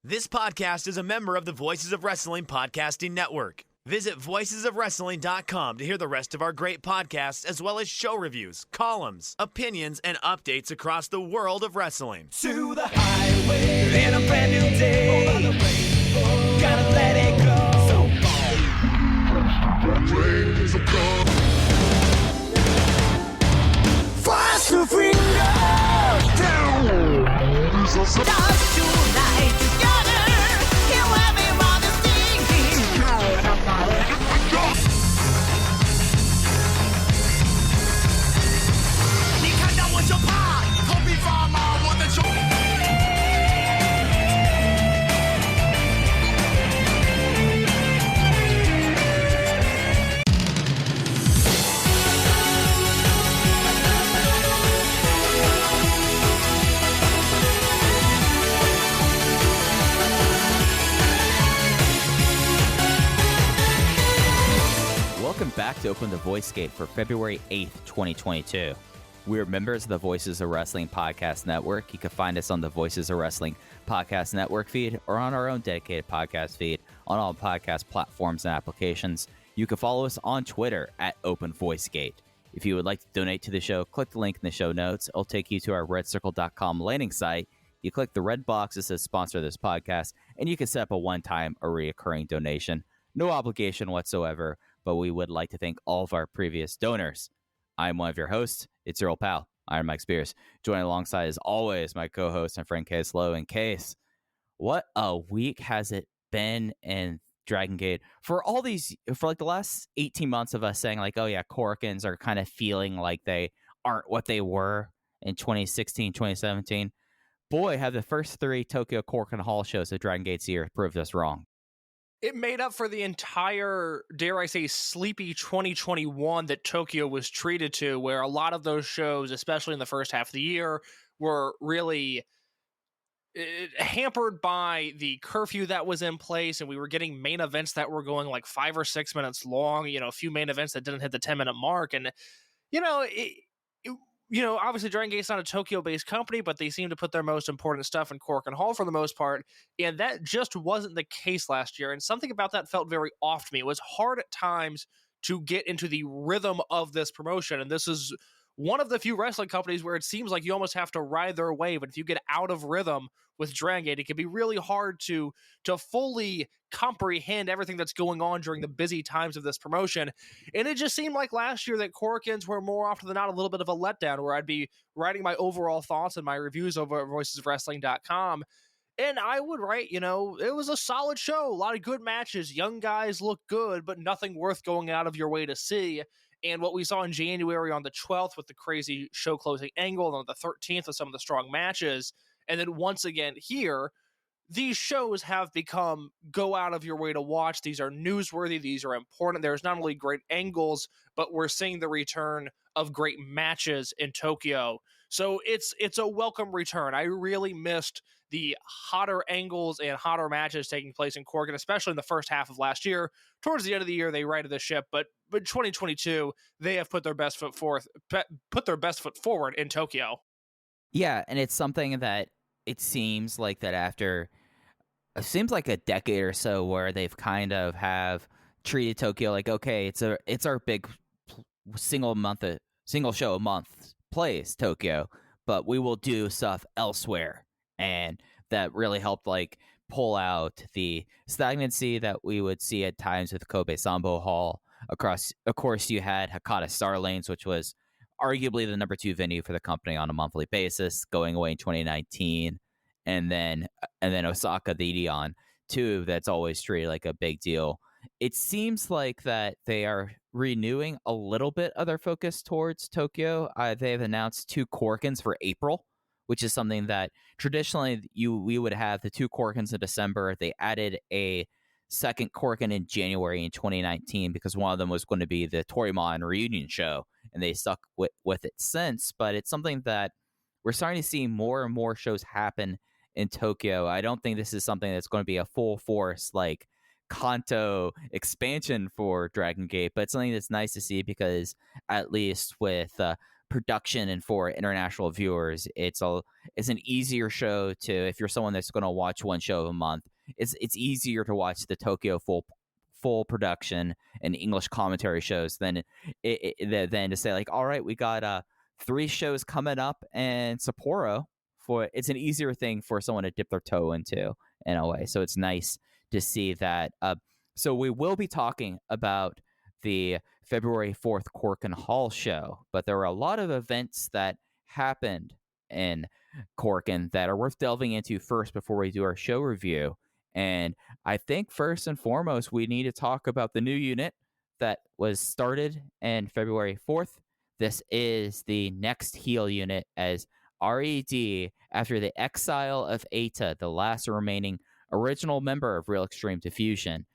This podcast is a member of the Voices of Wrestling Podcasting Network. Visit voicesofwrestling.com to hear the rest of our great podcasts, as well as show reviews, columns, opinions, and updates across the world of wrestling. To the highway in a brand new day. Over the rainbow, gotta let it go. So fast to finger down. Dance tonight together. He'll have me while the singing. 你看到我就怕，头皮发麻，我的手。Welcome back to Open the Voice Gate for February 8th, 2022. We're members of the Voices of Wrestling Podcast Network. You can find us on the Voices of Wrestling Podcast Network feed or on our own dedicated podcast feed on all podcast platforms and applications. You can follow us on Twitter at Open Voice Gate. If you would like to donate to the show, click the link in the show notes. It'll take you to our redcircle.com landing site. You click the red box that says sponsor this podcast, and you can set up a one-time or recurring donation. No obligation whatsoever, but we would like to thank all of our previous donors. I'm one of your hosts. It's your old pal, Iron Mike Spears. Joining alongside, as always, my co-host and friend Case Lowe. And Case, what a week has it been in Dragongate? For like the last 18 months of us saying like, oh yeah, Korakuens are kind of feeling like they aren't what they were in 2016, 2017. Boy, have the first three Tokyo Korakuen Hall shows of Dragongate's year proved us wrong. It made up for the entire, dare I say, sleepy 2021 that Tokyo was treated to, where a lot of those shows, especially in the first half of the year, were really hampered by the curfew that was in place, and we were getting main events that were going like 5 or 6 minutes long, a few main events that didn't hit the 10-minute mark, and, obviously Dragon Gate's not a Tokyo-based company, but they seem to put their most important stuff in Korakuen Hall for the most part, and that just wasn't the case last year, and something about that felt very off to me. It was hard at times to get into the rhythm of this promotion, and this is one of the few wrestling companies where it seems like you almost have to ride their wave, but if you get out of rhythm with Dragon Gate, it can be really hard to fully comprehend everything that's going on during the busy times of this promotion. And it just seemed like last year that Korakuens were more often than not a little bit of a letdown, where I'd be writing my overall thoughts and my reviews over at voicesofwrestling.com. And I would write, it was a solid show, a lot of good matches, young guys look good, but nothing worth going out of your way to see. And what we saw in January on the 12th with the crazy show closing angle, and on the 13th with some of the strong matches, and then once again here, these shows have become go out of your way to watch. These are newsworthy. These are important. There's not only great angles, but we're seeing the return of great matches in Tokyo. So it's a welcome return. I really missed the hotter angles and hotter matches taking place in Korakuen, especially in the first half of last year. Towards the end of the year, they righted the ship, but 2022, they have put their best foot forward in Tokyo. Yeah, and it's something that it seems like that after it seems like a decade or so where they've kind of have treated Tokyo like, okay, it's our big single show a month plays Tokyo, but we will do stuff elsewhere. And that really helped like pull out the stagnancy that we would see at times with Kobe Sambo Hall. Of course, you had Hakata Star Lanes, which was arguably the number 2 venue for the company on a monthly basis, going away in 2019, and then Osaka, the Ideon, too. That's always treated like a big deal. It seems like that they are renewing a little bit of their focus towards Tokyo. They have announced 2 Korakuens for April, which is something that traditionally we would have the 2 Korakuens in December. They added a second Korakuen in January in 2019 because one of them was going to be the Torimon reunion show, and they stuck with it since. But it's something that we're starting to see more and more shows happen in Tokyo. I don't think this is something that's going to be a full force like Kanto expansion for Dragon Gate, but it's something that's nice to see because at least with production and for international viewers, it's an easier show to, if you're someone that's going to watch one show a month, it's easier to watch the Tokyo full production and English commentary shows than than to say like, all right, we got 3 shows coming up and Sapporo. It's an easier thing for someone to dip their toe into in a way. So it's nice to see that. So we will be talking about the February 4th Korakuen Hall show, but there were a lot of events that happened in Korakuen that are worth delving into first before we do our show review. And I think first and foremost, we need to talk about the new unit that was started in February 4th. This is the next heel unit as R.E.D., after the exile of Eita, the last remaining original member of Real Extreme Diffusion.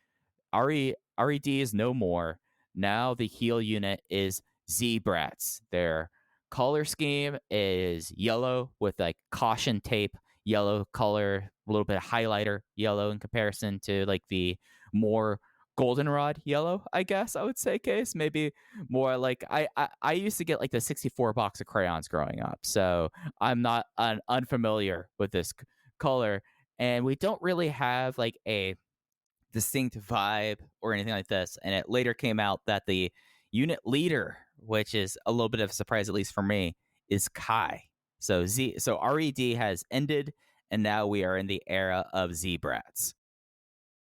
R.E.D. is no more. Now the heel unit is Z-Brats. Their color scheme is yellow with like caution tape, yellow color, a little bit of highlighter yellow in comparison to like the more goldenrod yellow, I guess I would say, case maybe more like I used to get like the 64 box of crayons growing up, so I'm not unfamiliar with this color, and we don't really have like a distinct vibe or anything like this. And it later came out that the unit leader, which is a little bit of a surprise at least for me, is Kai. So R.E.D. has ended, and now we are in the era of Z-Brats.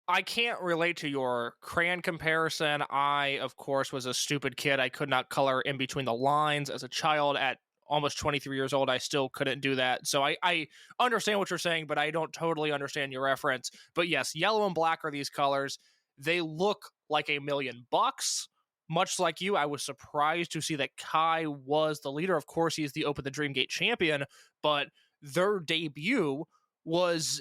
I can't relate to your crayon comparison. I, of course, was a stupid kid. I could not color in between the lines as a child. At almost 23 years old, I still couldn't do that. So I understand what you're saying, but I don't totally understand your reference. But yes, yellow and black are these colors. They look like $1,000,000. Much like you, I was surprised to see that Kai was the leader. Of course, he's the Open the Dreamgate champion, but their debut was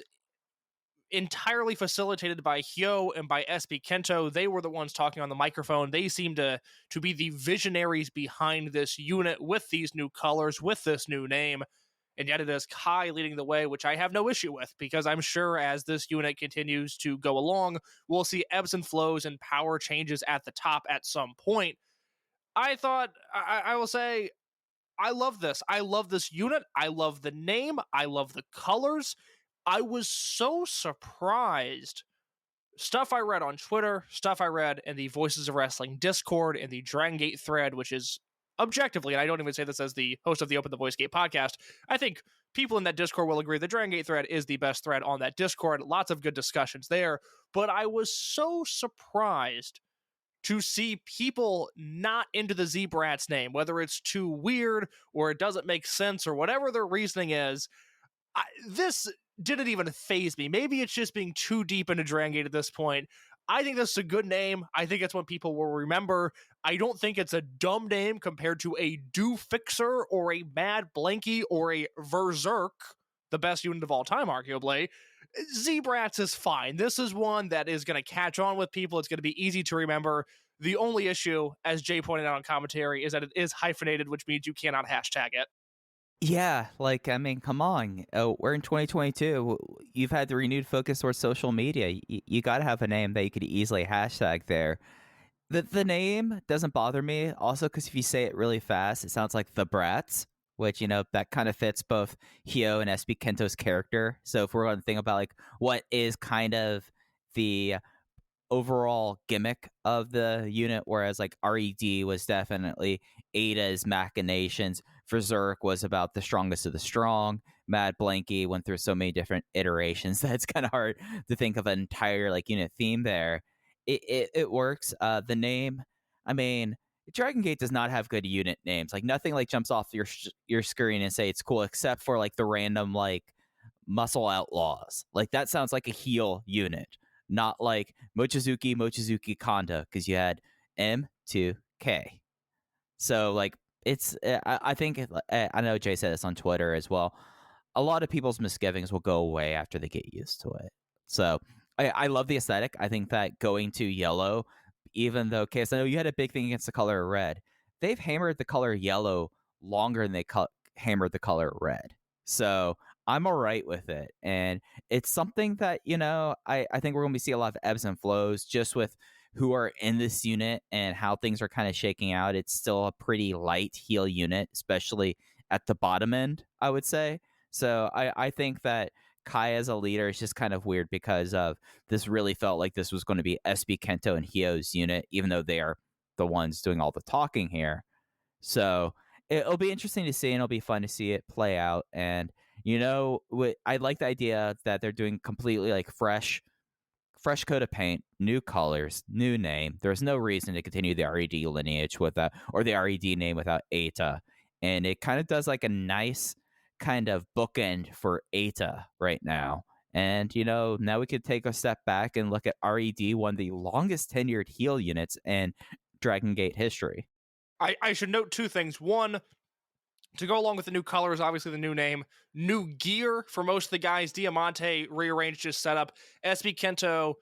entirely facilitated by Hyo and by SB Kento. They were the ones talking on the microphone. They seem to be the visionaries behind this unit with these new colors, with this new name. And yet it is Kai leading the way, which I have no issue with, because I'm sure as this unit continues to go along, we'll see ebbs and flows and power changes at the top at some point. I will say, I love this. I love this unit. I love the name. I love the colors. I was so surprised. Stuff I read on Twitter, stuff I read in the Voices of Wrestling Discord, in the Dragongate thread, which is objectively, and I don't even say this as the host of the Open the Voice Gate podcast, I think people in that Discord will agree the Dragongate thread is the best thread on that Discord. Lots of good discussions there. But I was so surprised to see people not into the Z-Brats name, whether it's too weird or it doesn't make sense or whatever their reasoning is. This didn't even faze me. Maybe it's just being too deep into Dragongate at this point. I think this is a good name. I think it's one people will remember. I don't think it's a dumb name compared to a Do Fixer or a Mad Blanky or a Berserk, the best unit of all time, arguably. Z-Brats is fine. This is one that is going to catch on with people. It's going to be easy to remember. The only issue, as Jay pointed out on commentary, is that it is hyphenated, which means you cannot hashtag it. Yeah, like, I mean, come on. We're in 2022. You've had the renewed focus towards social media. You got to have a name that you could easily hashtag there. The name doesn't bother me, also because if you say it really fast, it sounds like The Brats, which, you know, that kind of fits both Hyo and SB Kento's character. So if we're going to think about, like, what is kind of the overall gimmick of the unit, whereas like R.E.D. was definitely Ada's machinations, Berserk was about the strongest of the strong, Mad Blanky went through so many different iterations that it's kind of hard to think of an entire like unit theme there. It works. The name, I mean, Dragongate does not have good unit names. Like nothing like jumps off your screen and say it's cool, except for like the random like Muscle Outlaws. Like that sounds like a heel unit. Not like Mochizuki Kanda, because you had M2K. So, like, it's, I think, I know Jay said this on Twitter as well. A lot of people's misgivings will go away after they get used to it. So, I love the aesthetic. I think that going to yellow, even though, Case, I know you had a big thing against the color red. They've hammered the color yellow longer than they hammered the color red. So, I'm all right with it. And it's something that, you know, I think we're going to see a lot of ebbs and flows just with who are in this unit and how things are kind of shaking out, it's still a pretty light heel unit, especially at the bottom end, I would say. So I think that Kai as a leader is just kind of weird because of this really felt like this was going to be SB Kento and Hyo's unit, even though they are the ones doing all the talking here. So it'll be interesting to see, and it'll be fun to see it play out. And I like the idea that they're doing completely like fresh coat of paint, new colors, new name. There's no reason to continue the R.E.D lineage without, or the R.E.D name without Eita. And it kind of does like a nice kind of bookend for Eita right now. And, now we could take a step back and look at R.E.D, one of the longest tenured heel units in Dragongate history. I should note two things. One, to go along with the new colors, obviously the new name, new gear for most of the guys. Diamante rearranged his setup. SB Kento,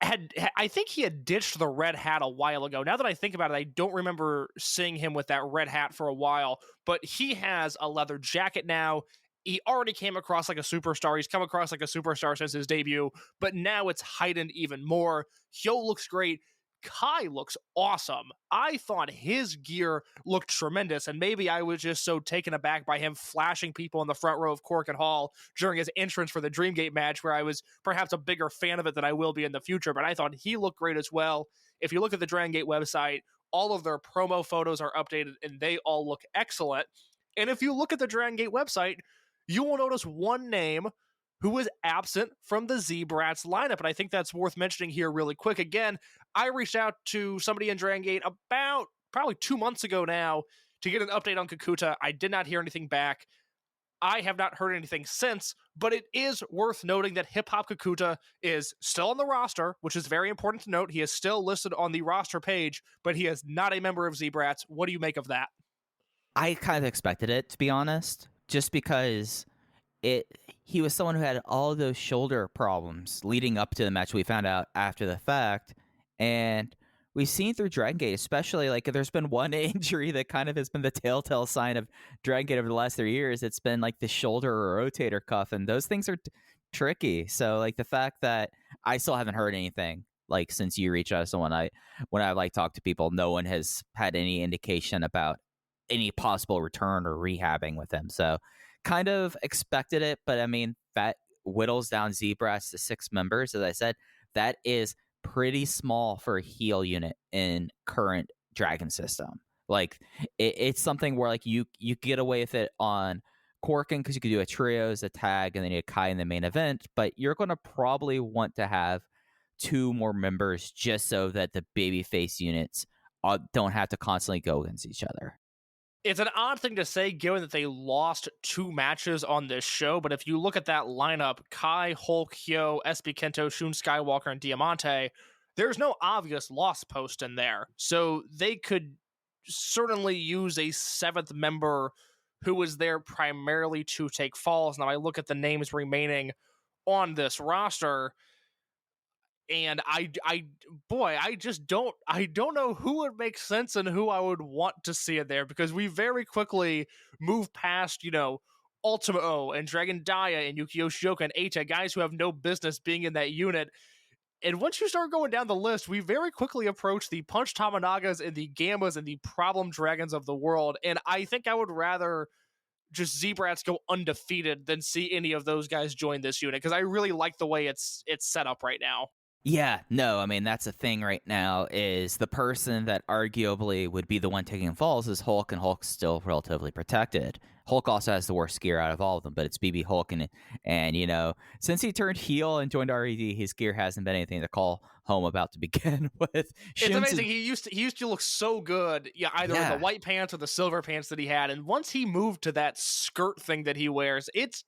I think he had ditched the red hat a while ago. Now that I think about it, I don't remember seeing him with that red hat for a while, but he has a leather jacket now. He already came across like a superstar. He's come across like a superstar since his debut, but now it's heightened even more. Hyo looks great. Kai looks awesome. I thought his gear looked tremendous, and maybe I was just so taken aback by him flashing people in the front row of Korakuen Hall during his entrance for the Dreamgate match, where I was perhaps a bigger fan of it than I will be in the future, but I thought he looked great as well. If you look at the Dragongate website, all of their promo photos are updated, and they all look excellent. And if you look at the Dragongate website, you will notice one name who was absent from the Z-Brats lineup, and I think that's worth mentioning here really quick. Again, I reached out to somebody in Dragongate about probably 2 months ago now to get an update on Kakuta. I did not hear anything back. I have not heard anything since, but it is worth noting that Hip Hop Kakuta is still on the roster, which is very important to note. He is still listed on the roster page, but he is not a member of Z-Brats. What do you make of that? I kind of expected it, to be honest, just because he was someone who had all of those shoulder problems leading up to the match. We found out after the fact, and we've seen through Dragongate, especially like there's been one injury that kind of has been the telltale sign of Dragongate over the last 3 years. It's been like the shoulder or rotator cuff, and those things are tricky. So like the fact that I still haven't heard anything like since you reached out to someone, when I like talk to people, no one has had any indication about any possible return or rehabbing with him. So kind of expected it, but I mean, that whittles down Z-Brats to 6 members. As I said, that is pretty small for a heel unit in current Dragon system. Like, it's something where like you get away with it on Korakuen because you could do a trios, a tag, and then you have Kai in the main event, but you're going to probably want to have 2 more members just so that the babyface units don't have to constantly go against each other. It's an odd thing to say given that they lost 2 matches on this show, but if you look at that lineup, Kai, Hulk, Hyo, SB Kento, Shun Skywalker, and Diamante, there's no obvious loss post in there. So they could certainly use a 7th member who was there primarily to take falls. Now I look at the names remaining on this roster, and I don't know who would make sense and who I would want to see it there, because we very quickly move past, Ultimo and Dragon Dia and Yukio Shioka and Eita, guys who have no business being in that unit. And once you start going down the list, we very quickly approach the Punch Tamanagas and the Gammas and the Problem Dragons of the world. And I think I would rather just Z-Brats go undefeated than see any of those guys join this unit, because I really like the way it's set up right now. Yeah, no, I mean, that's the thing right now is the person that arguably would be the one taking falls is Hulk, and Hulk's still relatively protected. Hulk also has the worst gear out of all of them, but it's BB Hulk, and since he turned heel and joined R.E.D, his gear hasn't been anything to call home about to begin with. It's amazing. He used to look so good, either in the white pants or the silver pants that he had, and once he moved to that skirt thing that he wears, it's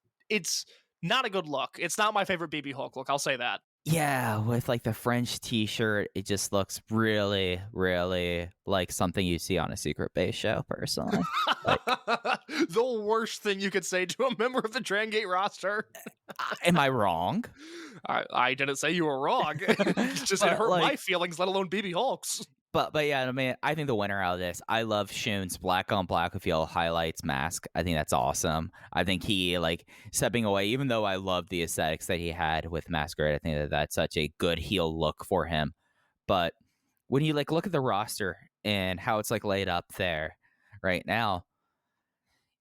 not a good look. It's not my favorite BB Hulk look, I'll say that. Yeah, with like the French t-shirt, it just looks really, really like something you see on a Secret Base show, personally. The worst thing you could say to a member of the Dragongate roster. Am I wrong? I didn't say you were wrong. It hurt my feelings, let alone BB Hulk's. But yeah, I mean, I think the winner out of this, I love Shun's black on black with yellow highlights mask. I think that's awesome. I think he, stepping away, even though I love the aesthetics that he had with Masquerade, I think that's such a good heel look for him. But when you like look at the roster and how it's like laid up there right now,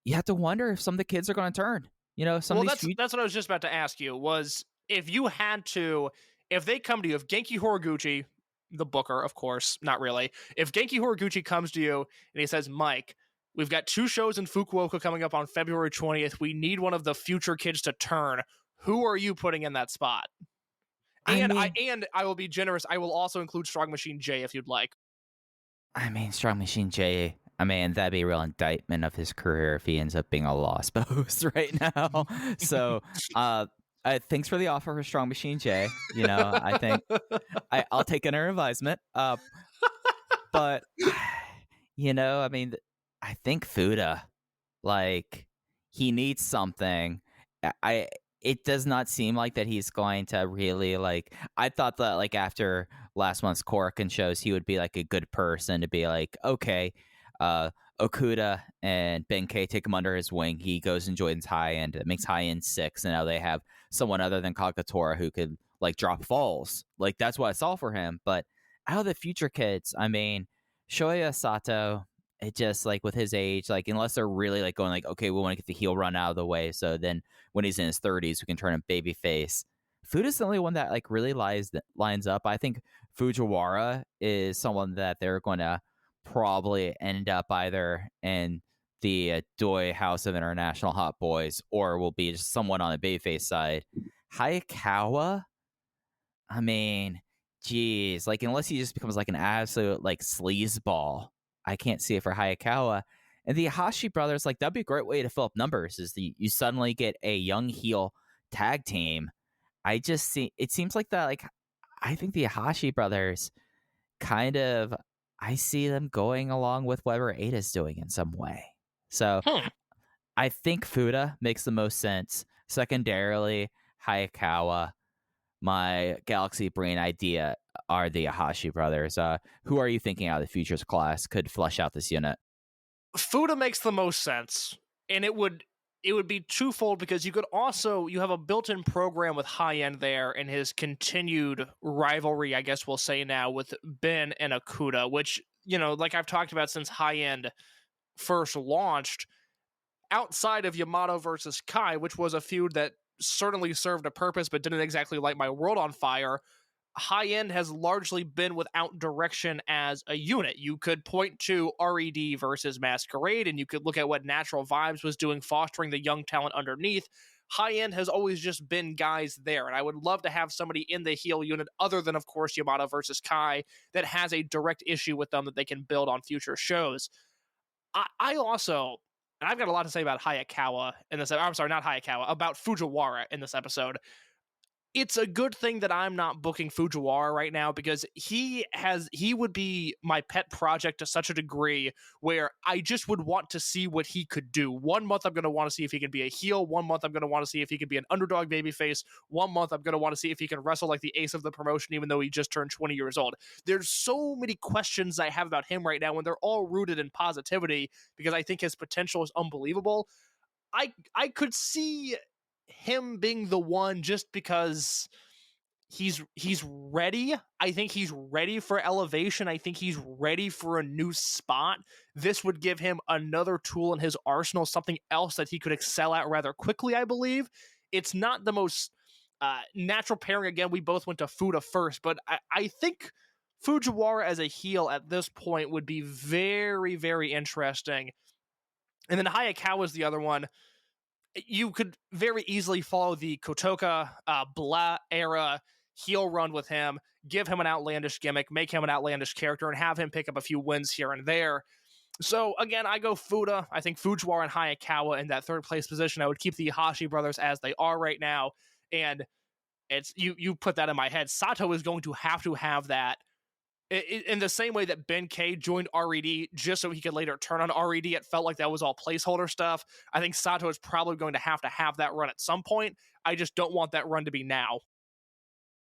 you have to wonder if some of the kids are going to turn. You know, some Well, of these that's what I was just about to ask you, was if you had to, if they come to you, if Genki Horiguchi, the booker, of course, not really, if Genki Horiguchi comes to you and he says, Mike, we've got 2 shows in Fukuoka coming up on February 20th. We need one of the future kids to turn. Who are you putting in that spot? And I will be generous. I will also include Strong Machine J if you'd like. I mean, Strong Machine J. I mean, that'd be a real indictment of his career if he ends up being a lost post right now. So, thanks for the offer for Strong Machine J. You know, I think I'll take it under advisement. But you know, I mean, I think Fuda, like, he needs something. It does not seem like that he's going to really like. I thought that like after last month's Korakuen shows, he would be like a good person to be like, okay, Okuda and Benkei take him under his wing. He goes and joins high end. It makes high end 6, and now they have someone other than Kagetora who could like drop falls. Like that's what I saw for him. But out of the future kids, I mean, Shoya Sato, it just like with his age, like unless they're really like going like, okay, we want to get the heel run out of the way, so then when he's in his 30s, we can turn him babyface. Fuda's the only one that like really lines up. I think Fujiwara is someone that they're going to probably end up either in the Doi House of International Hot Boys or will be just someone on the babyface side. Hayakawa, I mean, geez, like unless he just becomes like an absolute like sleazeball, I can't see it for Hayakawa. And the Hashi brothers, like that'd be a great way to fill up numbers. Is you suddenly get a young heel tag team. I just see it seems like that. Like I think the Hashi brothers, kind of, I see them going along with whatever Ada's doing in some way. So I think Fuda makes the most sense. Secondarily, Hayakawa. My Galaxy Brain idea are the Hashi brothers. Who are you thinking out of the Futures class could flesh out this unit? Fuda makes the most sense, and it would be twofold because you have a built-in program with High End there and his continued rivalry, I guess we'll say now, with Ben and Okuda, which, you know, like I've talked about since High End first launched, outside of Yamato versus Kai, which was a feud that certainly served a purpose but didn't exactly light my world on fire, High End has largely been without direction as a unit. You could point to R.E.D. versus Masquerade, and you could look at what Natural Vibes was doing, fostering the young talent underneath. High End has always just been guys there, and I would love to have somebody in the heel unit other than, of course, Yamato versus Kai that has a direct issue with them that they can build on future shows. I also, and I've got a lot to say about Hayakawa in this. I'm sorry, not Hayakawa, about Fujiwara in this episode. It's a good thing that I'm not booking Fujiwara right now because he would be my pet project to such a degree where I just would want to see what he could do. 1 month I'm going to want to see if he can be a heel. 1 month I'm going to want to see if he can be an underdog babyface. 1 month I'm going to want to see if he can wrestle like the ace of the promotion even though he just turned 20 years old. There's so many questions I have about him right now and they're all rooted in positivity because I think his potential is unbelievable. I could see him being the one just because he's ready. I think he's ready for elevation. I think he's ready for a new spot. This would give him another tool in his arsenal, something else that he could excel at rather quickly, I believe. It's not the most natural pairing. Again, we both went to Fuda first, but I think Fujiwara as a heel at this point would be very, very interesting. And then Hayakawa is the other one. You could very easily follow the Kotoka Blah era heel run with him, give him an outlandish gimmick, make him an outlandish character, and have him pick up a few wins here and there. So again, I go Fuda. I think Fujiwara and Hayakawa in that third place position. I would keep the Hashi brothers as they are right now. And it's you put that in my head. Sato is going to have that. In the same way that Ben K joined R.E.D. just so he could later turn on R.E.D., it felt like that was all placeholder stuff. I think Sato is probably going to have that run at some point. I just don't want that run to be now.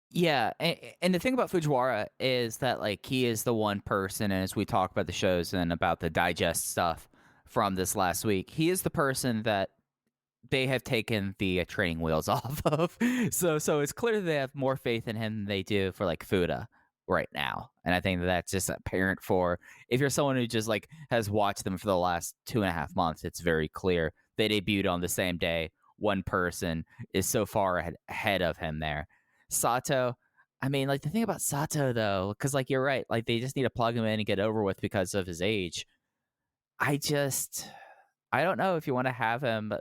Yeah, and the thing about Fujiwara is that like he is the one person, and as we talk about the shows and about the digest stuff from this last week, he is the person that they have taken the training wheels off of. So it's clear that they have more faith in him than they do for like Fuda. right now. And I think that's just apparent for if you're someone who just like has watched them for the last 2.5 months, it's very clear they debuted on the same day. One person is so far ahead of him there. Sato, I mean, like the thing about Sato though, because like you're right, like they just need to plug him in and get over with because of his age. I don't know if you want to have him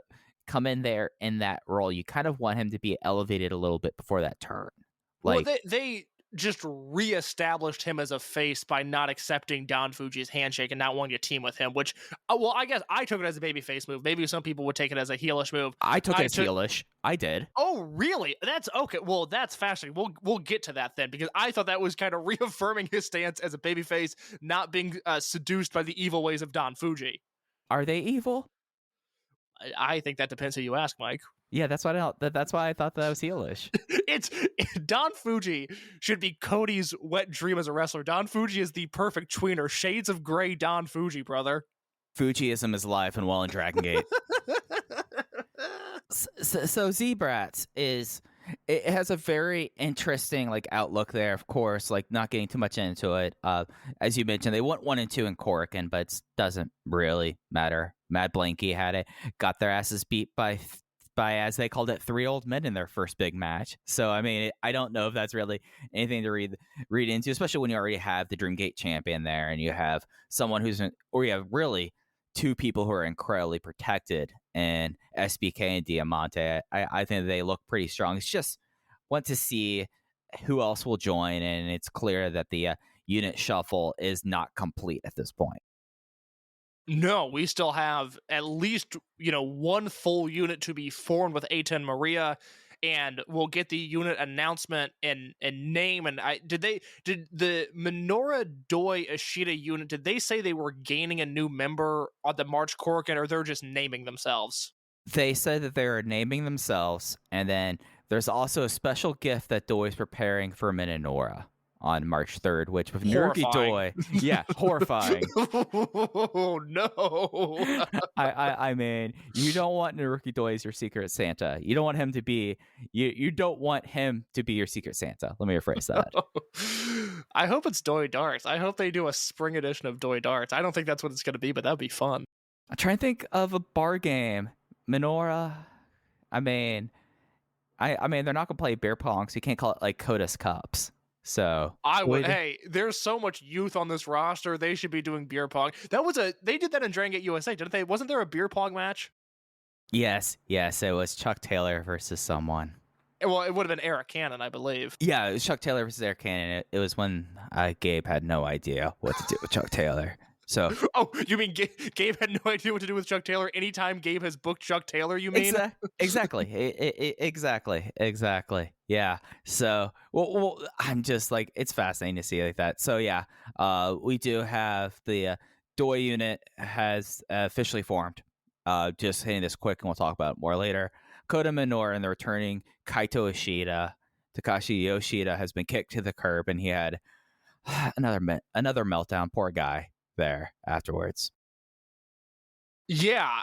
come in there in that role. You kind of want him to be elevated a little bit before that turn. Like, well, they just reestablished him as a face by not accepting Don Fuji's handshake and not wanting to team with him, which, well, I guess I took it as a babyface move. Maybe some people would take it as a heelish move. I took it as heelish. I did. Oh, really? That's okay. Well, that's fascinating. We'll get to that then, because I thought that was kind of reaffirming his stance as a babyface, not being seduced by the evil ways of Don Fuji. Are they evil? I think that depends who you ask, Mike. Yeah, that's why I thought that was heelish. It's Don Fuji should be Cody's wet dream as a wrestler. Don Fuji is the perfect tweener. Shades of gray Don Fuji, brother. Fujiism is alive and well in Dragongate. So Z-Brats it has a very interesting like outlook there, of course, like not getting too much into it. As you mentioned, they went 1 and 2 in Korakuen, but it doesn't really matter. Mad Blanky had it, got their asses beat by, as they called it, 3 old men in their first big match. So I mean, I don't know if that's really anything to read into, especially when you already have the Dreamgate champion there, and you have someone or you have really 2 people who are incredibly protected, and SBK and Diamante. I think they look pretty strong. It's just want to see who else will join, and it's clear that the unit shuffle is not complete at this point. No, we still have at least, one full unit to be formed with A10 Maria, and we'll get the unit announcement and name. And did the Minoru Doi Ishida unit, did they say they were gaining a new member on the March Korakuen, or they're just naming themselves? They said that they are naming themselves, and then there's also a special gift that Doi is preparing for Minoru on March 3rd, which with Naruki Doi, yeah, horrifying. Oh no! I mean, you don't want Naruki Doi as your secret Santa. You don't want him to be you don't want him to be your secret Santa. Let me rephrase that. I hope it's Doi Darts. I hope they do a spring edition of Doi Darts. I don't think that's what it's going to be, but that'd be fun. I'm trying to think of a bar game. Minoru. I mean, they're not gonna play beer pong, so you can't call it like Coda's Cups. So I would. Hey, there's so much youth on this roster. They should be doing beer pong. They did that in Dragongate USA, didn't they? Wasn't there a beer pong match? Yes. It was Chuck Taylor versus someone. Well, it would have been Eric Cannon, I believe. Yeah, it was Chuck Taylor versus Eric Cannon. It was when Gabe had no idea what to do with Chuck Taylor. So, oh, you mean Gabe had no idea what to do with Chuck Taylor? Anytime Gabe has booked Chuck Taylor, you mean? Exactly. Exactly. Yeah. So, well, I'm just like, it's fascinating to see like that. So, yeah, we do have the Doi unit has officially formed. Just hitting this quick, and we'll talk about it more later. Kota Minoru and the returning Kaito Ishida. Takashi Yoshida has been kicked to the curb, and he had another meltdown. Poor guy. There afterwards. Yeah,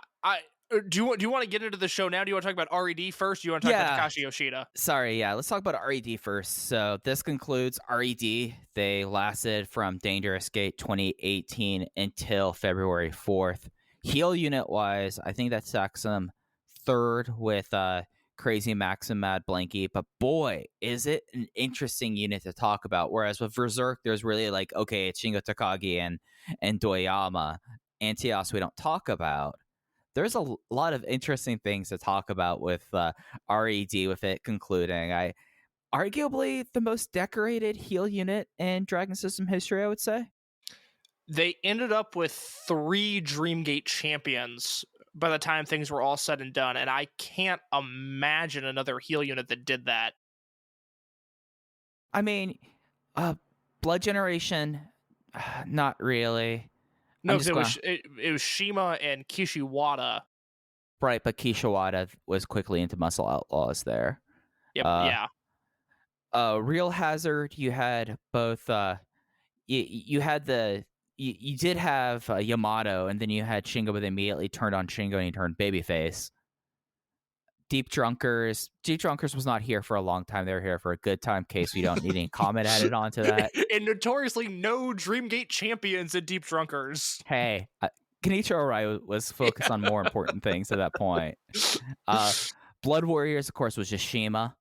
do you want to get into the show now? Do you want to talk about R.E.D. first? Do you want to talk about Takashi Yoshida? Sorry, yeah, let's talk about R.E.D. first. So this concludes R.E.D. They lasted from Dangerous Gate 2018 until February 4th. Heel unit wise, I think that stacks them third with Crazy Max and Mad Blanky, but boy, is it an interesting unit to talk about. Whereas with Berserk, there's really like, okay, it's Shingo Takagi and Doyama. Antios we don't talk about. There's a lot of interesting things to talk about with R.E.D. with it concluding. Arguably the most decorated heel unit in Dragon System history, I would say. They ended up with 3 Dreamgate champions by the time things were all said and done, and I can't imagine another heel unit that did that. I mean, Blood Generation, not really. No, it was Shima and Kishiwada. Right, but Kishiwada was quickly into Muscle Outlaws there. Yep, yeah. Real Hazard, you had both. You had you did have Yamato, and then you had Shingo, but they immediately turned on Shingo and he turned babyface. Deep Drunkers. Deep Drunkers was not here for a long time. They were here for a good time. Case we don't need any comment added onto that. And notoriously, no Dreamgate champions in Deep Drunkers. Hey, Kenichiro Arai was focused on more important things at that point. Blood Warriors, of course, was just Shima.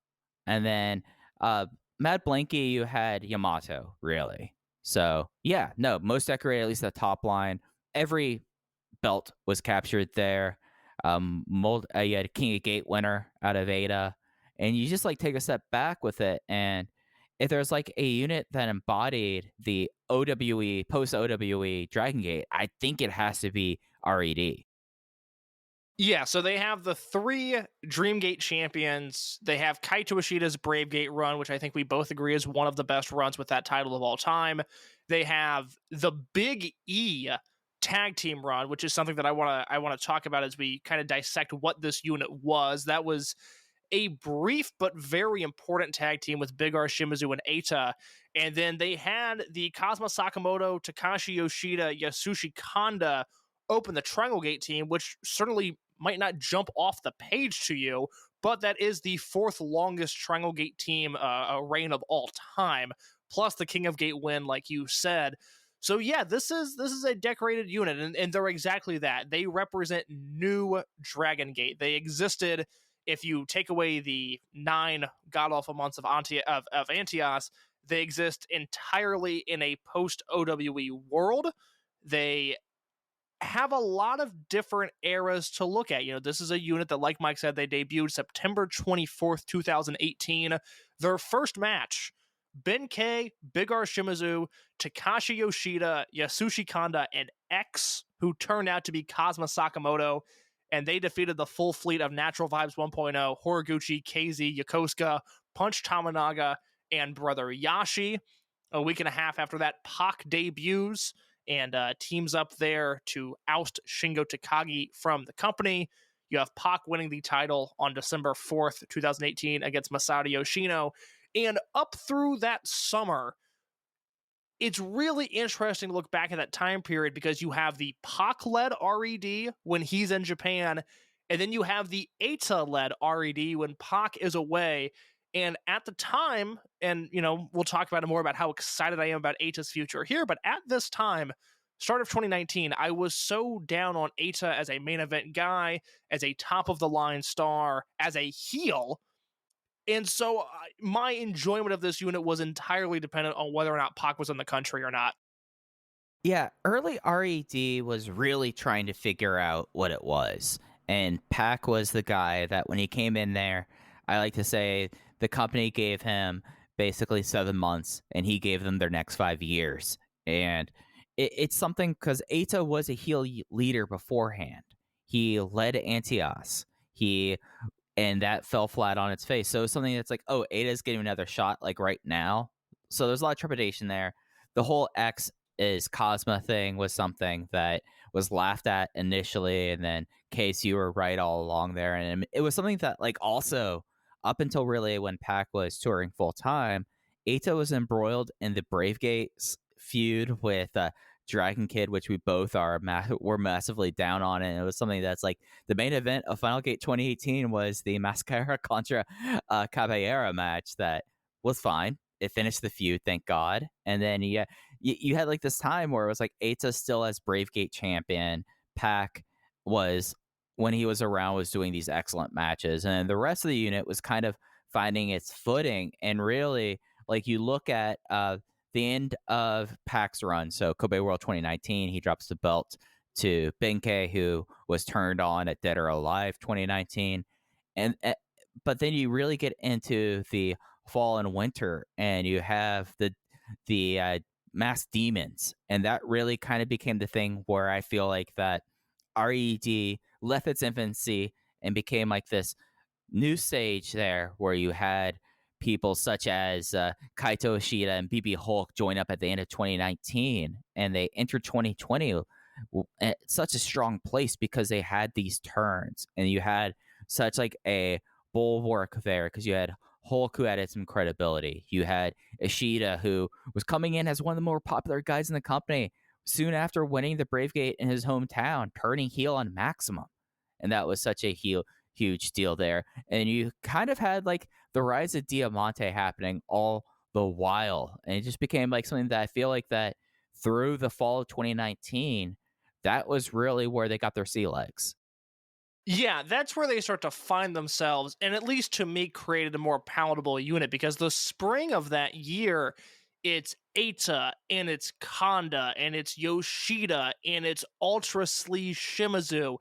And then Mad Blanky, you had Yamato, really. So, yeah, no, most decorated, at least the top line. Every belt was captured there. You had King of Gate winner out of Ada. And you just like take a step back with it. And if there's like a unit that embodied the OWE, post OWE Dragon Gate, I think it has to be R.E.D. Yeah, so they have the 3 Dreamgate champions. They have Kaito Ishida's Brave Gate run, which I think we both agree is one of the best runs with that title of all time. They have the Big E tag team run, which is something that I want to talk about as we kind of dissect what this unit was. That was a brief but very important tag team with Big R, Shimizu, and Eita. And then they had the Kazuma Sakamoto, Takashi Yoshida, Yasushi Kanda open the Triangle Gate team, which certainly might not jump off the page to you, but that is the 4th longest Triangle Gate team reign of all time, plus the King of Gate win, like you said. So yeah, this is a decorated unit, and they're exactly that. They represent new Dragon Gate. They existed, if you take away the 9 god-awful months of Antios, they exist entirely in a post-OWE world. They have a lot of different eras to look at. You know, this is a unit that, like Mike said, they debuted September 24th, 2018. Their first match, Benkei, Big R Shimizu, Takashi Yoshida, Yasushi Kanda, and X, who turned out to be Kazuma Sakamoto, and they defeated the full fleet of Natural Vibes 1.0, Horiguchi, KZ, Yokosuka, Punch Tamanaga, and Brother Yashi. A week and a half after that, Pac debuts and teams up there to oust Shingo Takagi from the company. You have Pac winning the title on December 4th, 2018 against Masato Yoshino. And up through that summer, it's really interesting to look back at that time period because you have the Pac-led R.E.D. when he's in Japan, and then you have the Eita-led R.E.D. when Pac is away. And at the time, and you know, we'll talk about it more about how excited I am about Eita's future here, but at this time, start of 2019, I was so down on Eita as a main event guy, as a top of the line star, as a heel. And so my enjoyment of this unit was entirely dependent on whether or not Pac was in the country or not. Yeah, early R.E.D. was really trying to figure out what it was. And Pac was the guy that when he came in there, I like to say the company gave him basically 7 months and he gave them their next 5 years. And it's something because Eita was a heel leader beforehand. He led Antios. And that fell flat on its face. So it's something that's like, oh, Eita's getting another shot like right now. So there's a lot of trepidation there. The whole X is Cosma thing was something that was laughed at initially. And then, Case, you were right all along there. And it was something that like also up until really when Pac was touring full time, Eita was embroiled in the Brave Gates feud with Dragon Kid, which we both were massively down on, and it was something that's like the main event of Final Gate 2018 was the Masquerade contra Caballera match that was fine. It finished the feud, thank God. And then you had like this time where it was like Eita still as Brave Gate champion, Pac was when he was around was doing these excellent matches, and the rest of the unit was kind of finding its footing. And really, like you look at the end of Pac's run, so Kobe World 2019, he drops the belt to Benkei, who was turned on at Dead or Alive 2019, but then you really get into the fall and winter, and you have the Masked Demons, and that really kind of became the thing where I feel like that R.E.D. left its infancy and became like this new stage there, where you had people such as Kaito Ishida and BB Hulk join up at the end of 2019, and they entered 2020 at such a strong place because they had these turns, and you had such like a bulwark there because you had Hulk, who had some credibility. You had Ishida, who was coming in as one of the more popular guys in the company soon after winning the Brave Gate in his hometown, turning heel on Maximum, and that was such a huge deal there. And you kind of had like the rise of Diamante happening all the while. And it just became like something that I feel like that through the fall of 2019, that was really where they got their sea legs. Yeah, that's where they start to find themselves, and at least to me, created a more palatable unit, because the spring of that year, it's Eita, and it's Kanda, and it's Yoshida, and it's Ultra Sleaze Shimizu,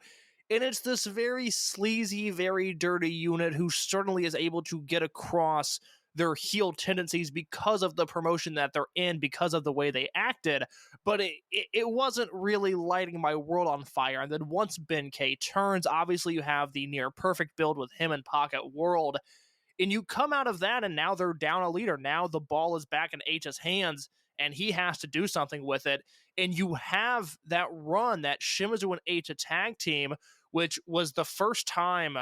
and it's this very sleazy, very dirty unit who certainly is able to get across their heel tendencies because of the promotion that they're in, because of the way they acted, but it wasn't really lighting my world on fire. And then once Ben K turns, obviously you have the near perfect build with him and Pocket World, and you come out of that, and now they're down a leader. Now the ball is back in H's hands, and he has to do something with it. And you have that run, that Shimizu and H tag team, which was the first time,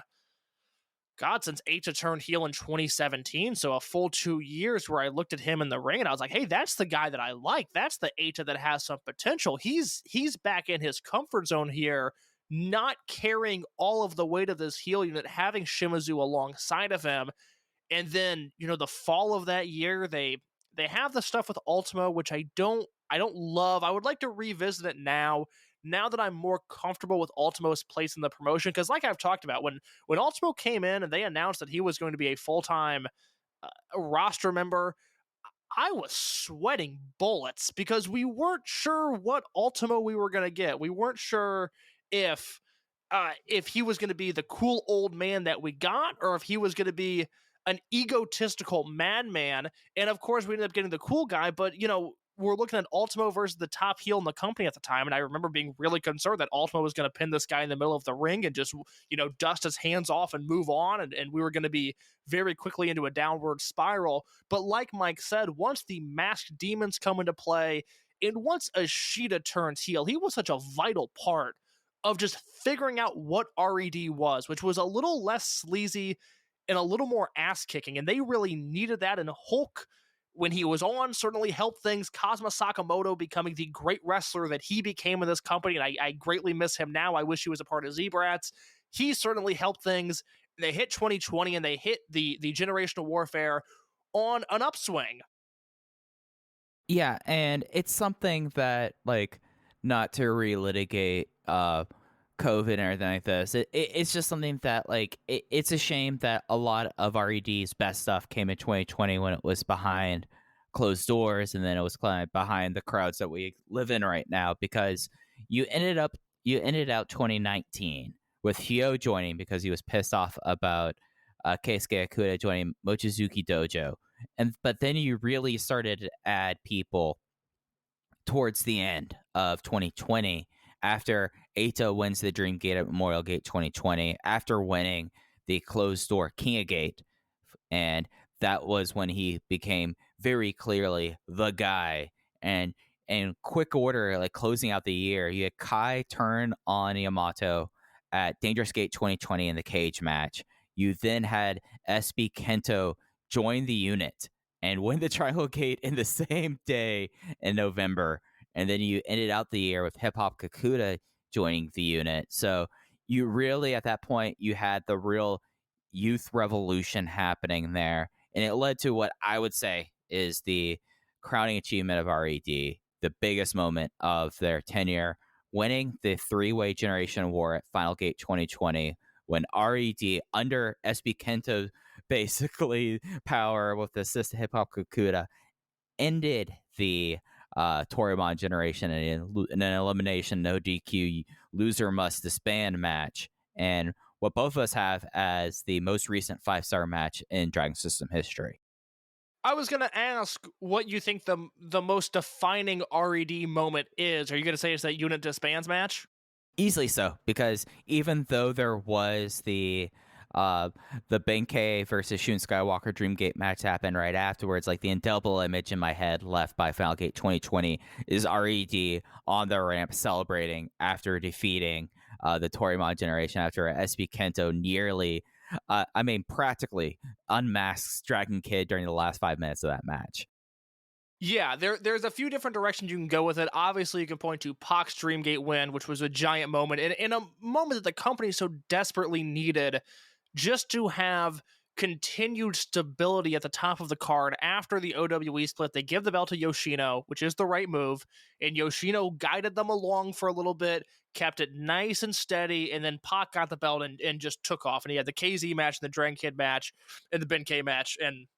God, since Eita turned heel in 2017, so a full 2 years, where I looked at him in the ring and I was like, hey, that's the guy that I like. That's the Eita that has some potential. He's back in his comfort zone here, not carrying all of the weight of this heel unit, having Shimizu alongside of him. And then, the fall of that year, they have the stuff with Ultimo, which I don't love. I would like to revisit it now that I'm more comfortable with Ultimo's place in the promotion. Because like I've talked about, when Ultimo came in and they announced that he was going to be a full-time roster member, I was sweating bullets because we weren't sure what Ultimo we were going to get. We weren't sure if he was going to be the cool old man that we got, or if he was going to be an egotistical madman. And of course, we ended up getting the cool guy, but we're looking at Ultimo versus the top heel in the company at the time, and I remember being really concerned that Ultimo was going to pin this guy in the middle of the ring and just, dust his hands off and move on, and we were going to be very quickly into a downward spiral. But like Mike said, once the masked demons come into play, and once Ashita turns heel, he was such a vital part of just figuring out what R.E.D. was, which was a little less sleazy and a little more ass-kicking, and they really needed that. And Hulk, when he was on, certainly helped things. Kazuma Sakamoto becoming the great wrestler that he became in this company, and I greatly miss him now. I wish he was a part of Z-Brats. He certainly helped things. They hit 2020, and they hit the generational warfare on an upswing. Yeah, and it's something that, like, not to relitigate COVID and everything like this, it's just something that, like, it's a shame that a lot of R.E.D's best stuff came in 2020 when it was behind closed doors, and then it was behind the crowds that we live in right now, because you ended out 2019 with Hyo joining because he was pissed off about Keisuke Okuda joining Mochizuki Dojo, but then you really started to add people towards the end of 2020 after Eita wins the Dream Gate at Memorial Gate 2020, after winning the closed door King of Gate, and that was when he became very clearly the guy. And in quick order, like closing out the year, you had Kai turn on Yamato at Dangerous Gate 2020 in the cage match. You then had SB Kento join the unit and win the Triangle Gate in the same day in November. And then you ended out the year with Hip Hop Kakuta joining the unit. So you really, at that point, you had the real youth revolution happening there. And it led to what I would say is the crowning achievement of R.E.D., the biggest moment of their tenure, winning the three-way Generation War at Final Gate 2020, when R.E.D., under SB Kento's basically power with the assist of Hip Hop Kakuta, ended the Toryumon generation in an elimination, no DQ, loser must disband match, and what both of us have as the most recent 5-star match in Dragon System history. I was going to ask what you think the most defining R.E.D. moment is. Are you going to say it's that unit disbands match? Easily so, because even though there was the Benkei versus Shun Skywalker Dreamgate match happened right afterwards, like the indelible image in my head left by Final Gate 2020 is R.E.D. on the ramp celebrating after defeating the Toryumon generation, after SB Kento nearly, practically unmasks Dragon Kid during the last 5 minutes of that match. Yeah, there's a few different directions you can go with it. Obviously, you can point to Pac's Dreamgate win, which was a giant moment, and a moment that the company so desperately needed just to have continued stability at the top of the card after the OWE split. They give the belt to Yoshino, which is the right move, and Yoshino guided them along for a little bit, kept it nice and steady, and then Pac got the belt and just took off. And he had the KZ match, and the Dragon Kid match, and the Ben K match, and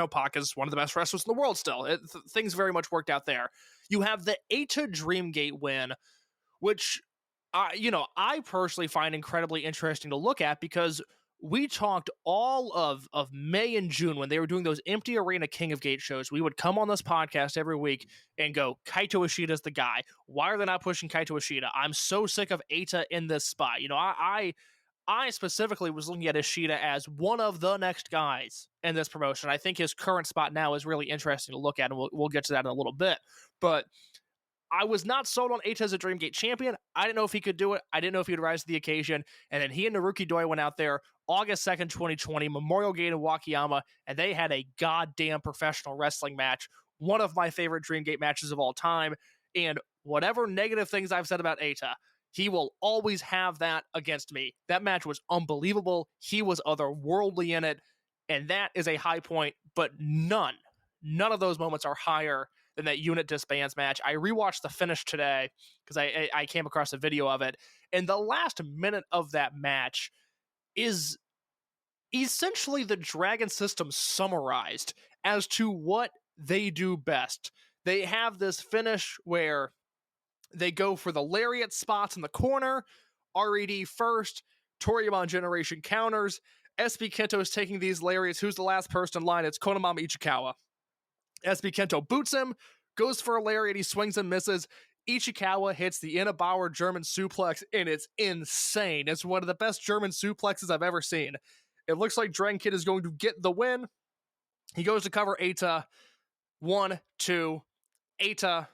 Pac is one of the best wrestlers in the world still. Things very much worked out there. You have the Eita Dreamgate win, which, I personally find incredibly interesting to look at, because we talked all of May and June when they were doing those empty arena King of Gate shows. We would come on this podcast every week and go, Kaito Ishida's the guy. Why are they not pushing Kaito Ishida? I'm so sick of Eita in this spot. I specifically was looking at Ishida as one of the next guys in this promotion. I think his current spot now is really interesting to look at, and we'll get to that in a little bit. But I was not sold on Eita as a Dreamgate champion. I didn't know if he could do it. I didn't know if he would rise to the occasion. And then he and Naruki Doi went out there August 2nd, 2020, Memorial Gate in Wakayama, and they had a goddamn professional wrestling match. One of my favorite Dreamgate matches of all time. And whatever negative things I've said about Eita, he will always have that against me. That match was unbelievable. He was otherworldly in it. And that is a high point, but none of those moments are higher than that unit disbands match. I rewatched the finish today because I came across a video of it. And the last minute of that match is essentially the Dragon system summarized as to what they do best. They have this finish where they go for the lariat spots in the corner, R.E.D. first, Toriyama generation counters, SB Kento is taking these lariats. Who's the last person in line? It's Konamama Ichikawa. SB Kento boots him, goes for a lariat, he swings and misses. Ichikawa hits the Inabauer German suplex, and it's insane. It's one of the best German suplexes I've ever seen. It looks like Dragon Kid is going to get the win. He goes to cover Eita. 1, 2. Eita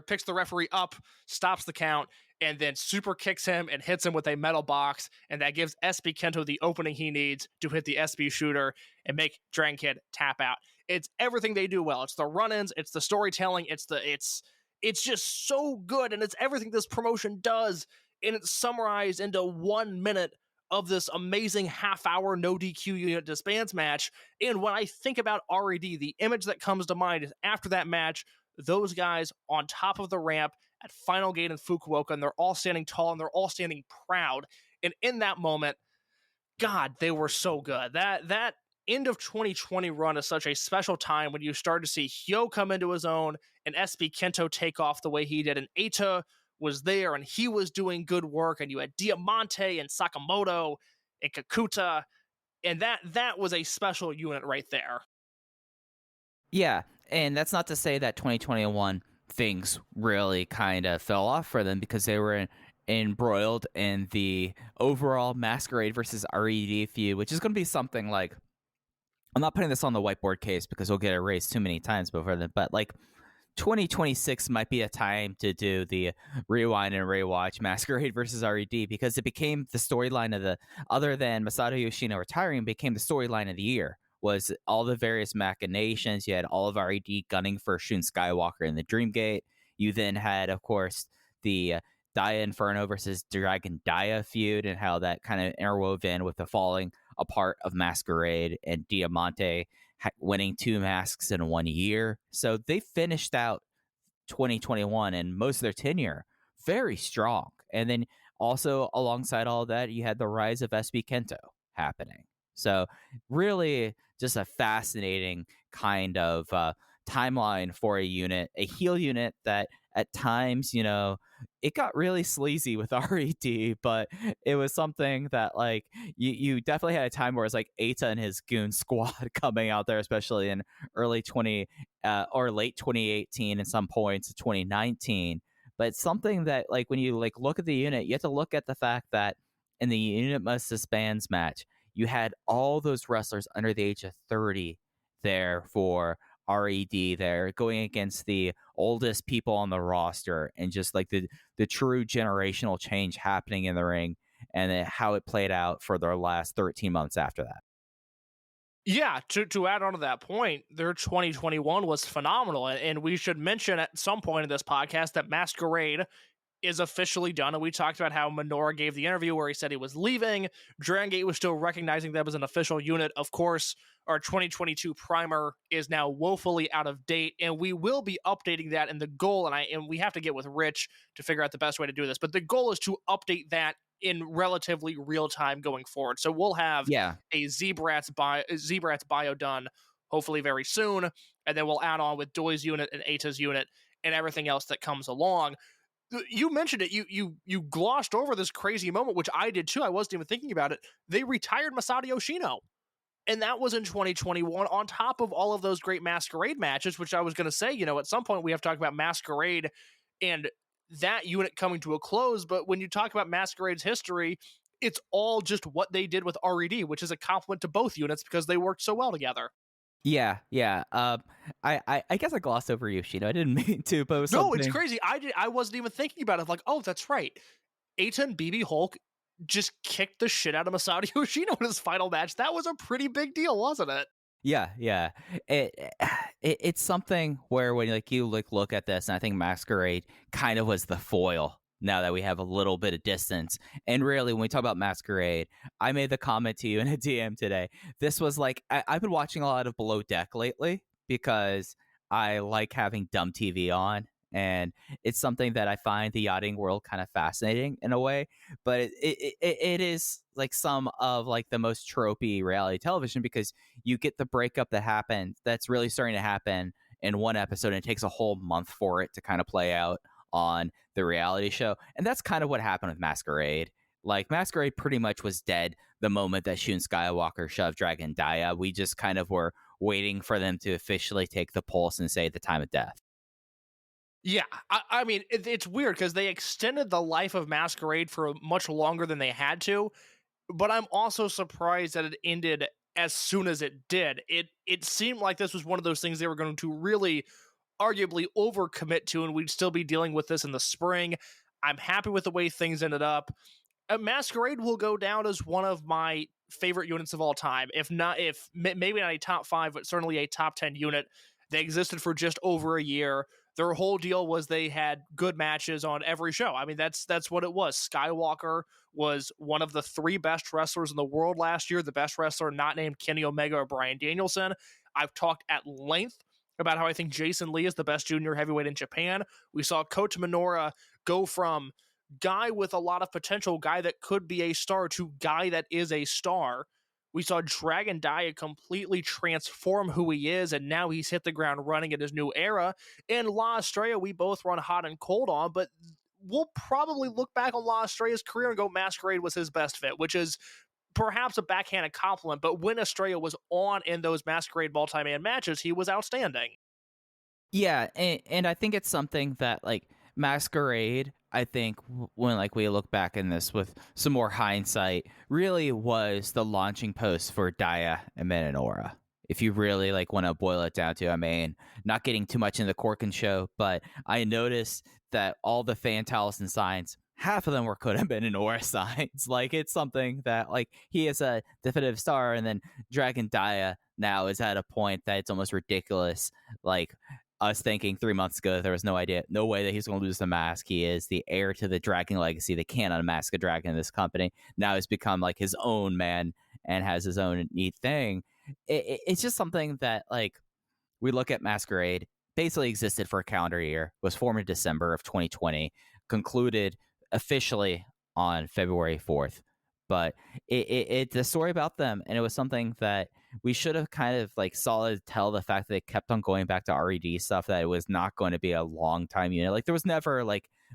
picks the referee up, stops the count, and then super kicks him and hits him with a metal box, and that gives SB Kento the opening he needs to hit the SB shooter and make Dragon Kid tap out. It's everything they do well. It's the run-ins, it's the storytelling, it's just so good, and it's everything this promotion does, and it's summarized into 1 minute of this amazing half-hour no DQ unit disbands match. And when I think about R.E.D., the image that comes to mind is after that match, those guys on top of the ramp at Final Gate in Fukuoka, and they're all standing tall, and they're all standing proud. And in that moment, God, they were so good. That end of 2020 run is such a special time when you start to see Hyo come into his own and SB Kento take off the way he did, and Eita was there and he was doing good work, and you had Diamante and Sakamoto and Kakuta, and that was a special unit right there. Yeah, and that's not to say that 2021 things really kind of fell off for them, because they were embroiled in the overall Masquerade versus R.E.D. feud, which is going to be something like, I'm not putting this on the whiteboard case because we'll get erased too many times before then, but like 2026 might be a time to do the rewind and rewatch Masquerade versus R.E.D. because it became the storyline of the, other than Masato Yoshino retiring, became the storyline of the year. Was all the various machinations. You had all of R.E.D. gunning for Shun Skywalker in the Dreamgate. You then had, of course, the Dia Inferno versus Dragon Dia feud, and how that kind of interwove in with the falling apart of Masquerade and Diamante winning 2 masks in 1 year. So they finished out 2021 and most of their tenure very strong. And then also alongside all of that, you had the rise of SB Kento happening. So really just a fascinating kind of timeline for a unit, a heel unit that at times, it got really sleazy with R.E.D., but it was something that, like, you definitely had a time where it's like Eita and his goon squad coming out there, especially in early or late 2018 and some points of 2019. But it's something that, like, when you look at the unit, you have to look at the fact that in the unit must disbands match, you had all those wrestlers under the age of 30 there for R.E.D. there, going against the oldest people on the roster, and just like the true generational change happening in the ring, and how it played out for their last 13 months after that. Yeah, to add on to that point, their 2021 was phenomenal, and we should mention at some point in this podcast that Masquerade is officially done, and we talked about how Minoura gave the interview where he said he was leaving. Dragongate was still recognizing them as an official unit. Of course, our 2022 primer is now woefully out of date, and we will be updating that. And the goal, and we have to get with Rich to figure out the best way to do this, but the goal is to update that in relatively real time going forward. So we'll have a Z-Brats bio done hopefully very soon, and then we'll add on with Doi's unit and Eita's unit and everything else that comes along. You mentioned it. You glossed over this crazy moment, which I did too. I wasn't even thinking about it. They retired Masato Yoshino, and that was in 2021. On top of all of those great Masquerade matches, which I was going to say, at some point we have to talk about Masquerade and that unit coming to a close. But when you talk about Masquerade's history, it's all just what they did with R.E.D, which is a compliment to both units because they worked so well together. Yeah. I guess I glossed over Yoshino. I didn't mean to, but it was No, it's crazy. I wasn't even thinking about it. Like, oh, that's right. Eita and BB Hulk just kicked the shit out of Masato Yoshino in his final match. That was a pretty big deal, wasn't it? Yeah. It's something where when you look at this, and I think Masquerade kind of was the foil. Now that we have a little bit of distance. And really, when we talk about Masquerade, I made the comment to you in a DM today. This was I've been watching a lot of Below Deck lately because I like having dumb TV on. And it's something that I find the yachting world kind of fascinating in a way. But it is some of the most tropey reality television because you get the breakup that's really starting to happen in one episode. And it takes a whole month for it to kind of play out on the reality show. And that's kind of what happened with Masquerade. Masquerade pretty much was dead the moment that Shun Skywalker shoved Dragon Daya. We just kind of were waiting for them to officially take the pulse and say the time of death. Yeah, I mean, it's weird because they extended the life of Masquerade for much longer than they had to, but I'm also surprised that it ended as soon as it did. It seemed like this was one of those things they were going to really arguably overcommit to, and we'd still be dealing with this in the spring. I'm happy with the way things ended up. Masquerade will go down as one of my favorite units of all time. Maybe not a top 5, but certainly a top 10 unit. They existed for just over a year. Their whole deal was they had good matches on every show. I mean, that's what it was. Skywalker was one of the 3 best wrestlers in the world last year, the best wrestler not named Kenny Omega or Bryan Danielson. I've talked at length about how I think Jason Lee is the best junior heavyweight in Japan. We saw Kota Minoura go from guy with a lot of potential, guy that could be a star, to guy that is a star. We saw Dragon Daya completely transform who he is, and now he's hit the ground running in his new era. And La Estrella, we both run hot and cold on, but we'll probably look back on La Estrella's career and go Masquerade was his best fit, which is perhaps a backhanded compliment, but when Estrella was on in those Masquerade multi-man matches, he was outstanding. Yeah, and I think it's something that Masquerade, I think when we look back in this with some more hindsight, really was the launching post for Daya and Minoura. If you really want to boil it down to, I mean, not getting too much in the Korakuen show, but I noticed that all the fan Taliesin signs, half of them were Kota Minoura signs. It's something that he is a definitive star, and then Dragon Daya now is at a point that it's almost ridiculous. Us thinking 3 months ago that there was no way that he's going to lose the mask. He is the heir to the dragon legacy. They can't unmask a dragon in this company. Now he's become his own man and has his own neat thing. It's just something that we look at. Masquerade basically existed for a calendar year, was formed in December of 2020, concluded officially on February 4th. But it's a story about them, and it was something that we should have kind of solid tell the fact that they kept on going back to R.E.D stuff, that it was not going to be a long time unit. There was never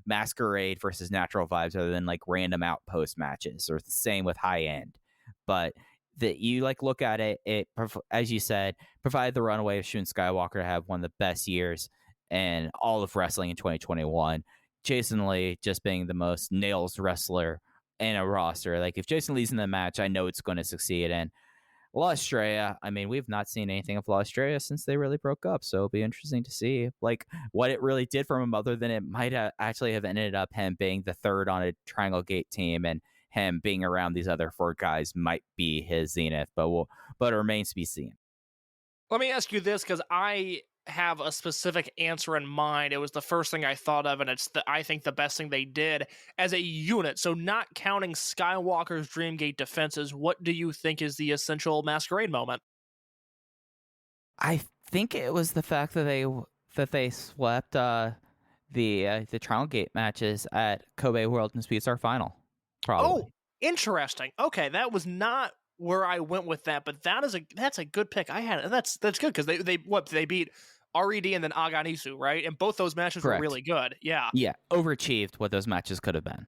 Masquerade versus Natural Vibes other than random outpost matches, or the same with High End. But that you look at it, as you said, provided the runaway of Shun Skywalker to have one of the best years in all of wrestling in 2021. Jason Lee just being the most nails wrestler in a roster. If Jason Lee's in the match, I know it's going to succeed. And La Estrella, I mean, we've not seen anything of La Estrella since they really broke up, so it'll be interesting to see what it really did for him, other than it might actually have ended up him being the third on a Triangle Gate team, and him being around these other 4 guys might be his zenith, but it remains to be seen. Let me ask you this, because I have a specific answer in mind. It was the first thing I thought of, and it's I think the best thing they did as a unit. So not counting Skywalker's Dreamgate defenses, what do you think is the essential Masquerade moment? I think it was the fact that they swept the Dragongate matches at Kobe World and Speedstar Final. Probably. Oh, interesting. Okay, that was not where I went with that, but that's a good pick. I had that's good because they beat R.E.D and then Aganisu, right? And both those matches Correct. were really good. Yeah. Yeah, overachieved what those matches could have been.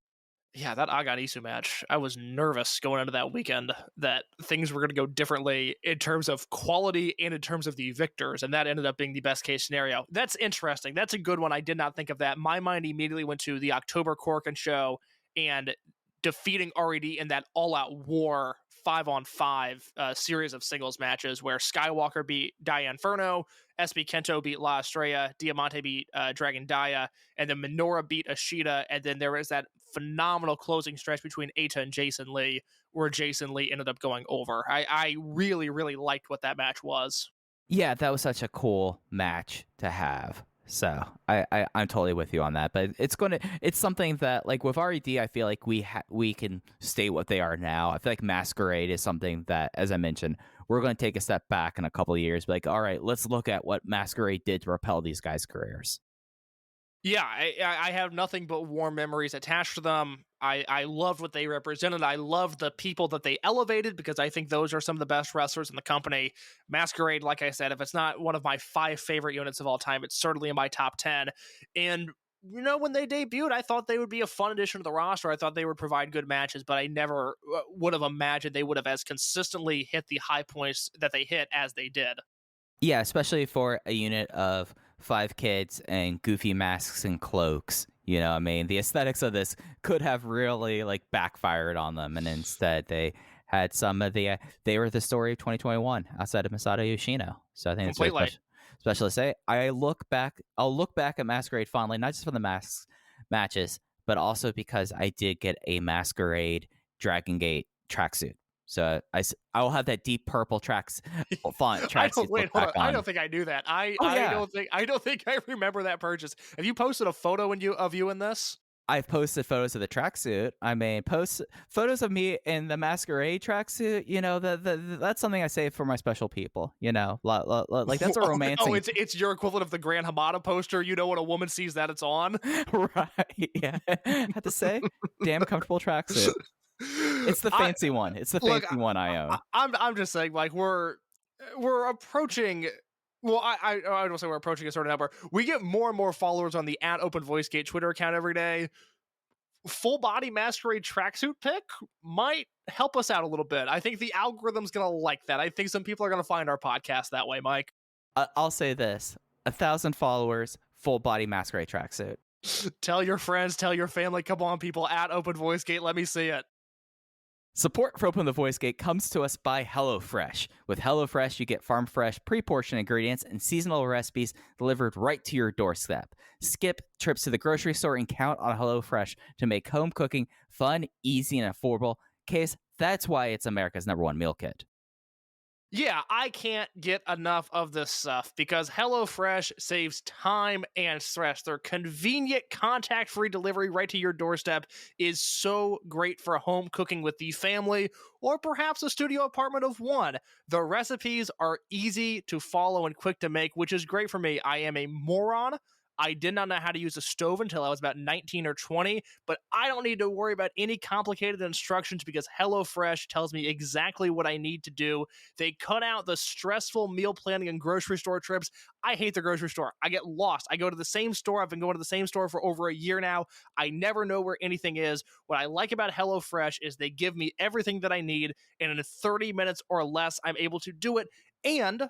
Yeah, that Aganisu match, I was nervous going into that weekend that things were going to go differently in terms of quality and in terms of the victors, and that ended up being the best case scenario. That's interesting. That's a good one. I did not think of that. My mind immediately went to the October Korakuen show and defeating R.E.D in that all-out war 5-on-5 series of singles matches where Skywalker beat Dia Inferno, SB Kento beat La Estrella, Diamante beat Dragon Dia, and then Minoura beat Ashita, and then there was that phenomenal closing stretch between Eita and Jason Lee where Jason Lee ended up going over. I really, really liked what that match was. Yeah, that was such a cool match to have. So I'm totally with you on that. But it's something that, like with R.E.D, I feel like we can stay what they are now. I feel like Masquerade is something that, as I mentioned, we're going to take a step back in a couple of years. Be like, all right, let's look at what Masquerade did to propel these guys' careers. Yeah, I have nothing but warm memories attached to them. I loved what they represented. I loved the people that they elevated because I think those are some of the best wrestlers in the company. Masquerade, like I said, if it's not one of my 5 favorite units of all time, it's certainly in my top 10. And, you know, when they debuted, I thought they would be a fun addition to the roster. I thought they would provide good matches, but I never would have imagined they would have as consistently hit the high points that they hit as they did. Yeah, especially for a unit of 5 kids and goofy masks and cloaks. You know, I mean, the aesthetics of this could have really like backfired on them, and instead they had some of the they were the story of 2021 outside of Masato Yoshino. So I think it's very special to say. I'll look back at Masquerade fondly, not just for the matches, but also because I did get a Masquerade Dragongate tracksuit. So I will have that deep purple font tracksuit. Wait, hold on. I don't think I knew that. I don't think I remember that purchase. Have you posted a photo of you in this? I've posted photos of the tracksuit. I mean, post photos of me in the Masquerade tracksuit. You know, that's something I save for my special people. You know, like that's a romancing. Oh, it's your equivalent of the Grand Hamada poster. You know, when a woman sees that, it's on. Right? Yeah. I have to say, damn comfortable tracksuit. It's the fancy one. It's the fancy one I own. I'm just saying, like we're approaching. Well, I don't say we're approaching a certain number. We get more and more followers on the @OpenVoiceGate Twitter account every day. Full body Masquerade tracksuit pick might help us out a little bit. I think the algorithm's gonna like that. I think some people are gonna find our podcast that way, Mike. I'll say this: 1,000 followers, full body Masquerade tracksuit. Tell your friends, tell your family. Come on, people! @OpenVoiceGate, let me see it. Support for Open the Voice Gate comes to us by HelloFresh. With HelloFresh, you get farm fresh, pre-portioned ingredients and seasonal recipes delivered right to your doorstep. Skip trips to the grocery store and count on HelloFresh to make home cooking fun, easy, and affordable. Case, that's why it's America's #1 meal kit. Yeah, I can't get enough of this stuff because HelloFresh saves time and stress. Their convenient, contact-free delivery right to your doorstep is so great for home cooking with the family or perhaps a studio apartment of one. The recipes are easy to follow and quick to make, which is great for me. I am a moron. I did not know how to use a stove until I was about 19 or 20, but I don't need to worry about any complicated instructions because HelloFresh tells me exactly what I need to do. They cut out the stressful meal planning and grocery store trips. I hate the grocery store. I get lost. I go to the same store. I've been going to the same store for over a year now. I never know where anything is. What I like about HelloFresh is they give me everything that I need, and in 30 minutes or less, I'm able to do it. And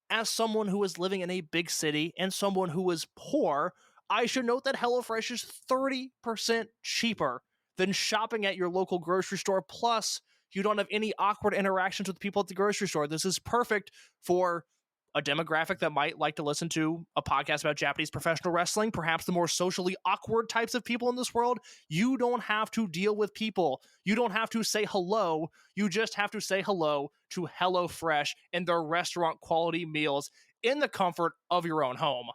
as someone who is living in a big city and someone who is poor, I should note that HelloFresh is 30% cheaper than shopping at your local grocery store. Plus, you don't have any awkward interactions with people at the grocery store. This is perfect for a demographic that might like to listen to a podcast about Japanese professional wrestling, perhaps the more socially awkward types of people in this world. You don't have to deal with people. You don't have to say hello. You just have to say hello to HelloFresh and their restaurant quality meals. in the comfort of your own home.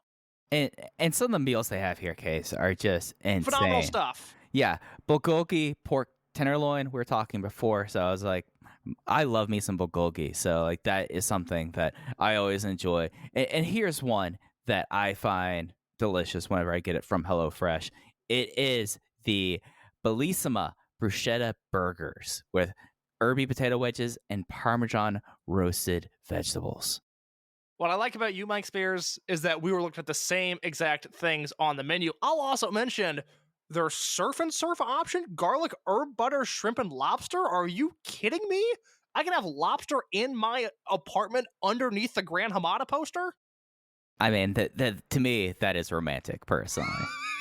And some of the meals they have here, Case, are just insane. Phenomenal stuff. Yeah, bulgogi, pork tenderloin. We were talking before, so I was like, I love me some bulgogi. So like that is something that I always enjoy. And here's one that I find delicious whenever I get it from HelloFresh. It is the Bellissima bruschetta burgers with herby potato wedges and Parmesan roasted vegetables. What I like about you, Mike Spears, is that we were looking at the same exact things on the menu. I'll also mention their surf and surf option, garlic, herb butter, shrimp, and lobster. Are you kidding me? I can have lobster in my apartment underneath the Grand Hamada poster? I mean, that to me, that is romantic, personally.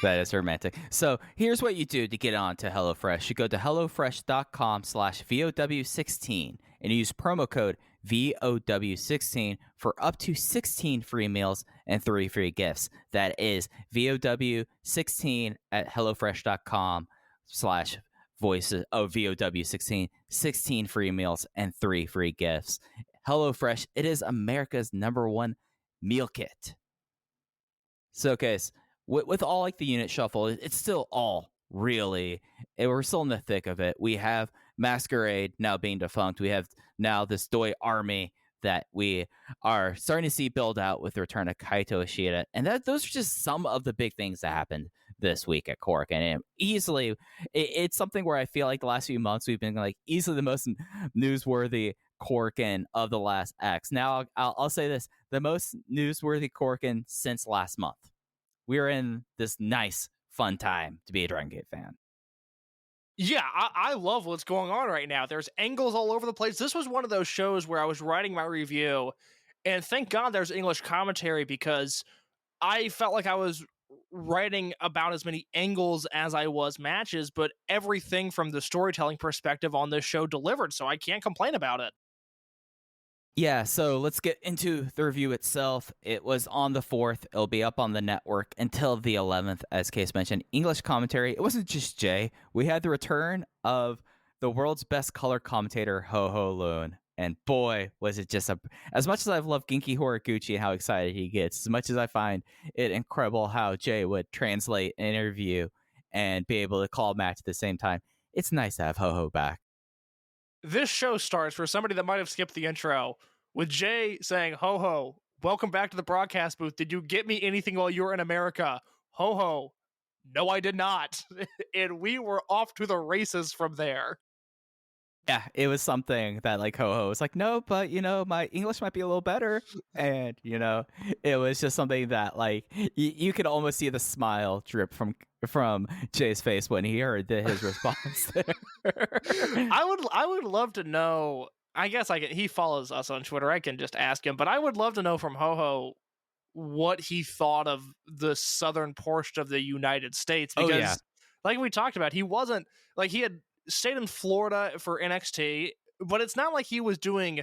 That is romantic. So here's what you do to get on to HelloFresh. You go to HelloFresh.com/VOW16 and you use promo code VOW16 for up to 16 free meals and 3 free gifts. That is VOW16 at HelloFresh.com/voices of VOW16, 16 free meals and 3 free gifts. HelloFresh, it is America's #1 meal kit. So, guys, with all like the unit shuffle, it's still all really, we're still in the thick of it. We have Masquerade now being defunct. We have now this Doi army that we are starting to see build out with the return of Kaito Ishida. And those are just some of the big things that happened this week at Korakuen. And easily, it's something where I feel like the last few months we've been like easily the most newsworthy Korakuen of the last X. Now, I'll say this, the most newsworthy Korakuen since last month. We're in this nice, fun time to be a Dragongate fan. Yeah, I love what's going on right now. There's angles all over the place. This was one of those shows where I was writing my review, and thank God there's English commentary because I felt like I was writing about as many angles as I was matches, but everything from the storytelling perspective on this show delivered, so I can't complain about it. Yeah, so let's get into the review itself. It was on the 4th. It'll be up on the network until the 11th, as Case mentioned. English commentary. It wasn't just Jay. We had the return of the world's best color commentator, Ho-Ho Loon. And boy, was it just as much as I've loved Genki Horiguchi and how excited he gets, as much as I find it incredible how Jay would translate an interview and be able to call a match at the same time, it's nice to have Ho-Ho back. This show starts, for somebody that might have skipped the intro, with Jay saying, Ho-Ho, welcome back to the broadcast booth. Did you get me anything while you were in America? Ho-Ho, no, I did not. And we were off to the races from there. Yeah, it was something that like Ho-Ho was like, no, but my English might be a little better. And, it was just something that like you could almost see the smile drip from Jay's face when he heard his response there. I would love to know, I guess he follows us on Twitter. I can just ask him, but I would love to know from Ho-Ho what he thought of the southern portion of the United States. Because like we talked about, he wasn't like he had stayed in Florida for NXT, but it's not like he was doing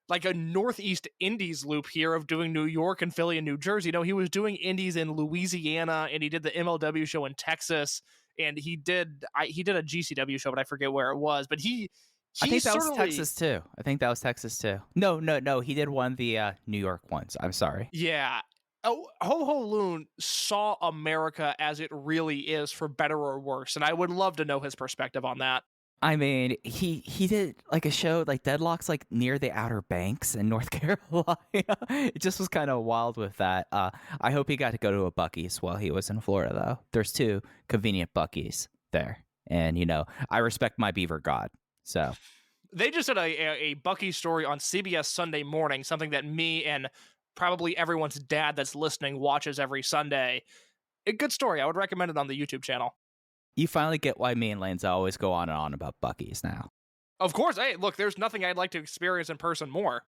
like a Northeast Indies loop here of doing New York and Philly and New Jersey. No, he was doing Indies in Louisiana, and he did the MLW show in Texas, and he did a GCW show, but I forget where it was. But I think that was Texas too. No, he did one of the New York ones. I'm sorry. Yeah. Oh, Ho-Ho Loon saw America as it really is, for better or worse, and I would love to know his perspective on that. I mean, he did like a show like Deadlock's like near the Outer Banks in North Carolina. It just was kind of wild with that. I hope he got to go to a Buc-ee's while he was in Florida, though. There's 2 convenient Buc-ee's there, and I respect my beaver god. So they just did a Buc-ee's story on CBS Sunday Morning, something that me and probably everyone's dad that's listening watches every Sunday. A good story. I would recommend it on the YouTube channel. You finally get why me and Lanza always go on and on about Buc-ee's now. Of course. Hey, look, there's nothing I'd like to experience in person more.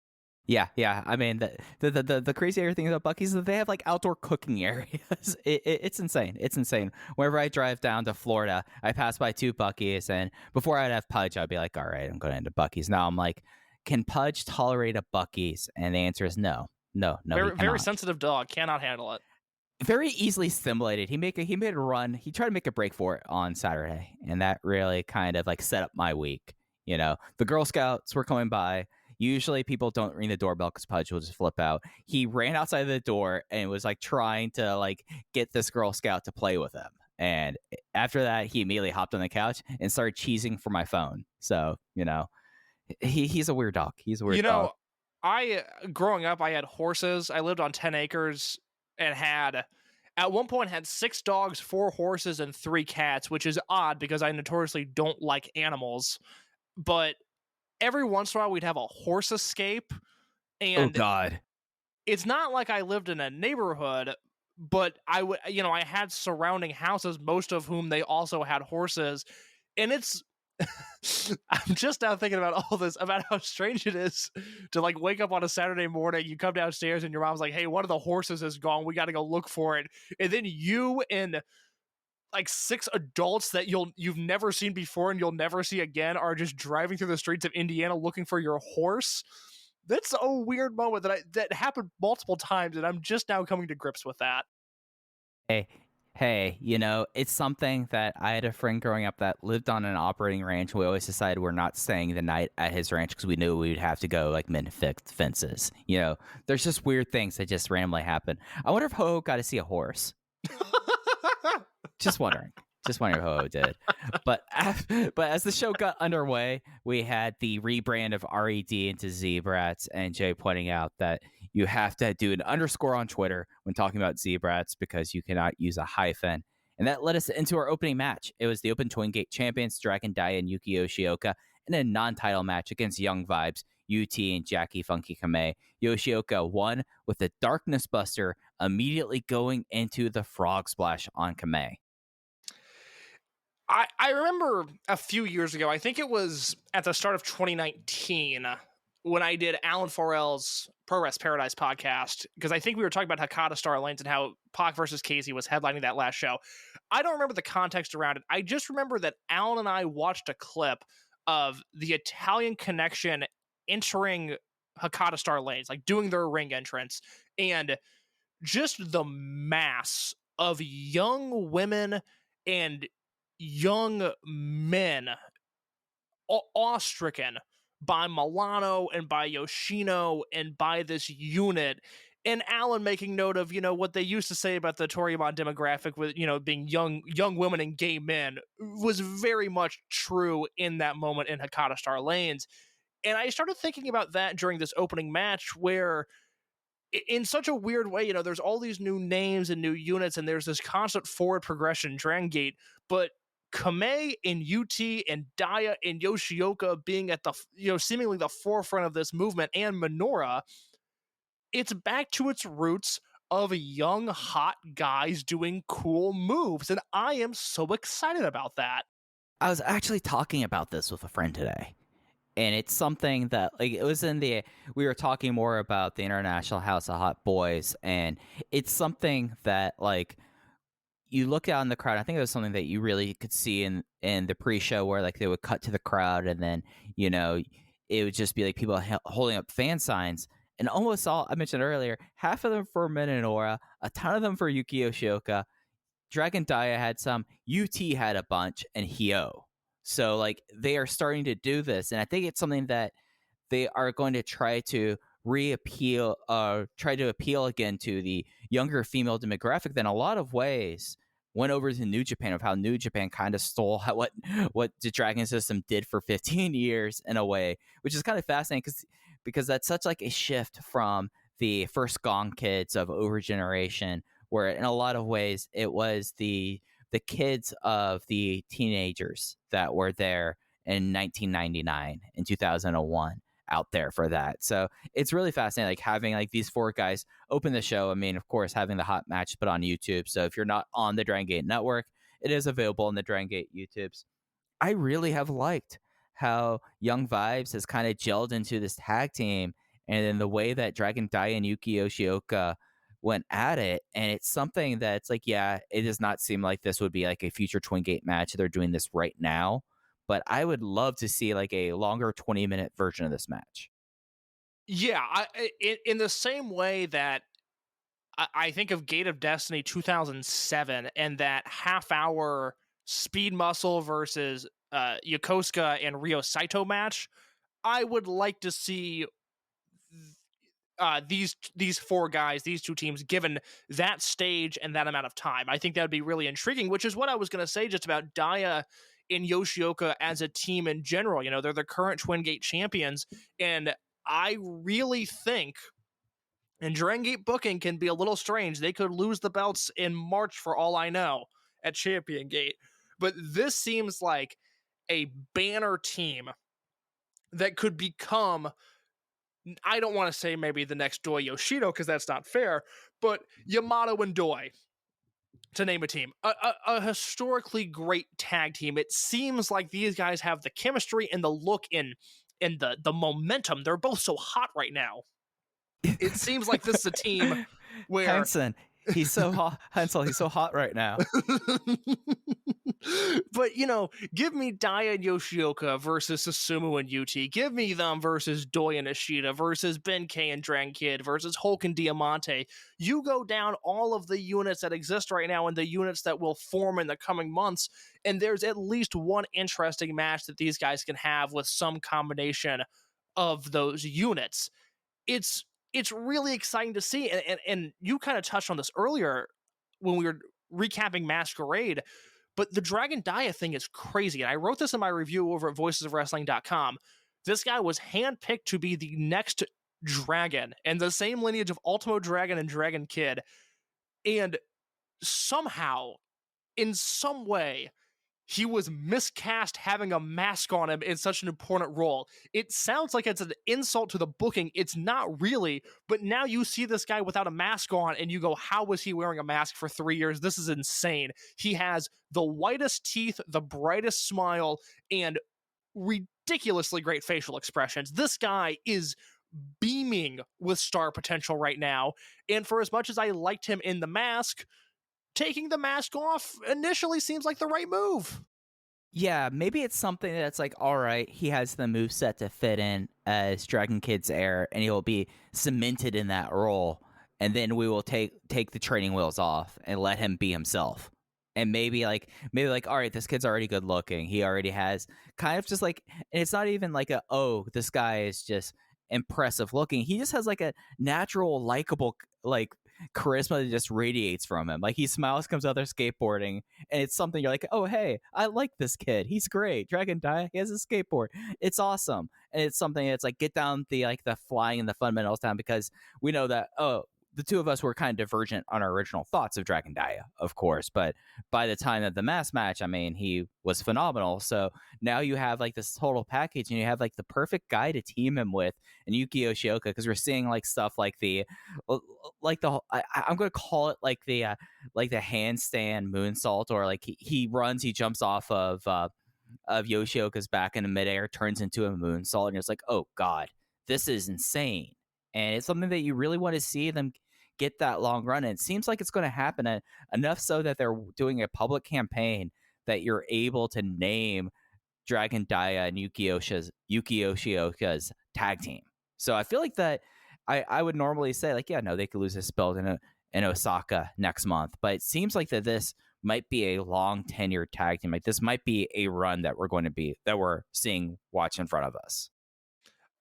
Yeah. I mean, the crazier thing about Buc-ee's is that they have like outdoor cooking areas. It's insane. It's insane. Whenever I drive down to Florida, I pass by 2 Buc-ee's, and before I'd have Pudge, I'd be like, all right, I'm going into Buc-ee's. Now I'm like, can Pudge tolerate a Buc-ee's? And the answer is no. No, very sensitive dog, cannot handle it. Very easily stimulated. He made a run. He tried to make a break for it on Saturday, and that really kind of like set up my week. The Girl Scouts were coming by. Usually people don't ring the doorbell because Pudge will just flip out. He ran outside the door and was like trying to like get this Girl Scout to play with him. And after that, he immediately hopped on the couch and started cheesing for my phone. So, he's a weird dog. He's a weird dog. Growing up, I had horses. I lived on 10 acres and at one point had 6 dogs, 4 horses, and 3 cats, which is odd because I notoriously don't like animals. But every once in a while we'd have a horse escape. And oh, God. It's not like I lived in a neighborhood, but I had surrounding houses, most of whom they also had horses. And it's I'm just now thinking about all this, about how strange it is to like wake up on a Saturday morning, you come downstairs and your mom's like, hey, one of the horses is gone, we got to go look for it. And then you and like 6 adults that you've never seen before and you'll never see again are just driving through the streets of Indiana looking for your horse. That's a weird moment that happened multiple times, and I'm just now coming to grips with that. Hey, it's something that I had a friend growing up that lived on an operating ranch. We always decided we're not staying the night at his ranch because we knew we'd have to go like mend fences. There's just weird things that just randomly happen. I wonder if Ho got to see a horse. Just wondering if Ho did. But as the show got underway, we had the rebrand of R.E.D into Z-Brats, and Jay pointing out that you have to do an underscore on Twitter when talking about Z-Brats because you cannot use a hyphen. And that led us into our opening match. It was the Open Twin Gate champions, Dragon Dia and Yuki Yoshioka, in a non-title match against Young Vibes, UT and Jackie Funky Kamei. Yoshioka won with a Darkness Buster, immediately going into the Frog Splash on Kamei. I remember a few years ago, I think it was at the start of 2019, when I did Alan Forel's Pro Wrest Paradise podcast, because I think we were talking about Hakata Star Lanes and how Pac versus Casey was headlining that last show. I don't remember the context around it. I just remember that Alan and I watched a clip of the Italian Connection entering Hakata Star Lanes, like doing their ring entrance, and just the mass of young women and young men awe-stricken by Milano and by Yoshino and by this unit. And Alan making note of, what they used to say about the Toryumon demographic with, being young women and gay men was very much true in that moment in Hakata Star Lanes. And I started thinking about that during this opening match where, in such a weird way, there's all these new names and new units and there's this constant forward progression in Dragongate, but Kamei and UT and Dia and Yoshioka being at the, seemingly the forefront of this movement, and Minoura, it's back to its roots of young, hot guys doing cool moves. And I am so excited about that. I was actually talking about this with a friend today. And it's something that, like, it was we were talking more about the International House of Hot Boys. And it's something that, like, you look out in the crowd. I think it was something that you really could see in the pre-show where, like, they would cut to the crowd and then, it would just be like people holding up fan signs. And almost all, I mentioned earlier, half of them for Minoura, a ton of them for Yuki Yoshioka. Dragon Dia had some, UT had a bunch, and Hyo. So, like, they are starting to do this. And I think it's something that they are going to try to appeal again to the younger female demographic that in a lot of ways went over to New Japan, of how New Japan kind of stole what the Dragon system did for 15 years in a way, which is kind of fascinating because that's such like a shift from the first Gong Kids of Over Generation, where in a lot of ways it was the kids of the teenagers that were there in 1999 and 2001 out there for that. So it's really fascinating, like having like these 4 guys open the show. I mean, of course, having the hot match put on YouTube. So if you're not on the Dragongate network, it is available on the Dragongate YouTubes. I really have liked how Young Vibes has kind of gelled into this tag team, and then the way that Dragon Dia and Yuki Yoshioka went at it. And it's something that's like, yeah, it does not seem like this would be like a future Twin Gate match. They're doing this right now. But I would love to see like a longer 20-minute version of this match. Yeah, in the same way that I think of Gate of Destiny 2007 and that half-hour Speed Muscle versus Yokosuka and Ryo Saito match, I would like to see these four guys, these two teams, given that stage and that amount of time. I think that would be really intriguing, which is what I was going to say just about Daya and Yoshioka as a team in general. You know, they're the current Twin Gate champions, and I really think, and Dragon Gate booking can be a little strange, they could lose the belts in March for all I know at Champion Gate. But this seems like a banner team that could become, I don't want to say maybe the next Doi Yoshido because that's not fair, but Yamato and Doi, to name a team. A historically great tag team. It seems like these guys have the chemistry and the look and the momentum. They're both so hot right now. It seems like this is a team where Hanson, he's so hot. Hansel, he's so hot right now. But, you know, give me Daya and Yoshioka versus Susumu and UT. Give me them versus Doi and Ishida versus Ben-K and Dragon Kid versus Hulk and Diamante. You go down all of the units that exist right now and the units that will form in the coming months, and there's at least one interesting match that these guys can have with some combination of those units. It's really exciting to see, and you kind of touched on this earlier when we were recapping Masquerade, but the Dragon Daya thing is crazy, and I wrote this in my review over at voicesofwrestling.com. This guy was handpicked to be the next Dragon, and the same lineage of Ultimo Dragon and Dragon Kid, and somehow, in some way, he was miscast having a mask on him in such an important role. It sounds like it's an insult to the booking. It's not really, but now you see this guy without a mask on and you go, how was he wearing a mask for 3 years? This is insane. He has the whitest teeth, the brightest smile, and ridiculously great facial expressions. This guy is beaming with star potential right now. And for as much as I liked him in the mask, taking the mask off initially seems like the right move. Yeah, maybe it's something that's like, all right, he has the moveset to fit in as Dragon Kid's heir, and he'll be cemented in that role. And then we will take the training wheels off and let him be himself. And maybe like, all right, this kid's already good looking. He already has kind of just like, and it's not even like this guy is just impressive looking. He just has like a natural, likable, like, charisma that just radiates from him. Like, he smiles, comes out there skateboarding, and it's something you're like, oh, hey, I like this kid. He's great. Dragon Daya, he has a skateboard. It's awesome. And it's something that's like, get down the flying and the fundamentals down, because we know that, the two of us were kind of divergent on our original thoughts of Dragon Daya, of course, but by the time of the mass match, I mean, he was phenomenal. So now you have like this total package, and you have like the perfect guy to team him with, and Yuki Yoshioka, because we're seeing like stuff like I'm going to call it like the handstand moonsault, or like he jumps off of Yoshioka's back in the midair, turns into a moonsault, and it's like, oh god, this is insane. And it's something that you really want to see them get that long run. And it seems like it's going to happen enough so that they're doing a public campaign that you're able to name Dragon Daya and Yuki Yoshioka's tag team. So I feel like that I would normally say, like, yeah, no, they could lose this belt in Osaka next month. But it seems like that this might be a long tenured tag team. Like, this might be a run that we're seeing watch in front of us.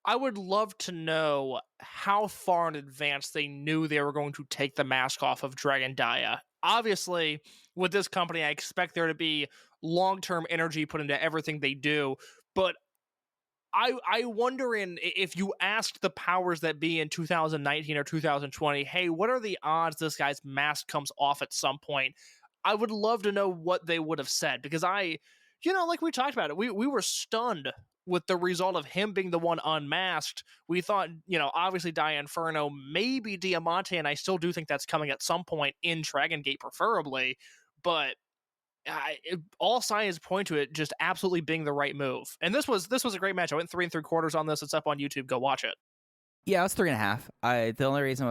I would love to know how far in advance they knew they were going to take the mask off of Dragon Daya. Obviously, with this company, I expect there to be long-term energy put into everything they do, but I wonder if you asked the powers that be in 2019 or 2020, hey, what are the odds this guy's mask comes off at some point? I would love to know what they would have said, because like we talked about it, we were stunned with the result of him being the one unmasked. We thought, obviously Daya Inferno, maybe Diamante, and I still do think that's coming at some point in Dragon Gate, preferably, but all signs point to it just absolutely being the right move. And this was a great match. I went 3 3/4 on this. It's up on YouTube. Go watch it. Yeah, I was 3.5. The only reason I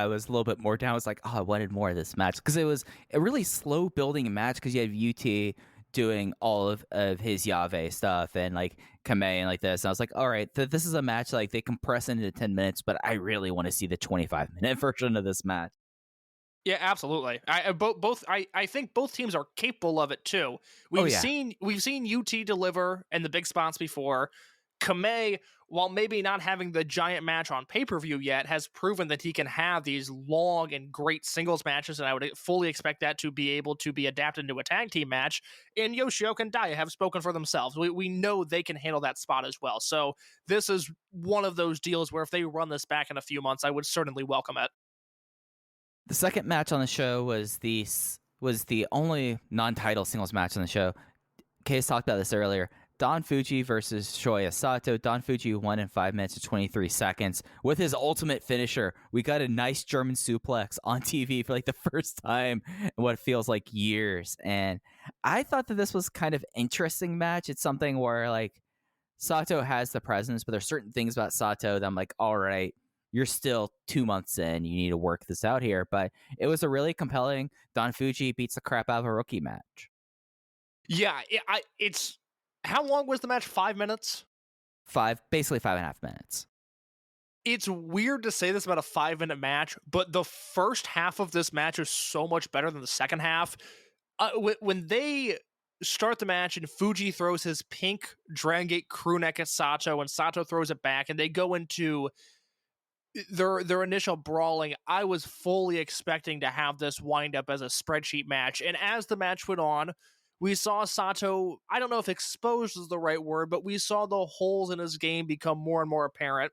was a little bit more down was like, I wanted more of this match, because it was a really slow building match, because you have UT doing all of his Yave stuff and like Kame and like this. And I was like, all right, this is a match like they compress into 10 minutes, but I really want to see the 25-minute version of this match. Yeah, absolutely. I think both teams are capable of it too. We've seen UT deliver in the big spots before. Kamei, while maybe not having the giant match on pay-per-view yet, has proven that he can have these long and great singles matches, and I would fully expect that to be able to be adapted into a tag team match. And Yoshioka and Daya have spoken for themselves. We know they can handle that spot as well. So this is one of those deals where if they run this back in a few months, I would certainly welcome it. The second match on the show was the only non-title singles match on the show. Case talked about this earlier. Don Fuji versus Shoya Sato. Don Fuji won in 5 minutes and 23 seconds with his ultimate finisher. We got a nice German suplex on TV for like the first time in what feels like years. And I thought that this was kind of interesting match. It's something where like Sato has the presence, but there's certain things about Sato that I'm like, all right, you're still 2 months in. You need to work this out here. But it was a really compelling Don Fuji beats the crap out of a rookie match. Yeah, it's... How long was the match? 5 minutes? Basically 5.5 minutes. It's weird to say this about a 5-minute match, but the first half of this match is so much better than the second half. When they start the match and Fuji throws his pink Dragongate crew neck at Sato and Sato throws it back and they go into their initial brawling, I was fully expecting to have this wind up as a spreadsheet match. And as the match went on, we saw Sato, I don't know if exposed is the right word, but we saw the holes in his game become more and more apparent.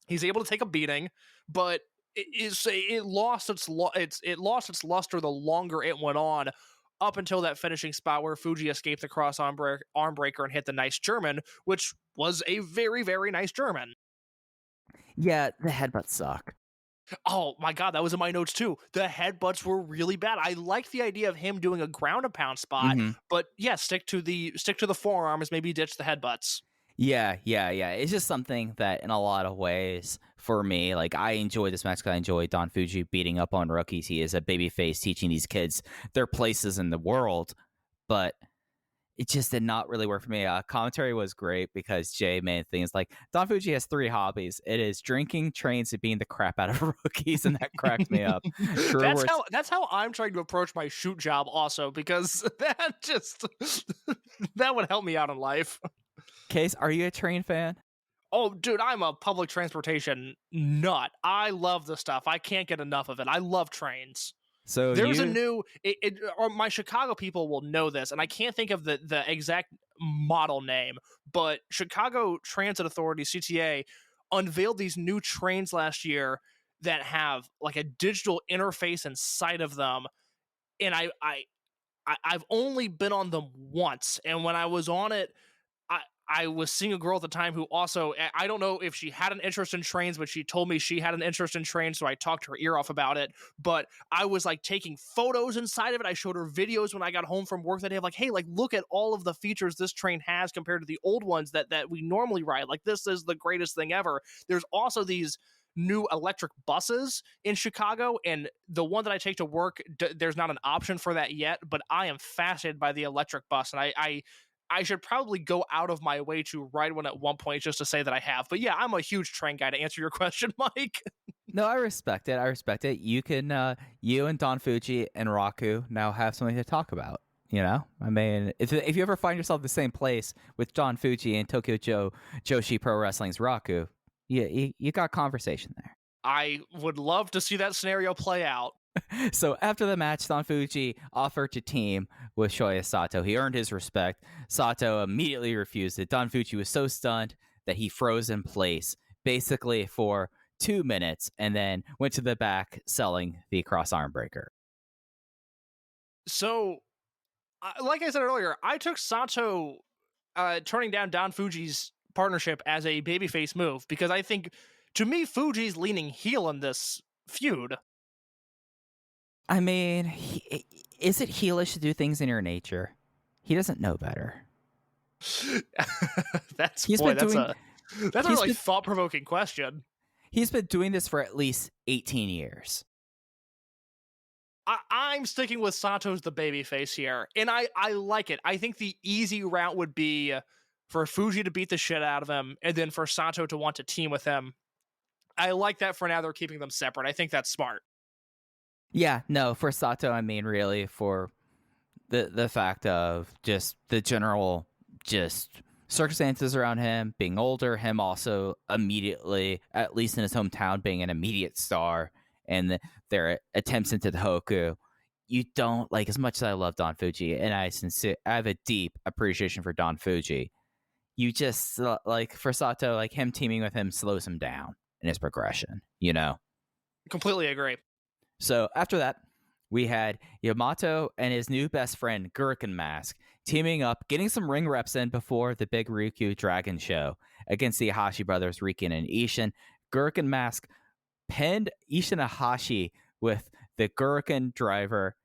He's able to take a beating, but it lost its luster the longer it went on, up until that finishing spot where Fuji escaped the cross arm breaker and hit the nice German, which was a very, very nice German. Yeah, the headbutts suck. Oh my god, that was in my notes too. The headbutts were really bad. I liked the idea of him doing a ground and pound spot, but yeah, stick to the forearms, maybe ditch the headbutts. Yeah. It's just something that in a lot of ways for me, like I enjoy this match because I enjoy Don Fuji beating up on rookies. He is a babyface teaching these kids their places in the world, but it just did not really work for me. Commentary was great because Jay made things like Don Fuji has 3 hobbies. It is drinking, trains, and beating the crap out of rookies, and that cracked me up. That's how I'm trying to approach my shoot job also, because that would help me out in life. Case, are you a train fan? Oh, dude, I'm a public transportation nut. I love the stuff. I can't get enough of it. I love trains. So there's a new, or my Chicago people will know this, and I can't think of the exact model name, but Chicago Transit Authority, CTA, unveiled these new trains last year that have like a digital interface inside of them, and I've only been on them once, and when I was on it, I was seeing a girl at the time who also, I don't know if she had an interest in trains, but she told me she had an interest in trains, so I talked her ear off about it. But I was like taking photos inside of it. I showed her videos when I got home from work that day of like, hey, like look at all of the features this train has compared to the old ones that we normally ride. Like this is the greatest thing ever. There's also these new electric buses in Chicago, and the one that I take to work, there's not an option for that yet, but I am fascinated by the electric bus, and I should probably go out of my way to ride one at one point just to say that I have. But yeah, I'm a huge train guy, to answer your question, Mike. No, I respect it. You can, you and Don Fuji and Raku now have something to talk about. You know, I mean, if you ever find yourself in the same place with Don Fuji and Tokyo Joshi Pro Wrestling's Raku, you got conversation there. I would love to see that scenario play out. So after the match, Don Fuji offered to team with Shoya Sato. He earned his respect. Sato immediately refused it. Don Fuji was so stunned that he froze in place, basically for 2 minutes, and then went to the back selling the cross arm breaker. So, like I said earlier, I took Sato turning down Don Fuji's partnership as a babyface move, because I think, to me, Fuji's leaning heel in this feud. I mean, is it heelish to do things in your nature? He doesn't know better. That's a really thought-provoking question. He's been doing this for at least 18 years. I'm sticking with Sato's the babyface here, and I like it. I think the easy route would be for Fuji to beat the shit out of him, and then for Sato to want to team with him. I like that. For now, they're keeping them separate. I think that's smart. Yeah, no, for Sato, I mean, really, for the fact of just the general just circumstances around him being older, him also immediately, at least in his hometown, being an immediate star, and their attempts into the Hoku. You don't like, as much as I love Don Fuji, and I have a deep appreciation for Don Fuji. You just like for Sato, like him teaming with him slows him down in his progression, you know? Completely agree. So after that, we had Yamato and his new best friend, Gurken Mask, teaming up, getting some ring reps in before the big Ryukyu Dragon show against the Hashi brothers, Riken and Ishin. Gurken Mask pinned Ishin Hashi with the Gurken driver,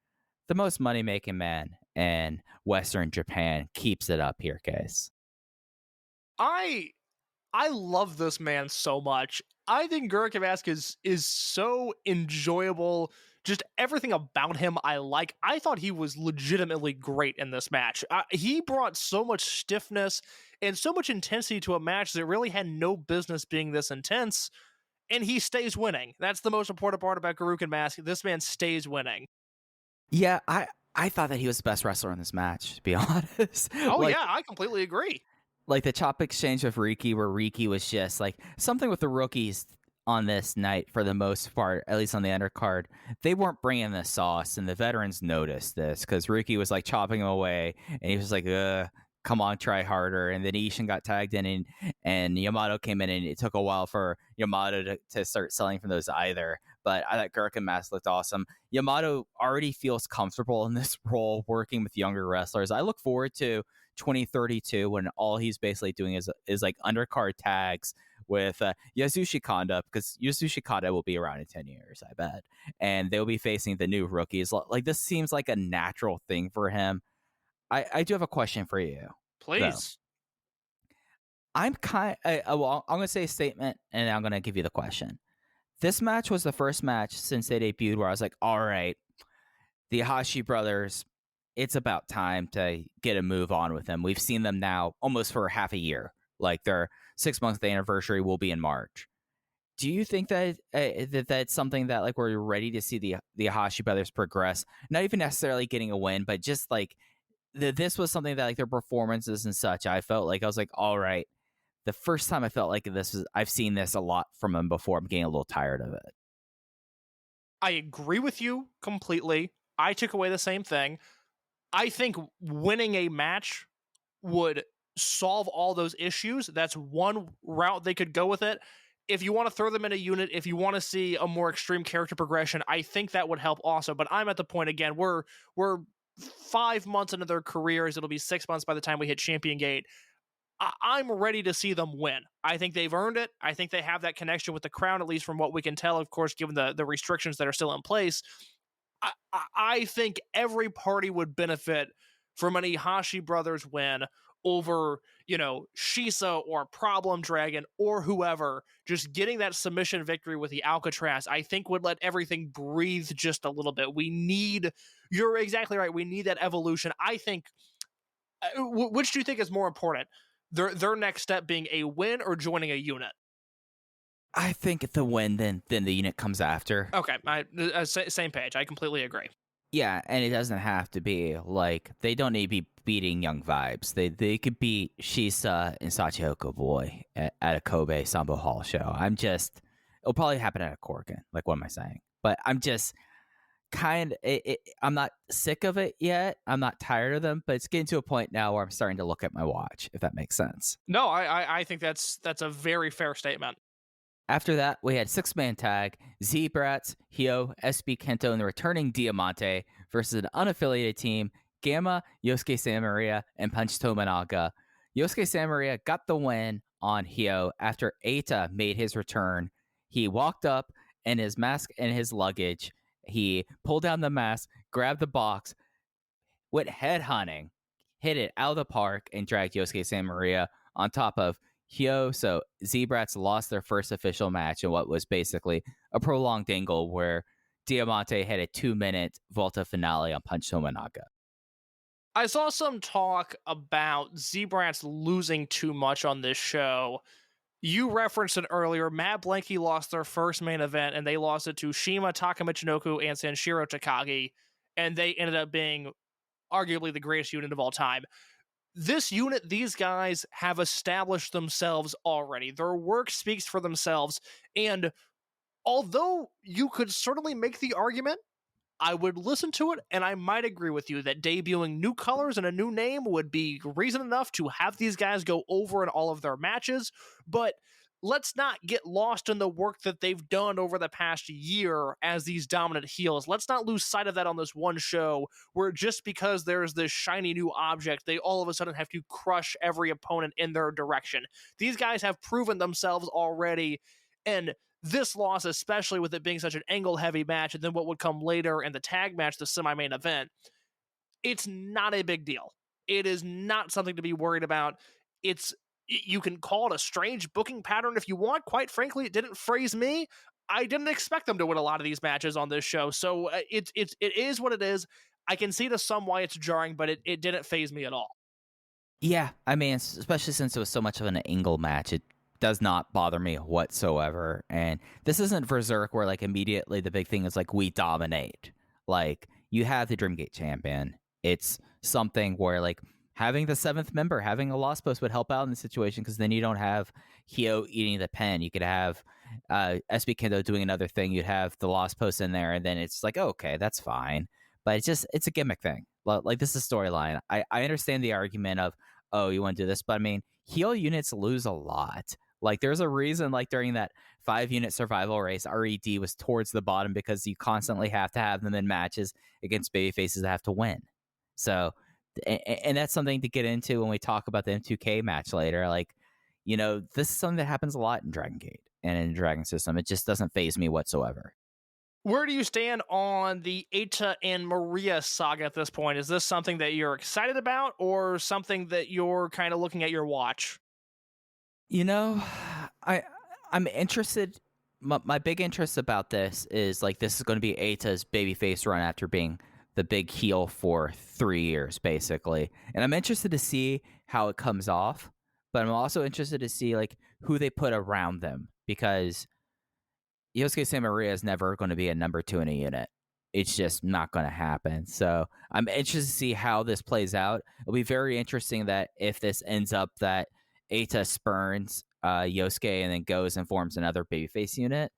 the most money-making man in Western Japan. Keeps it up here, guys. I love this man so much. I think Gurken Mask is so enjoyable. Just everything about him I like. I thought he was legitimately great in this match. He brought so much stiffness and so much intensity to a match that really had no business being this intense, and he stays winning. That's the most important part about Gurken Mask. This man stays winning. Yeah, I thought that he was the best wrestler in this match, to be honest. Oh, yeah, I completely agree. Like the chop exchange with Riki, where Riki was just like something with the rookies on this night for the most part, at least on the undercard. They weren't bringing the sauce, and the veterans noticed this because Riki was like chopping him away, and he was like, come on, try harder. And then Ishin got tagged in, and Yamato came in, and it took a while for Yamato to start selling from those either. But I thought Gurken Mask looked awesome. Yamato already feels comfortable in this role working with younger wrestlers. I look forward to 2032 when all he's basically doing is like undercard tags with Yasushi Kanda, because Yasushi Kanda will be around in 10 years, I bet. And they'll be facing the new rookies. Like, this seems like a natural thing for him. I do have a question for you. Please. Though. I'm going to say a statement, and I'm going to give you the question. This match was the first match since they debuted where I was like, all right, the Hashi brothers, it's about time to get a move on with them. We've seen them now almost for half a year. Like, their 6-month anniversary will be in March. Do you think that that's something that like we're ready to see the Hashi brothers progress? Not even necessarily getting a win, but just like this was something that like their performances and such. I felt like I was like, all right. The first time I felt like I've seen this a lot from them before. I'm getting a little tired of it. I agree with you completely. I took away the same thing. I think winning a match would solve all those issues. That's one route they could go with it. If you want to throw them in a unit, if you want to see a more extreme character progression, I think that would help also. But I'm at the point again, we're 5 months into their careers. It'll be 6 months by the time we hit Champion Gate. I'm ready to see them win. I think they've earned it. I think they have that connection with the crown, at least from what we can tell, of course, given the restrictions that are still in place. I think every party would benefit from an Hashi brothers win over, Shisa or Problem Dragon or whoever. Just getting that submission victory with the Alcatraz, I think would let everything breathe just a little bit. You're exactly right. We need that evolution. I think, which do you think is more important? Their next step being a win or joining a unit? I think the win, then the unit comes after. Okay, same page. I completely agree. Yeah, and it doesn't have to be like they don't need to be beating Young Vibes. They could beat Shisa and Sachihoko Boy at a Kobe Sambo Hall show. It'll probably happen at a Korakuen. Like, what am I saying? But I'm just I'm not sick of it yet. I'm not tired of them, but it's getting to a point now where I'm starting to look at my watch, if that makes sense. No, I think that's a very fair statement. After that, we had 6-man tag, Z-Brats, Hyo, SB Kento, and the returning Diamante versus an unaffiliated team, Gamma, Yosuke Samaria, and Punch Tominaga. Yosuke Samaria got the win on Hyo after Eita made his return. He walked up in his mask and his luggage. He pulled down the mask, grabbed the box, went headhunting, hit it out of the park, and dragged Yosuke Samaria on top of Hyo. So Z-Brats lost their first official match in what was basically a prolonged angle where Diamante had a 2-minute Volta finale on Punch Tominaga. I saw some talk about Z-Brats losing too much on this show. You referenced it earlier. Matt Blanky lost their first main event, and they lost it to Shima Takamichinoku and Sanshiro Takagi, and they ended up being arguably the greatest unit of all time. this unit, these guys have established themselves already. Their work speaks for themselves. And although you could certainly make the argument, I would listen to it, and I might agree with you that debuting new colors and a new name would be reason enough to have these guys go over in all of their matches. But let's not get lost in the work that they've done over the past year as these dominant heels. Let's not lose sight of that on this one show, where just because there's this shiny new object, they all of a sudden have to crush every opponent in their direction. These guys have proven themselves already, and this loss, especially with it being such an angle-heavy match, and then what would come later in the tag match, the semi-main event, it's not a big deal. It is not something to be worried about. You can call it a strange booking pattern if you want. Quite frankly, it didn't phrase me. I didn't expect them to win a lot of these matches on this show, so it is what it is. I can see to some why it's jarring, but it didn't phase me at all. Yeah, I mean, especially since it was so much of an angle match, it does not bother me whatsoever. And this isn't Berserk where like immediately the big thing is like we dominate. Like you have the Dreamgate champion. It's something where like having the seventh member, having a lost post would help out in the situation, because then you don't have Hio eating the pen. You could have SB Kendo doing another thing. You'd have the lost post in there, and then it's like, oh, okay, that's fine. But it's a gimmick thing. Like this is storyline. I understand the argument of, oh, you want to do this, but I mean, heel units lose a lot. Like there's a reason, like during that 5-unit survival race, R.E.D was towards the bottom, because you constantly have to have them in matches against babyfaces that have to win. So, and that's something to get into when we talk about the M2K match later. Like, you know, this is something that happens a lot in Dragon Gate and in Dragon System. It just doesn't faze me whatsoever. Where do you stand on the Eita and Maria saga at this point? Is this something that you're excited about, or something that you're kind of looking at your watch? You know, I'm interested. My big interest about this is like this is going to be Eita's babyface run after being the big heel for 3 years, basically. And I'm interested to see how it comes off, but I'm also interested to see like who they put around them, because Yosuke San Maria is never going to be a number 2 in a unit. It's just not going to happen. So I'm interested to see how this plays out. It'll be very interesting that if this ends up that Eita spurns Yosuke and then goes and forms another babyface unit.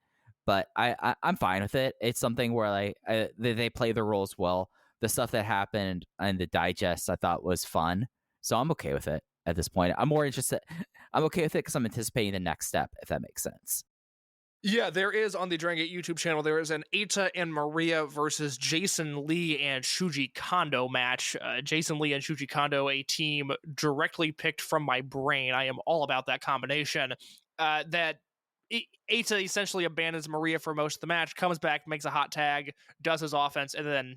But I'm fine with it. It's something where like they play the roles well. The stuff that happened in the digest I thought was fun. So I'm okay with it at this point. I'm more interested. I'm okay with it because I'm anticipating the next step, if that makes sense. Yeah, there is on the Dragongate YouTube channel, there is an Eita and Maria versus Jason Lee and Shuji Kondo match. Jason Lee and Shuji Kondo, a team directly picked from my brain. I am all about that combination. That Eita essentially abandons Maria for most of the match, comes back, makes a hot tag, does his offense, and then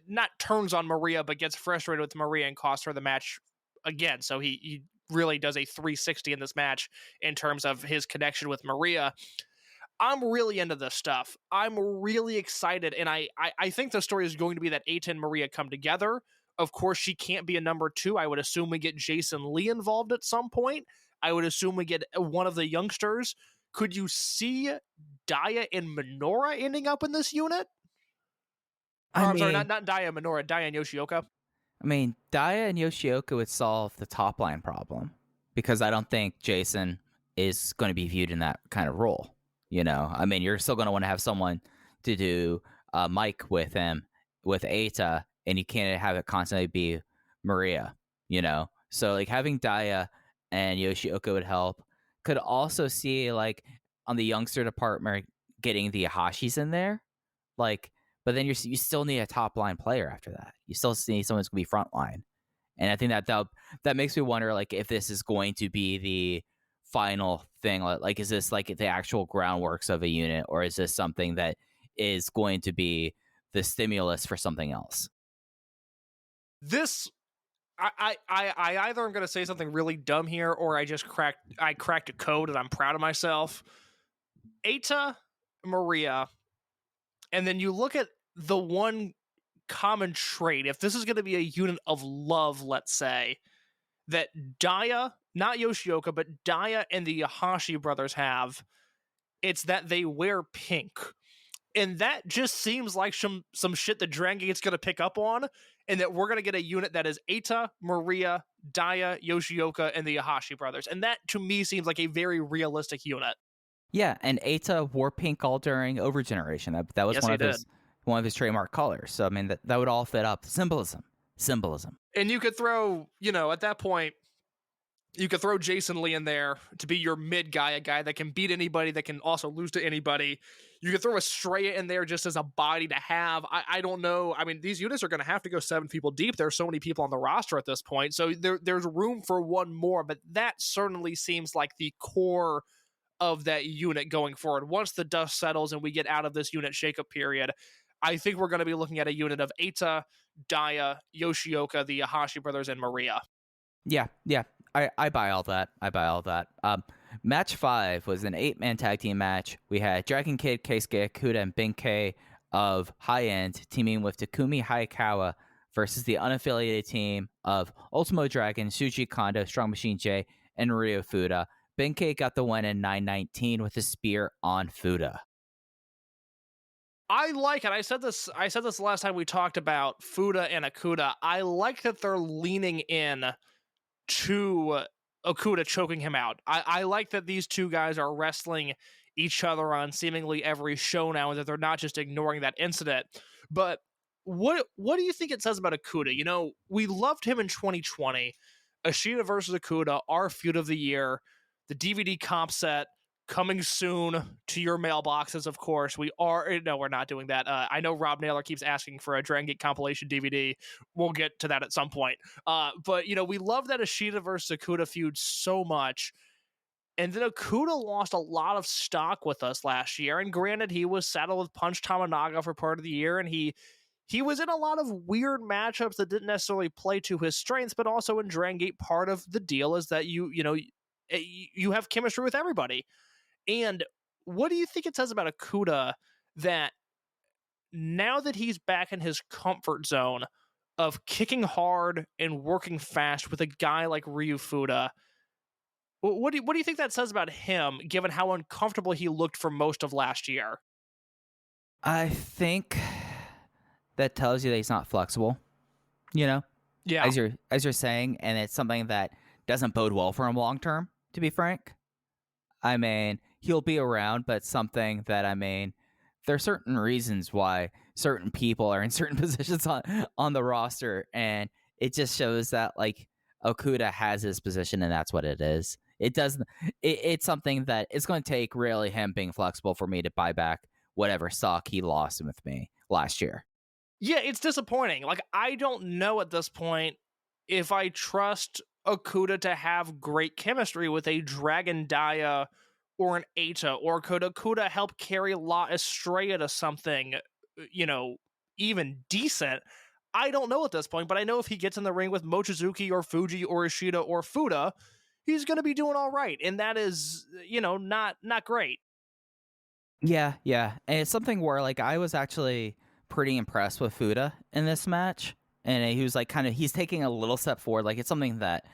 not turns on Maria, but gets frustrated with Maria and costs her the match again. So he really does a 360 in this match in terms of his connection with Maria. I'm really into this stuff. I'm really excited, and I think the story is going to be that Eita and Maria come together. Of course, she can't be a number 2. I would assume we get Jason Lee involved at some point. I would assume we get one of the youngsters. Could you see Daya and Minoura ending up in this unit? I'm sorry, not Daya and Minoura, Daya and Yoshioka. I mean, Daya and Yoshioka would solve the top line problem, because I don't think Jason is going to be viewed in that kind of role. You know, I mean, you're still going to want to have someone to do Mike with him, with Eita, and you can't have it constantly be Maria, you know? So, like, having Daya and Yoshioka would help. Could also see, like, on the youngster department, getting the Ahashis in there. Like, but then you still need a top-line player after that. You still need someone who's going to be frontline. And I think that makes me wonder, like, if this is going to be the final thing. Like, is this like the actual groundworks of a unit, or is this something that is going to be the stimulus for something else? This, I either am going to say something really dumb here, or I cracked a code and I'm proud of myself. Eita, Maria, and then you look at the one common trait. If this is going to be a unit of love, let's say, that Daya, not Yoshioka, but Daya and the Ahashi brothers have, it's that they wear pink. And that just seems like some shit that Dragongate's going to pick up on, and that we're going to get a unit that is Eita, Maria, Daya, Yoshioka, and the Yahashi brothers. And that, to me, seems like a very realistic unit. Yeah, and Eita wore pink all during Overgeneration. That was Yes, one he of did. one of his trademark colors. So I mean that would all fit up. Symbolism. And you could throw, at that point, you could throw Jason Lee in there to be your mid guy, a guy that can beat anybody, that can also lose to anybody. You could throw Estrella in there just as a body to have. I don't know. I mean, these units are going to have to go 7 people deep. There's so many people on the roster at this point. So there's room for one more, but that certainly seems like the core of that unit going forward. Once the dust settles and we get out of this unit shakeup period, I think we're going to be looking at a unit of Eita, Daya, Yoshioka, the Yahashi brothers, and Maria. Yeah. I buy all that. Match 5 was an 8-man tag team match. We had Dragon Kid, Keisuke Okuda, and Benkei of High End teaming with Takumi Hayakawa versus the unaffiliated team of Ultimo Dragon, Shuji Kondo, Strong Machine J, and Ryo Fuda. Benkei got the win in 9:19 with a spear on Fuda. I like it. I said this the last time we talked about Fuda and Okuda. I like that they're leaning in to Okuda choking him out. I like that these two guys are wrestling each other on seemingly every show now, and that they're not just ignoring that incident. But what do you think it says about Okuda? We loved him in 2020. Ashita versus Okuda, our feud of the year, the DVD comp set coming soon to your mailboxes, of course. We're not doing that. I know Rob Naylor keeps asking for a Dragongate compilation DVD. We'll get to that at some point. But we love that Ashita versus Okuda feud so much. And then Okuda lost a lot of stock with us last year. And granted, he was saddled with Punch Tamanaga for part of the year, and he was in a lot of weird matchups that didn't necessarily play to his strengths, but also in Dragongate, part of the deal is that you have chemistry with everybody. And what do you think it says about Okuda that now that he's back in his comfort zone of kicking hard and working fast with a guy like Ryu Fuda, what do you think that says about him, given how uncomfortable he looked for most of last year? I think that tells you that he's not flexible. Yeah. As you're saying, and it's something that doesn't bode well for him long term, to be frank. I mean, he'll be around, but something that, there are certain reasons why certain people are in certain positions on the roster, and it just shows that, Okuda has his position, and that's what it is. It's something that it's going to take really him being flexible for me to buy back whatever stock he lost with me last year. Yeah, it's disappointing. I don't know at this point if I trust Okuda to have great chemistry with a Dragon Daya or an Eita, or could Okuda help carry La Estrella to something, even decent? I don't know at this point, but I know if he gets in the ring with Mochizuki or Fuji or Ishida or Fuda, he's going to be doing all right, and that is, not great. Yeah, and it's something where, I was actually pretty impressed with Fuda in this match, and he was, he's taking a little step forward. It's something that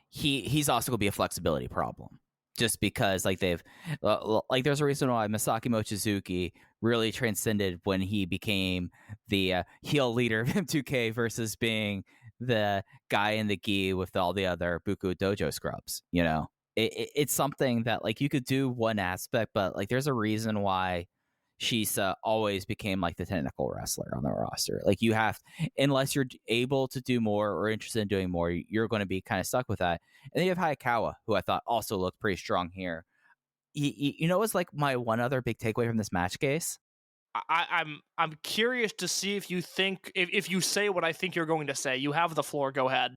he's also going to be a flexibility problem. Just because, there's a reason why Masaki Mochizuki really transcended when he became the heel leader of M2K versus being the guy in the gi with all the other Buku Dojo scrubs. It's something that, you could do one aspect, but, there's a reason why Shisa always became, the technical wrestler on the roster. You have, unless you're able to do more or interested in doing more, you're going to be kind of stuck with that. And then you have Hayakawa, who I thought also looked pretty strong here. What's my one other big takeaway from this match, Case? I'm curious to see if you think, if you say what I think you're going to say. You have the floor. Go ahead.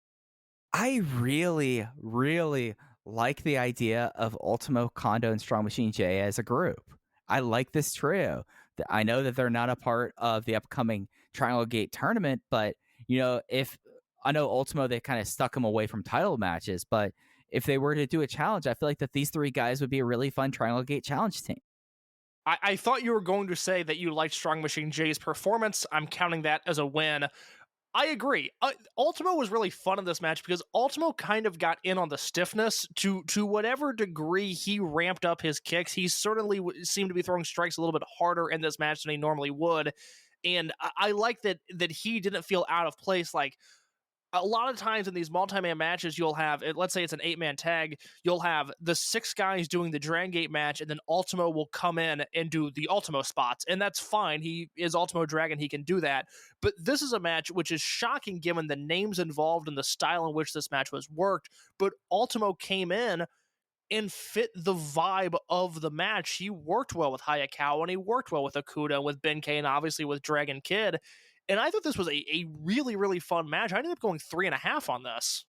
I really, really like the idea of Ultimo, Kondo, and Strong Machine J as a group. I like this trio. I know that they're not a part of the upcoming Triangle Gate tournament, but, if I know Ultimo, they kind of stuck him away from title matches, but if they were to do a challenge, I feel like that these three guys would be a really fun Triangle Gate challenge team. I thought you were going to say that you liked Strong Machine J's performance. I'm counting that as a win. I agree. Ultimo was really fun in this match because Ultimo kind of got in on the stiffness to whatever degree he ramped up his kicks. He certainly seemed to be throwing strikes a little bit harder in this match than he normally would, and I like that he didn't feel out of place. Like, a lot of times in these multi-man matches, you'll have, let's say it's an 8-man tag, you'll have the 6 guys doing the Dragongate match, and then Ultimo will come in and do the Ultimo spots, and that's fine. He is Ultimo Dragon, he can do that. But this is a match which is shocking given the names involved and the style in which this match was worked, but Ultimo came in and fit the vibe of the match. He worked well with Hayakawa, and he worked well with Okuda, and with Benkei, and obviously with Dragon Kid. And I thought this was a really, really fun match. I ended up going 3.5 on this.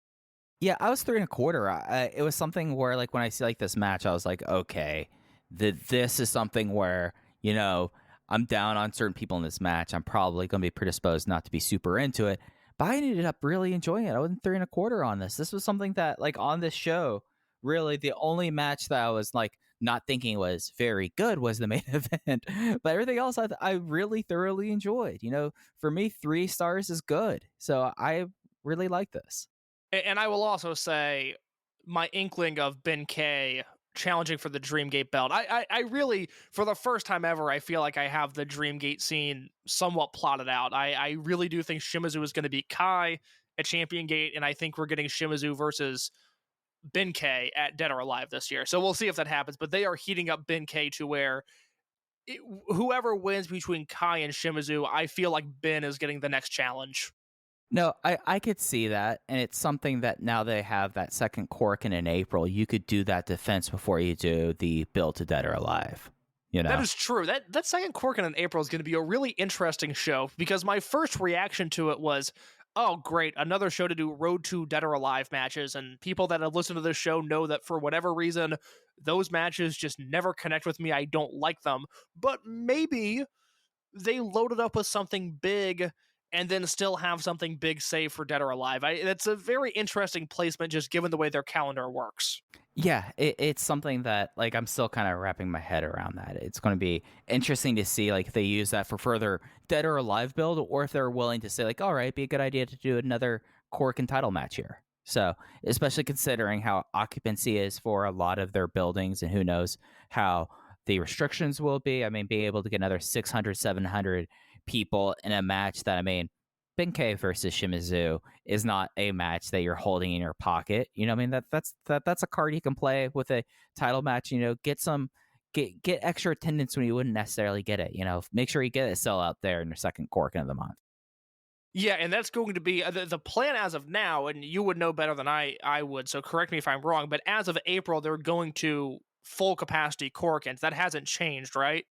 Yeah, I was 3.25. It was something where, like, when I see like this match, I was like, okay, this is something where, you know, I'm down on certain people in this match. I'm probably going to be predisposed not to be super into it. But I ended up really enjoying it. I wasn't 3.25 on this. This was something that, like, on this show, really the only match that I was like not thinking was very good was the main event. But everything else I really thoroughly enjoyed. You know, for me, 3 stars is good. So I really like this. And I will also say my inkling of Benkei challenging for the Dreamgate belt. I really, for the first time ever, I feel like I have the Dreamgate scene somewhat plotted out. I really do think Shimizu is going to beat Kai at Champion Gate, and I think we're getting Shimizu versus Benkei at Dead or Alive this year. So we'll see if that happens, but they are heating up Benkei to where whoever wins between Kai and Shimizu, I feel like Ben is getting the next challenge. No, I could see that, and it's something that now they have that second Korakuen in April, you could do that defense before you do the build to Dead or Alive. You know? That is true. That second Korakuen in April is going to be a really interesting show, because my first reaction to it was, oh, great, another show to do Road to Dead or Alive matches, and people that have listened to this show know that for whatever reason, those matches just never connect with me. I don't like them. But maybe they loaded up with something big and then still have something big saved for Dead or Alive. That's a very interesting placement, just given the way their calendar works. Yeah, it's something that, like, I'm still kind of wrapping my head around that. It's going to be interesting to see, like, if they use that for further Dead or Alive build, or if they're willing to say, like, all right, it'd be a good idea to do another Korakuen title match here. So, especially considering how occupancy is for a lot of their buildings, and who knows how the restrictions will be. I mean, being able to get another 600, 700 people in a match that, I mean, Benkei versus Shimizu is not a match that you're holding in your pocket. You know, I mean, that's a card you can play with a title match. You know, get extra attendance when you wouldn't necessarily get it. You know, make sure you get a sell out there in your second Korakuen of the month. Yeah, and that's going to be the plan as of now, and you would know better than I would, so correct me if I'm wrong, but as of April, they're going to full capacity Korakuens. That hasn't changed, right?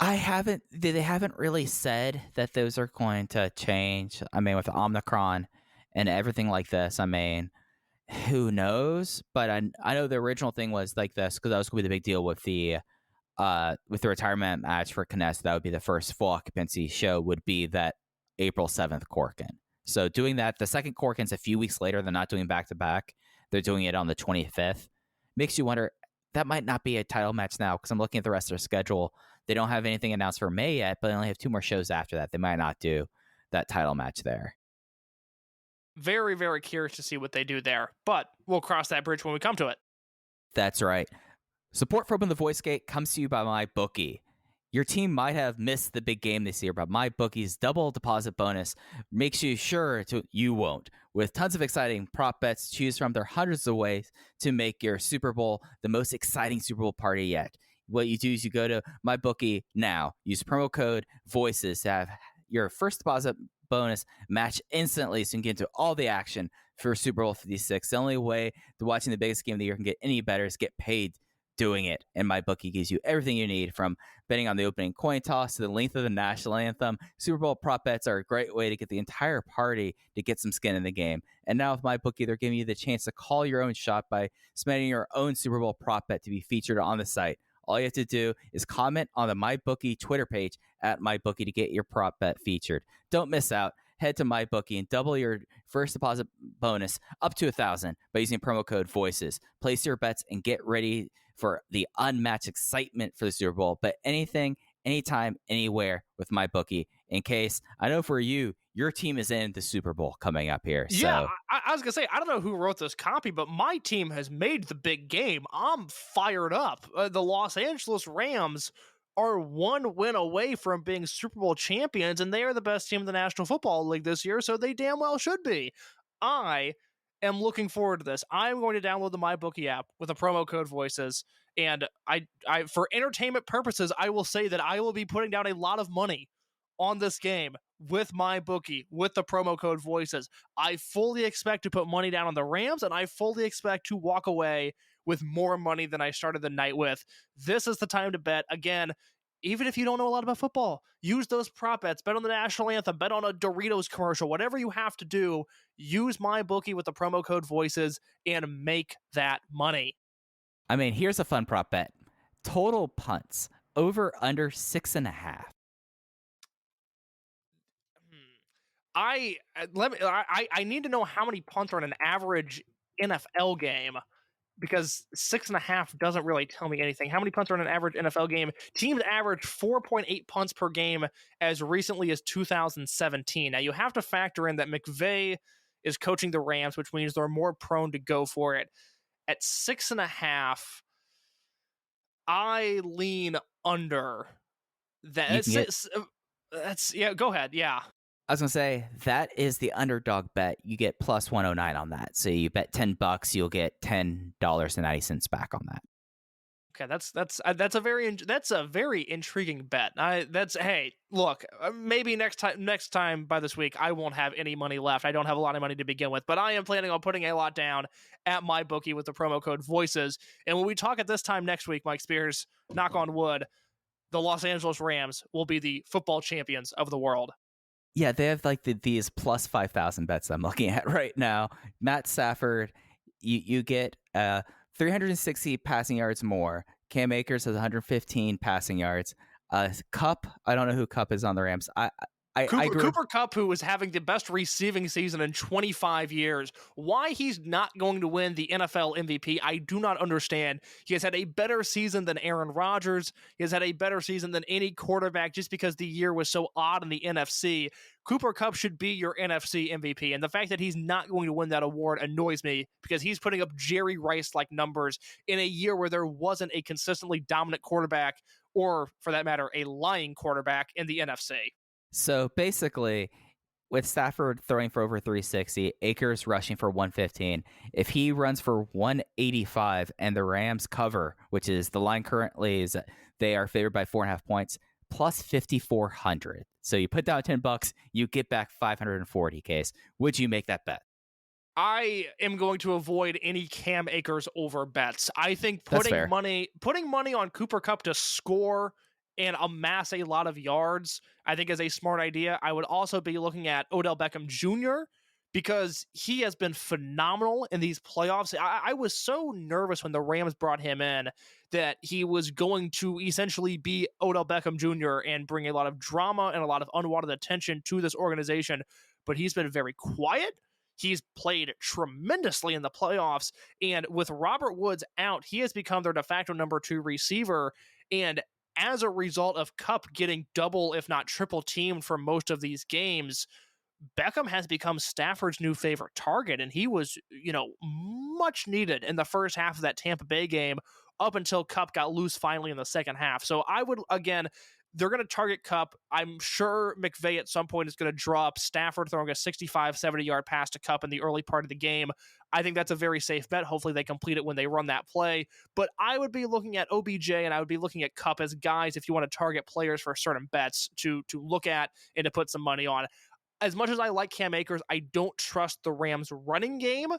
They haven't really said that those are going to change. I mean, with Omicron and everything like this, I mean, who knows? But I know the original thing was like this, because that was going to be the big deal with the retirement match for Kness. That would be the first full occupancy show, would be that April 7th Korakuen. So doing that, the second Korakuen's a few weeks later. They're not doing back to back. They're doing it on the 25th. Makes you wonder, that might not be a title match now, because I'm looking at the rest of their schedule. They don't have anything announced for May yet, but they only have 2 more shows after that. They might not do that title match there. Very, very curious to see what they do there, but we'll cross that bridge when we come to it. That's right. Support for Open the Voice Gate comes to you by MyBookie. Your team might have missed the big game this year, but MyBookie's double deposit bonus makes you sure you won't. With tons of exciting prop bets to choose from, there are hundreds of ways to make your Super Bowl the most exciting Super Bowl party yet. What you do is you go to MyBookie now. Use promo code VOICES to have your first deposit bonus match instantly, so you can get into all the action for Super Bowl 56. The only way to watching the biggest game of the year can get any better is get paid doing it. And MyBookie gives you everything you need, from betting on the opening coin toss to the length of the national anthem. Super Bowl prop bets are a great way to get the entire party to get some skin in the game. And now with MyBookie, they're giving you the chance to call your own shot by submitting your own Super Bowl prop bet to be featured on the site. All you have to do is comment on the MyBookie Twitter page at MyBookie to get your prop bet featured. Don't miss out. Head to MyBookie and double your first deposit bonus up to $1,000 by using promo code VOICES. Place your bets and get ready for the unmatched excitement for the Super Bowl. But anything, anytime, anywhere with MyBookie. in case I know for you, your team is in the Super Bowl coming up here. Yeah, So I was gonna say I don't know who wrote this copy, but my team has made the big game. I'm fired up. The Los Angeles Rams are one win away from being Super Bowl champions, and they are the best team in the National Football League this year, so they damn well should be. I am looking forward to this. I'm going to download the MyBookie app with the promo code Voices, and I for entertainment purposes, I will say that I will be putting down a lot of money on this game with MyBookie with the promo code Voices. I fully expect to put money down on the Rams, and I fully expect to walk away with more money than I started the night with. This is the time to bet. Again, even if you don't know a lot about football, use those prop bets. Bet on the national anthem. Bet on a Doritos commercial. Whatever you have to do, use MyBookie with the promo code Voices and make that money. I mean, here's a fun prop bet: total punts over under 6.5. I need to know how many punts are in an average NFL game, because 6.5 doesn't really tell me anything. How many punts are in an average NFL game? Teams average 4.8 punts per game as recently as 2017. Now you have to factor in that McVay is coaching the Rams, which means they're more prone to go for it. At 6.5, I lean under that. That's yeah. Go ahead. Yeah. I was going to say, that is the underdog bet. You get plus 109 on that. So you bet $10, you'll get $10.90 back on that. Okay, that's a very intriguing bet. Hey, look, maybe next time by this week I won't have any money left. I don't have a lot of money to begin with, but I am planning on putting a lot down at MyBookie with the promo code Voices. And when we talk at this time next week, Mike Spears, knock on wood, the Los Angeles Rams will be the football champions of the world. Yeah, they have like these plus 5,000 bets I'm looking at right now. Matt Stafford, you get 360 passing yards more. Cam Akers has 115 passing yards. Kupp, I don't know who Kupp is on the Rams. Cooper Kupp, who was having the best receiving season in 25 years. Why he's not going to win the NFL MVP, I do not understand. He has had a better season than Aaron Rodgers. He has had a better season than any quarterback just because the year was so odd in the NFC. Cooper Kupp should be your NFC MVP, and the fact that he's not going to win that award annoys me because he's putting up Jerry Rice-like numbers in a year where there wasn't a consistently dominant quarterback, or for that matter, a lying quarterback in the NFC. So basically, with Stafford throwing for over 360, Akers rushing for 115, if he runs for 185 and the Rams cover, which is the line currently is they are favored by 4.5 points, plus 5,400. So you put down $10, you get back 540. Case, would you make that bet? I am going to avoid any Cam Akers over bets. I think putting money on Cooper Kupp to score and amass a lot of yards, I think is a smart idea. I would also be looking at Odell Beckham Jr. because he has been phenomenal in these playoffs. I was so nervous when the Rams brought him in that he was going to essentially be Odell Beckham Jr. and bring a lot of drama and a lot of unwanted attention to this organization, but he's been very quiet. He's played tremendously in the playoffs, and with Robert Woods out, he has become their de facto number 2 receiver, and as a result of Kupp getting double, if not triple teamed for most of these games, Beckham has become Stafford's new favorite target, and he was, much needed in the first half of that Tampa Bay game up until Kupp got loose finally in the second half. So I would, again, they're going to target Kupp. I'm sure McVay at some point is going to draw up Stafford throwing a 65, 70-yard pass to Kupp in the early part of the game. I think that's a very safe bet. Hopefully they complete it when they run that play. But I would be looking at OBJ and I would be looking at Kupp as guys if you want to target players for certain bets to look at and to put some money on. As much as I like Cam Akers, I don't trust the Rams running game.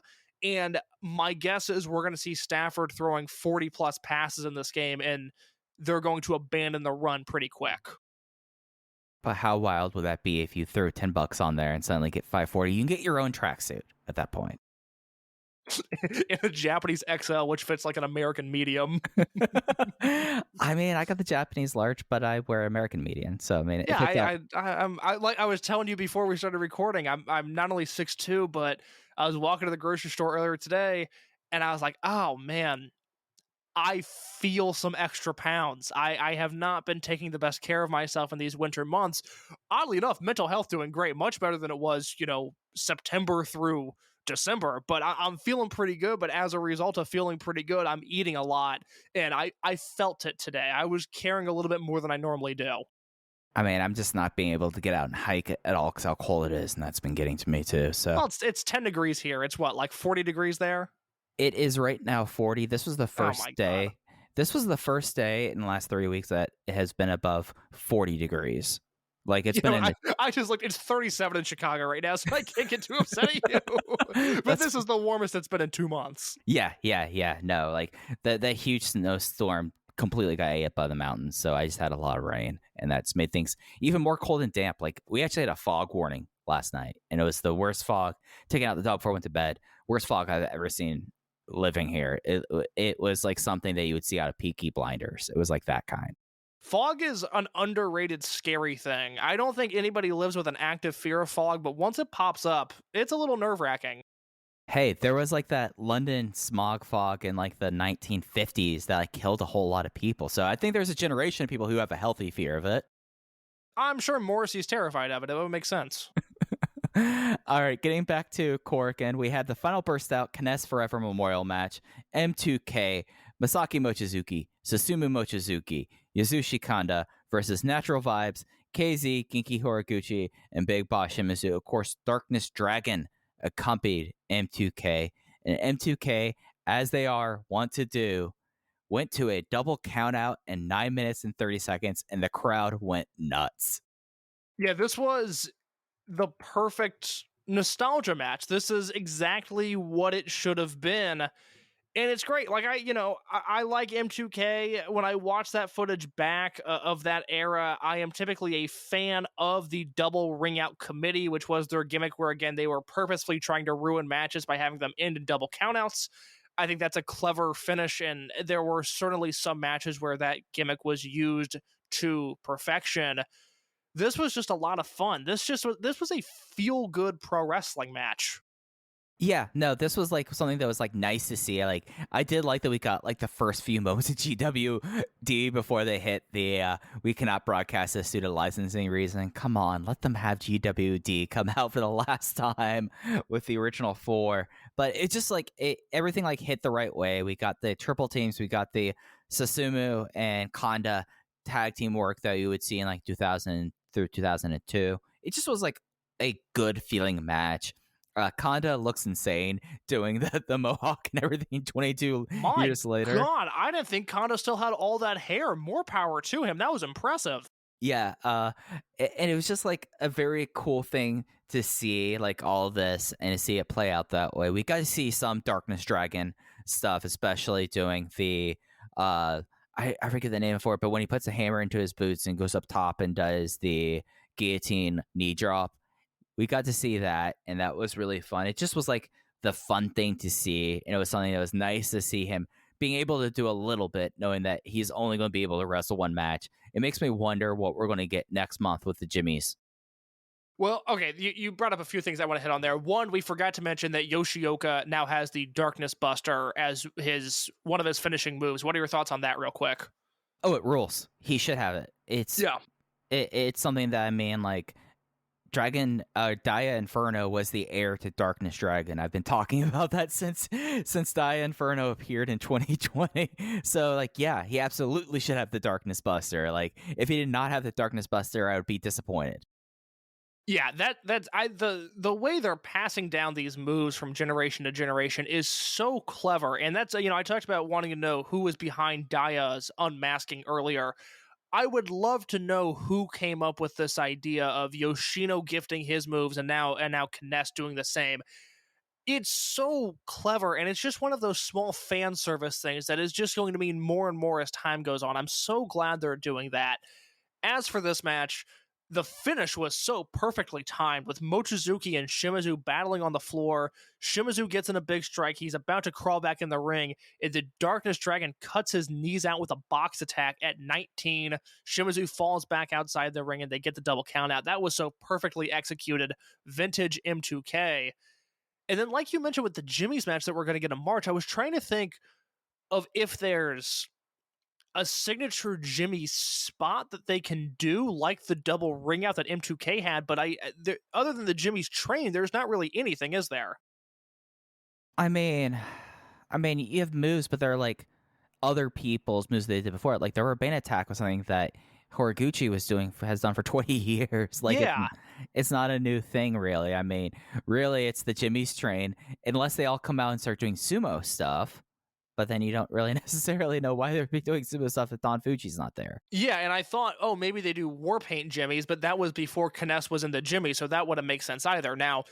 And my guess is we're going to see Stafford throwing 40-plus passes in this game, and they're going to abandon the run pretty quick. But how wild would that be if you throw $10 on there and suddenly get 540? You can get your own tracksuit at that point. In a Japanese XL, which fits like an American medium. I mean, I got the Japanese large, but I wear American medium. So I mean, yeah, I was telling you before we started recording, I'm not only 6'2", but I was walking to the grocery store earlier today, and I was like, oh man, I feel some extra pounds. I have not been taking the best care of myself in these winter months. Oddly enough, mental health doing great, much better than it was, September through December. But I'm feeling pretty good. But as a result of feeling pretty good, I'm eating a lot. And I felt it today. I was carrying a little bit more than I normally do. I mean, I'm just not being able to get out and hike at all because how cold it is, and that's been getting to me too. So Well, it's 10 degrees here. It's what, like 40 degrees there? it is right now 40. This was the first my God. day. This was the first day in the last 3 weeks that it has been above 40 degrees. Like it's been. I just looked. It's 37 in Chicago right now, so I can't get too upset at you. But this is the warmest it's been in 2 months. Yeah. No, like the huge snowstorm completely got ate up by the mountains. So I just had a lot of rain, and that's made things even more cold and damp. Like we actually had a fog warning last night, and it was the worst fog. Taking out the dog before I went to bed. Worst fog I've ever seen living here. It was like something that you would see out of Peaky Blinders. It was like that kind. Fog is an underrated, scary thing. I don't think anybody lives with an active fear of fog, but once it pops up, it's a little nerve-wracking. Hey, there was like that London smog fog in like the 1950s that like killed a whole lot of people. So I think there's a generation of people who have a healthy fear of it. I'm sure Morrissey's terrified of it. It would make sense. All right, getting back to Korakuen, we had the final burst out Kness Forever Memorial match, M2K, Masaki Mochizuki, Susumu Mochizuki, Yasushi Kanda versus Natural Vibes, KZ, Genki Horiguchi, and Big Boss Shimizu. Of course, Darkness Dragon accompanied M2K, and M2K, as they want to do, went to a double count out in 9 minutes and 30 seconds, and the crowd went nuts. Yeah, this was the perfect nostalgia match. This is exactly what it should have been. And it's great. Like I like M2K. When I watch that footage back of that era, I am typically a fan of the double ring out committee, which was their gimmick where, again, they were purposefully trying to ruin matches by having them end in double countouts. I think that's a clever finish, and there were certainly some matches where that gimmick was used to perfection. This was just a lot of fun. This was a feel-good pro wrestling match. Yeah, no, this was like something that was like nice to see. Like I did like that we got like the first few moments of GWD before they hit the we cannot broadcast this due to licensing reason. Come on, let them have GWD come out for the last time with the original 4. But it just like everything like hit the right way. We got the triple teams, we got the Susumu and Kanda tag team work that you would see in like 2000 through 2002. It just was like a good feeling match. Kanda looks insane doing the mohawk and everything 22 years later. God, I didn't think Kanda still had all that hair. More power to him. That was impressive. Yeah, and it was just like a very cool thing to see, like all of this and to see it play out that way. We got to see some Darkness Dragon stuff, especially doing the I forget the name for it, but when he puts a hammer into his boots and goes up top and does the guillotine knee drop. We got to see that, and that was really fun. It just was like the fun thing to see, and it was something that was nice to see him being able to do a little bit, knowing that he's only going to be able to wrestle one match. It makes me wonder what we're going to get next month with the Jimmies. Well, okay, you brought up a few things I want to hit on there. One, we forgot to mention that Yoshioka now has the Darkness Buster as one of his finishing moves. What are your thoughts on that real quick? Oh, it rules. He should have it. It's something that, I mean, like, Dia Inferno was the heir to Darkness Dragon. I've been talking about that since Dia Inferno appeared in 2020. So, like, yeah, he absolutely should have the Darkness Buster. Like, if he did not have the Darkness Buster, I would be disappointed. Yeah, the way they're passing down these moves from generation to generation is so clever. And that's, I talked about wanting to know who was behind Dia's unmasking earlier. I would love to know who came up with this idea of Yoshino gifting his moves and now Kness doing the same. It's so clever, and it's just one of those small fan service things that is just going to mean more and more as time goes on. I'm so glad they're doing that. As for this match, the finish was so perfectly timed with Mochizuki and Shimizu battling on the floor. Shimizu gets in a big strike. He's about to crawl back in the ring, and the Darkness Dragon cuts his knees out with a box attack at 19. Shimizu falls back outside the ring, and they get the double count out. That was so perfectly executed. Vintage M2K. And then, like you mentioned with the Jimmy's match that we're going to get in March, I was trying to think of if there's a signature Jimmy spot that they can do, like the double ring out that M2K had, but other than the Jimmy's train, there's not really anything, is there? I mean, you have moves, but they're like other people's moves they did before. Like the Urbane attack was something that Horiguchi has done for 20 years. Like Yeah. it's not a new thing, really. I mean, really, it's the Jimmy's train, unless they all come out and start doing sumo stuff. But then you don't really necessarily know why they're doing sumo stuff if Don Fuji's not there. Yeah, and I thought, oh, maybe they do Warpaint Jimmys, but that was before Kness was in the Jimmy, so that wouldn't make sense either. Now,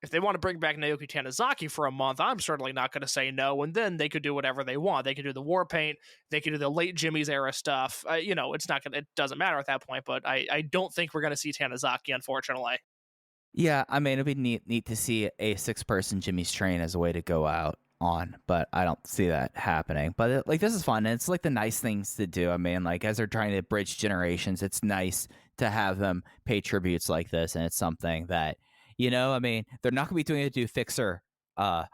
if they want to bring back Naoki Tanizaki for a month, I'm certainly not going to say no, and then they could do whatever they want. They could do the Warpaint, they could do the late Jimmy's era stuff. It doesn't matter at that point, but I don't think we're going to see Tanizaki, unfortunately. Yeah, I mean, it'd be neat to see a 6-person Jimmy's train as a way to go out on, but I don't see that happening. But this is fun, and it's like the nice things to do. I mean, like as they're trying to bridge generations, it's nice to have them pay tributes like this, and it's something that, I mean, they're not gonna be doing it to do Fixer a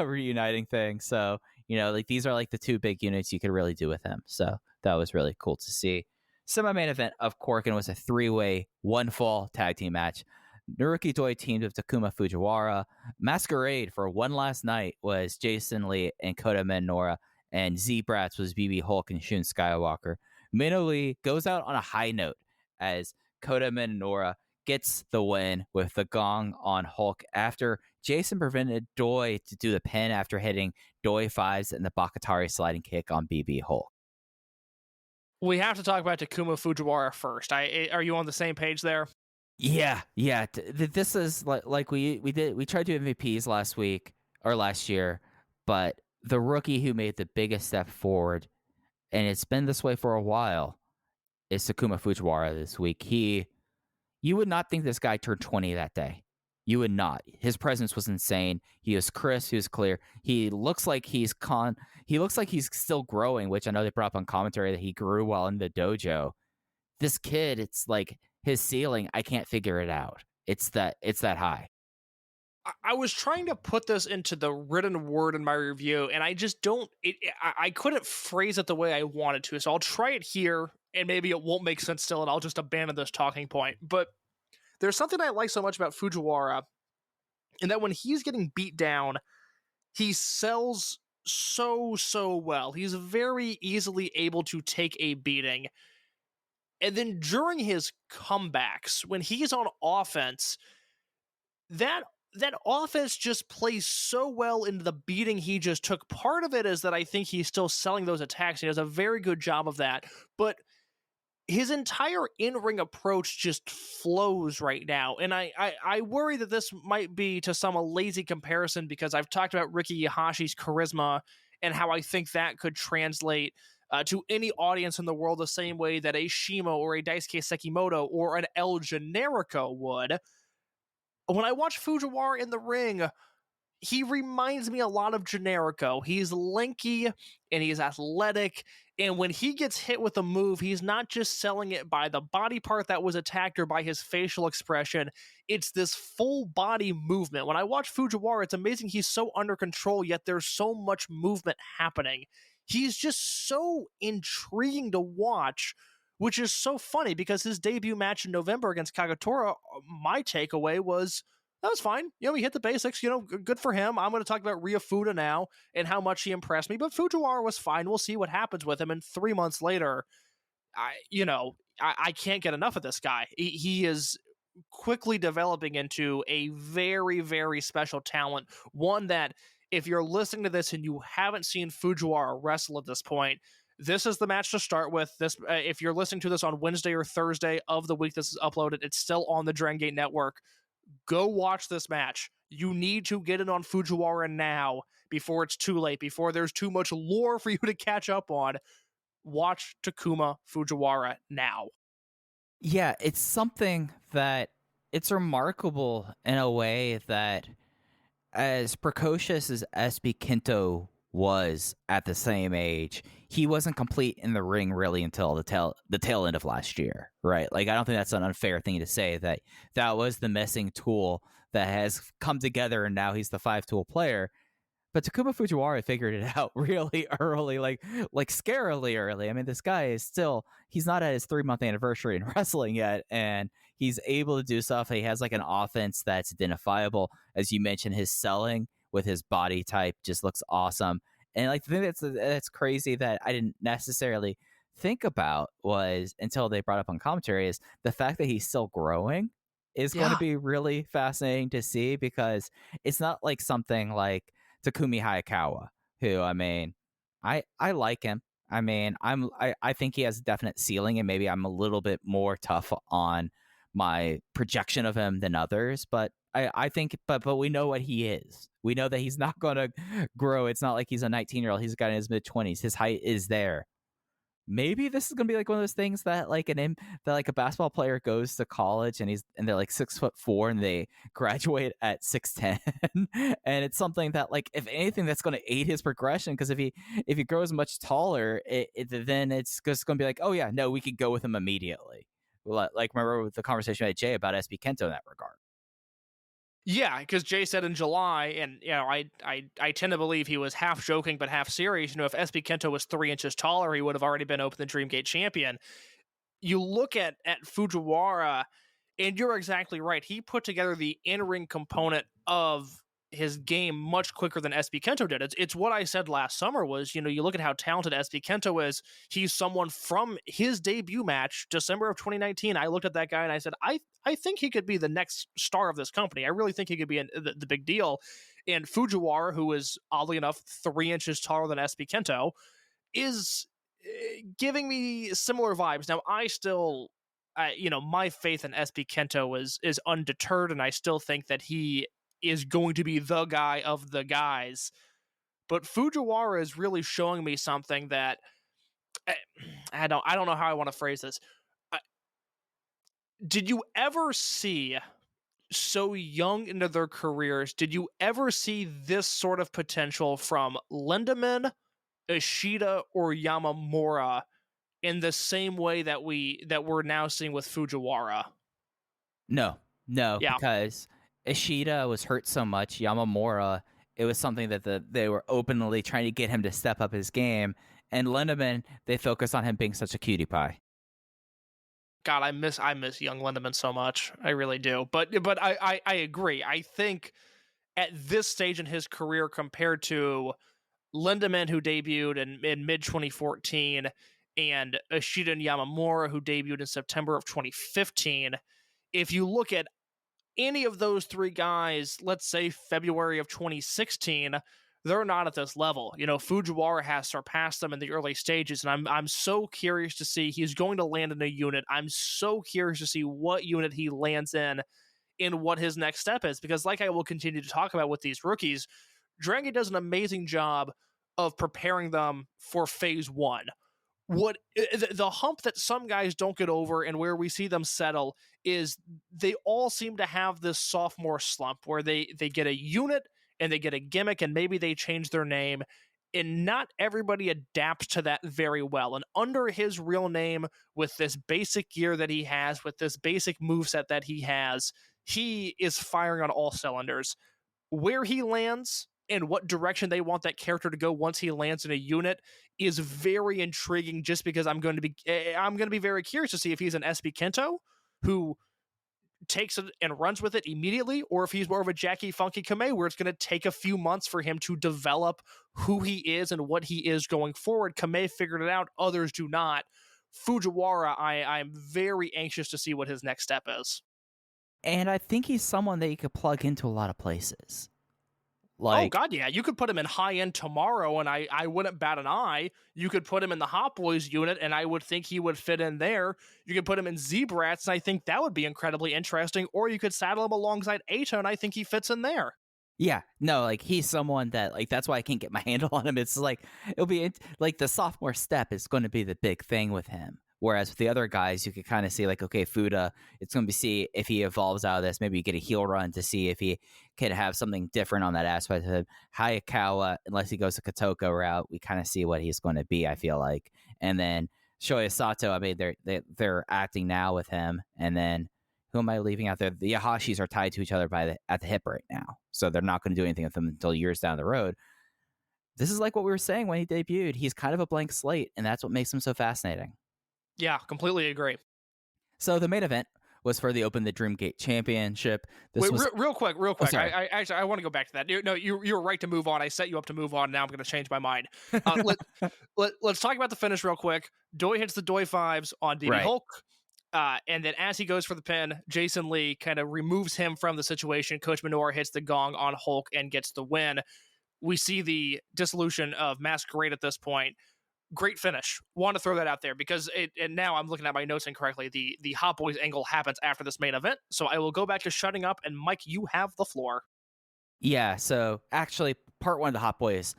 reuniting thing. So, like these are like the two big units you could really do with him. So that was really cool to see. Semi-main event of Korakuen was a 3-way 1-fall tag team match. Naruki Doi teamed with Takuma Fujiwara. Masquerade for one last night was Jason Lee and Kota Minoura, and Z-Brats was BB Hulk and Shun Skywalker. Mino Lee goes out on a high note as Kota Minoura gets the win with the gong on Hulk after Jason prevented Doi to do the pin after hitting Doi 5s and the Bakatari sliding kick on BB Hulk. We have to talk about Takuma Fujiwara first. Are you on the same page there? Yeah. This is like we tried to do MVPs last year, but the rookie who made the biggest step forward, and it's been this way for a while, is Takuma Fujiwara this week. You would not think this guy turned 20 that day. You would not. His presence was insane. He was crisp. He was clear. He looks like he's still growing, which I know they brought up on commentary that he grew while in the dojo. This kid, it's like his ceiling, I can't figure it out. It's that high. I was trying to put this into the written word in my review, and I just I couldn't phrase it the way I wanted to. So I'll try it here, and maybe it won't make sense still, and I'll just abandon this talking point. But there's something I like so much about Fujiwara, in that when he's getting beat down, he sells so well. He's very easily able to take a beating. And then during his comebacks, when he's on offense, that offense just plays so well into the beating he just took. Part of it is that I think he's still selling those attacks. He does a very good job of that. But his entire in-ring approach just flows right now. And I worry that this might be, to some, a lazy comparison, because I've talked about Riki Ihashi's charisma and how I think that could translate to any audience in the world the same way that a Shimo or a Daisuke Sekimoto or an El Generico would. When I watch Fujiwara in the ring, he reminds me a lot of Generico. He's lanky and he's athletic, and when he gets hit with a move, he's not just selling it by the body part that was attacked or by his facial expression. It's this full body movement. When I watch Fujiwara, it's amazing he's so under control, yet there's so much movement happening. He's just so intriguing to watch, which is so funny because his debut match in November against Kagetora, my takeaway was, that was fine. He hit the basics, good for him. I'm going to talk about Ryofuda now and how much he impressed me, but Fujiwara was fine. We'll see what happens with him. And 3 months later, I can't get enough of this guy. He is quickly developing into a very, very special talent. One that, if you're listening to this and you haven't seen Fujiwara wrestle at this point, this is the match to start with. This, if you're listening to this on Wednesday or Thursday of the week this is uploaded, it's still on the Dragongate Network. Go watch this match. You need to get in on Fujiwara now before it's too late, before there's too much lore for you to catch up on. Watch Takuma Fujiwara now. Yeah, it's something that it's remarkable in a way that, as precocious as SB Kento was at the same age, he wasn't complete in the ring really until the tail end of last year, right? Like, I don't think that's an unfair thing to say, that was the missing tool that has come together, and now he's the 5-tool player. But Takuma Fujiwara figured it out really early, like scarily early. I mean, this guy is he's not at his 3-month anniversary in wrestling yet, and he's able to do stuff. He has like an offense that's identifiable. As you mentioned, his selling with his body type just looks awesome. And like the thing that's crazy that I didn't necessarily think about was until they brought up on commentary is the fact that he's still growing is going to be really fascinating to see, because it's not like something like Takumi Hayakawa, who, I mean, I like him. I mean, I think he has a definite ceiling, and maybe I'm a little bit more tough on my projection of him than others, but I think but we know what he is. We know that he's not going to grow. It's not like he's a 19-year-old. He's a guy in his mid-20s. His height is there. Maybe this is gonna be like one of those things that like that like a basketball player goes to college and they're like 6'4" and they graduate at 6'10", and it's something that like if anything that's gonna aid his progression, because if he grows much taller, then it's just gonna be like, oh yeah, no, we could go with him immediately. Like remember with the conversation with Jay about SB Kento in that regard. Yeah, because Jay said in July, and you know, I tend to believe he was half joking but half serious. You know, if SB Kento was 3 inches taller, he would have already been Open the Dreamgate champion. You look at Fujiwara, and you're exactly right. He put together the in-ring component of his game much quicker than SB Kento did. It's what I said last summer was, you know, you look at how talented SB Kento is. He's someone from his debut match, December of 2019. I looked at that guy and I said, I think he could be the next star of this company. I really think he could be the big deal. And Fujiwara, who is oddly enough 3 inches taller than SB Kento, is giving me similar vibes. Now, I still, you know, my faith in SB Kento is undeterred, and I still think that he is going to be the guy of the guys. But Fujiwara is really showing me something that I don't know how I want to phrase this. Did you ever see, so young into their careers, did you ever see this sort of potential from Lindemann, Ishida, or Yamamura in the same way that we're now seeing with Fujiwara? No, Yeah. because Ishida was hurt so much. Yamamura, it was something that they were openly trying to get him to step up his game. And Lindemann, they focused on him being such a cutie pie. God, I miss young Lindemann so much. I really do. But I agree. I think at this stage in his career, compared to Lindemann, who debuted in mid 2014, and Ishida and Yamamura, who debuted in September of 2015, if you look at any of those three guys, let's say February of 2016, they're not at this level. You know, Fujiwara has surpassed them in the early stages, and I'm so curious to see. He's going to land in a unit. I'm so curious to see what unit he lands in what his next step is, because like I will continue to talk about with these rookies, Dragongate does an amazing job of preparing them for phase one. What the hump that some guys don't get over and where we see them settle is they all seem to have this sophomore slump where they get a unit and they get a gimmick and maybe they change their name, and not everybody adapts to that very well. And under his real name, with this basic gear that he has, with this basic moveset that he is firing on all cylinders. Where he lands and what direction they want that character to go once he lands in a unit is very intriguing, just because I'm going to be very curious to see if he's an SB Kento who takes it and runs with it immediately, or if he's more of a Jackie Funky Kamei where it's going to take a few months for him to develop who he is and what he is going forward. Kamei figured it out, others do not. Fujiwara, I'm very anxious to see what his next step is. And I think he's someone that you could plug into a lot of places. Oh, God, yeah. You could put him in high-end tomorrow, and I wouldn't bat an eye. You could put him in the Hot Boys unit, and I would think he would fit in there. You could put him in Z-Brats, and I think that would be incredibly interesting. Or you could saddle him alongside Eito, and I think he fits in there. Yeah, no, like he's someone that, like, that's why I can't get my handle on him. It's like, it'll be, like, the sophomore step is going to be the big thing with him. Whereas with the other guys, you could kind of see, like, okay, Fuda, it's going to be see if he evolves out of this. Maybe you get a heel run to see if he could have something different on that aspect of him. Hayakawa, unless he goes the Kotoko route, we kind of see what he's going to be, I feel like. And then Shoya Sato, I mean, they're acting now with him. And then who am I leaving out there? The Yahashis are tied to each other at the hip right now. So they're not going to do anything with them until years down the road. this is like what we were saying when he debuted. He's kind of a blank slate, and that's what makes him so fascinating. Yeah, completely agree. So the main event was for the Open the Dreamgate Championship. This Wait, was real quick. sorry. I actually I want to go back to that. You were right to move on. I set you up to move on. Now I'm going to change my mind. Let's talk about the finish real quick. Doi hits the Doi fives on DB Right. Hulk. And then as he goes for the pin, Jason Lee kind of removes him from the situation. Coach Minoura hits the gong on Hulk and gets the win. We see the dissolution of Masquerade at this point. Great finish. Want to throw that out there because and now I'm looking at my notes incorrectly. The Hot Boys angle happens after this main event. So I will go back to shutting up, and Mike, you have the floor. Yeah, so actually part one of the Hot Boys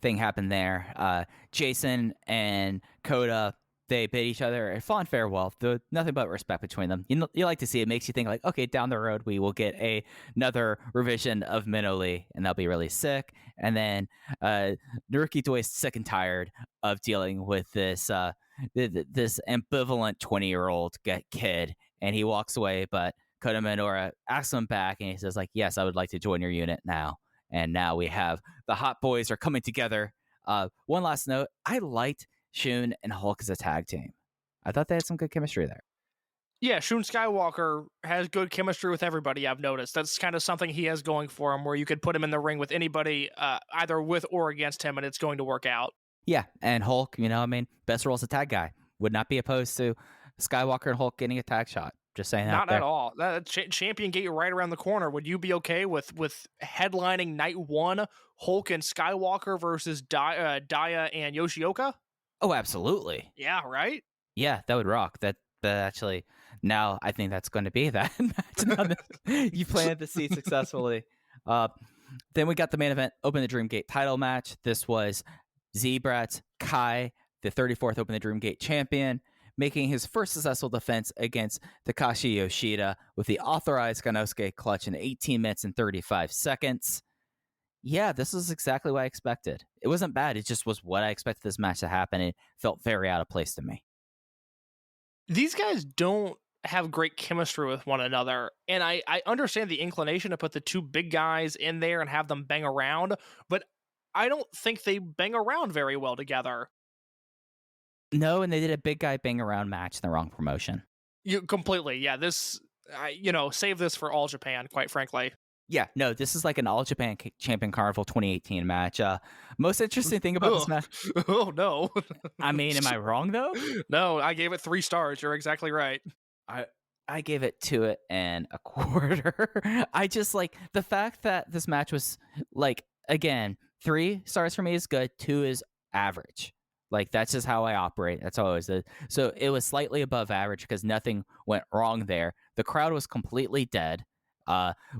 thing happened there. Jason and Coda, they bid each other a fond farewell. Nothing but respect between them. You like to see it. Makes you think like, okay, down the road we will get another revision of Minnow Lee, and that'll be really sick. And then Naruki Doi is sick and tired of dealing with this this ambivalent 20-year-old kid, and he walks away. But Kota Minoura asks him back, and he says like, yes, I would like to join your unit now. And now we have the Hot Boys are coming together. One last note, I liked Shun and Hulk as a tag team. I thought they had some good chemistry there. Yeah, Shun Skywalker has good chemistry with everybody, I've noticed. That's kind of something he has going for him, where you could put him in the ring with anybody, either with or against him, and it's going to work out. Yeah, and Hulk, best role as a tag guy. Would not be opposed to Skywalker and Hulk getting a tag shot. Just saying that. Not at all. Champion Gate right around the corner. Would you be okay with headlining night one, Hulk and Skywalker versus Daya and Yoshioka? Oh, absolutely. Yeah, right? Yeah, that would rock. That actually, now I think that's going to be that match. You planted the seed successfully. Then we got the main event, Open the Dreamgate title match. This was Z-Brats Kai, the 34th Open the Dreamgate champion, making his first successful defense against Takashi Yoshida with the authorized Ganosuke clutch in 18 minutes and 35 seconds. Yeah, this is exactly what I expected. It wasn't bad. It just was what I expected this match to happen. It felt very out of place to me. These guys don't have great chemistry with one another, and I understand the inclination to put the two big guys in there and have them bang around, but I don't think they bang around very well together. No, and they did a big guy bang around match in the wrong promotion. You completely, yeah. This, save this for All Japan, quite frankly. Yeah, no, this is like an All Japan Champion Carnival 2018 match. Most interesting thing about this match. Oh no! I mean, am I wrong though? No, I gave it 3 stars. You're exactly right. I gave it 2 1/4. I just like the fact that this match was like, again, 3 stars for me is good. 2 is average. Like, that's just how I operate. That's always it. So it was slightly above average because nothing went wrong there. The crowd was completely dead.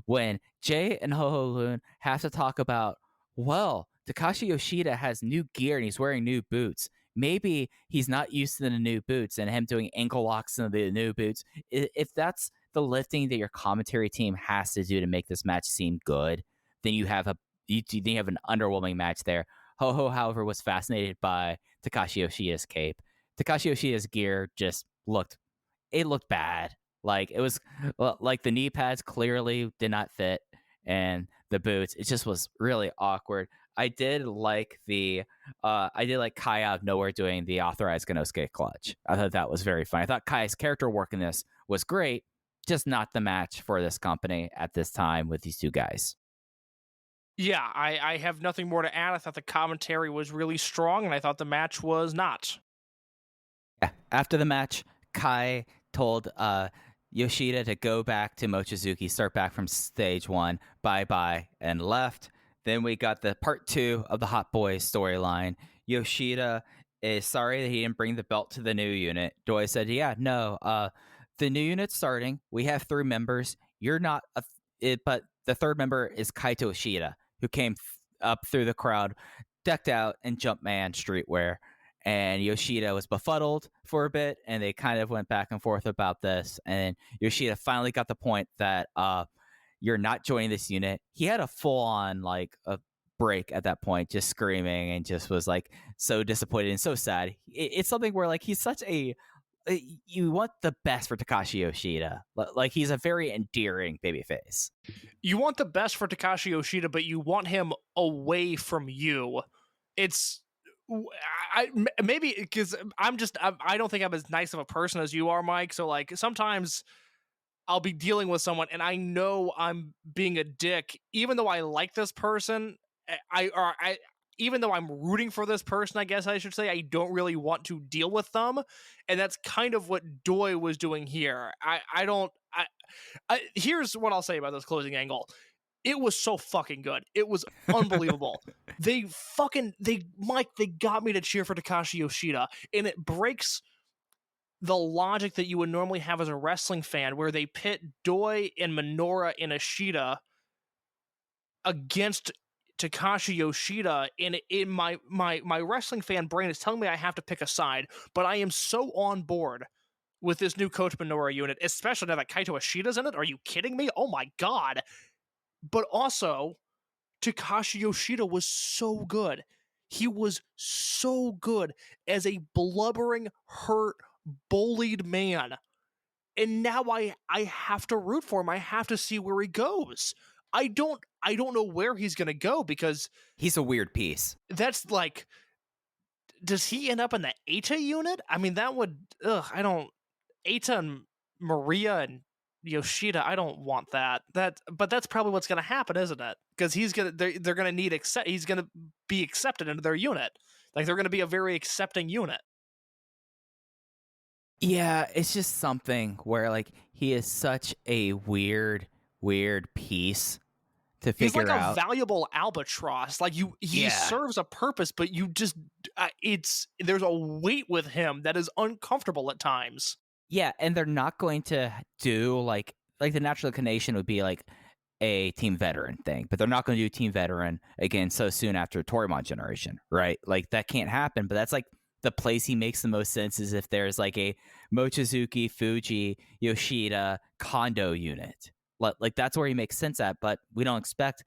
When Jay and Ho Ho Lun have to talk about, well, Takashi Yoshida has new gear and he's wearing new boots. Maybe he's not used to the new boots and him doing ankle locks in the new boots. If that's the lifting that your commentary team has to do to make this match seem good, then you have an underwhelming match there. Ho Ho, however, was fascinated by Takashi Yoshida's cape. Takashi Yoshida's gear just looked bad. Like, it was like the knee pads clearly did not fit, and the boots, it just was really awkward. I did like Kai out of nowhere doing the authorized Ganosuke clutch. I thought that was very fun. I thought Kai's character work in this was great, just not the match for this company at this time with these two guys. Yeah, I have nothing more to add. I thought the commentary was really strong, and I thought the match was not. Yeah. After the match, Kai told Yoshida to go back to Mochizuki, start back from stage 1, bye-bye, and left. Then we got the part 2 of the Hot Boys storyline. Yoshida is sorry that he didn't bring the belt to the new unit. Doi said, yeah, no, the new unit's starting. We have 3 members. You're not, but the 3rd member is Kaito Ishida, who came up through the crowd, decked out in Jumpman streetwear. And Yoshida was befuddled for a bit, and they kind of went back and forth about this. And Yoshida finally got the point that you're not joining this unit. He had a full-on like a break at that point, just screaming and just was like so disappointed and so sad. It's something where like he's such a you want the best for Takashi Yoshida. Like, he's a very endearing babyface. You want the best for Takashi Yoshida, but you want him away from you. It's maybe because I don't think I'm as nice of a person as you are, Mike. So like sometimes I'll be dealing with someone and I know I'm being a dick, even though I like this person. Even though I'm rooting for this person, I guess I should say, I don't really want to deal with them, and that's kind of what Doi was doing here. Here's what I'll say about this closing angle. It was so fucking good. It was unbelievable. They got me to cheer for Takashi Yoshida, and it breaks the logic that you would normally have as a wrestling fan, where they pit Doi and Minoura and Ishida against Takashi Yoshida, and in my wrestling fan brain is telling me I have to pick a side, but I am so on board with this new Coach Minoura unit, especially now that Kaito Ishida's in it. Are you kidding me? Oh my god. But also, Takashi Yoshida was so good. He was so good as a blubbering, hurt, bullied man. And now I have to root for him. I have to see where he goes. I don't know where he's going to go, because he's a weird piece. That's like, does he end up in the Eita unit? I mean, that would, Eita and Maria and Yoshida, I don't want that. But that's probably what's going to happen, isn't it? Because they're going to need he's going to be accepted into their unit. Like, they're going to be a very accepting unit. Yeah, it's just something where, like, he is such a weird piece to figure out. He's like a valuable albatross. Like, he serves a purpose, but you just there's a weight with him that is uncomfortable at times. Yeah, and they're not going to do like the natural inclination would be like a team veteran thing, but they're not going to do team veteran again so soon after Torimon generation, right? Like, that can't happen. But that's like the place he makes the most sense is if there's like a Mochizuki, Fuji, Yoshida, Kondo unit. Like, that's where he makes sense at, but we don't expect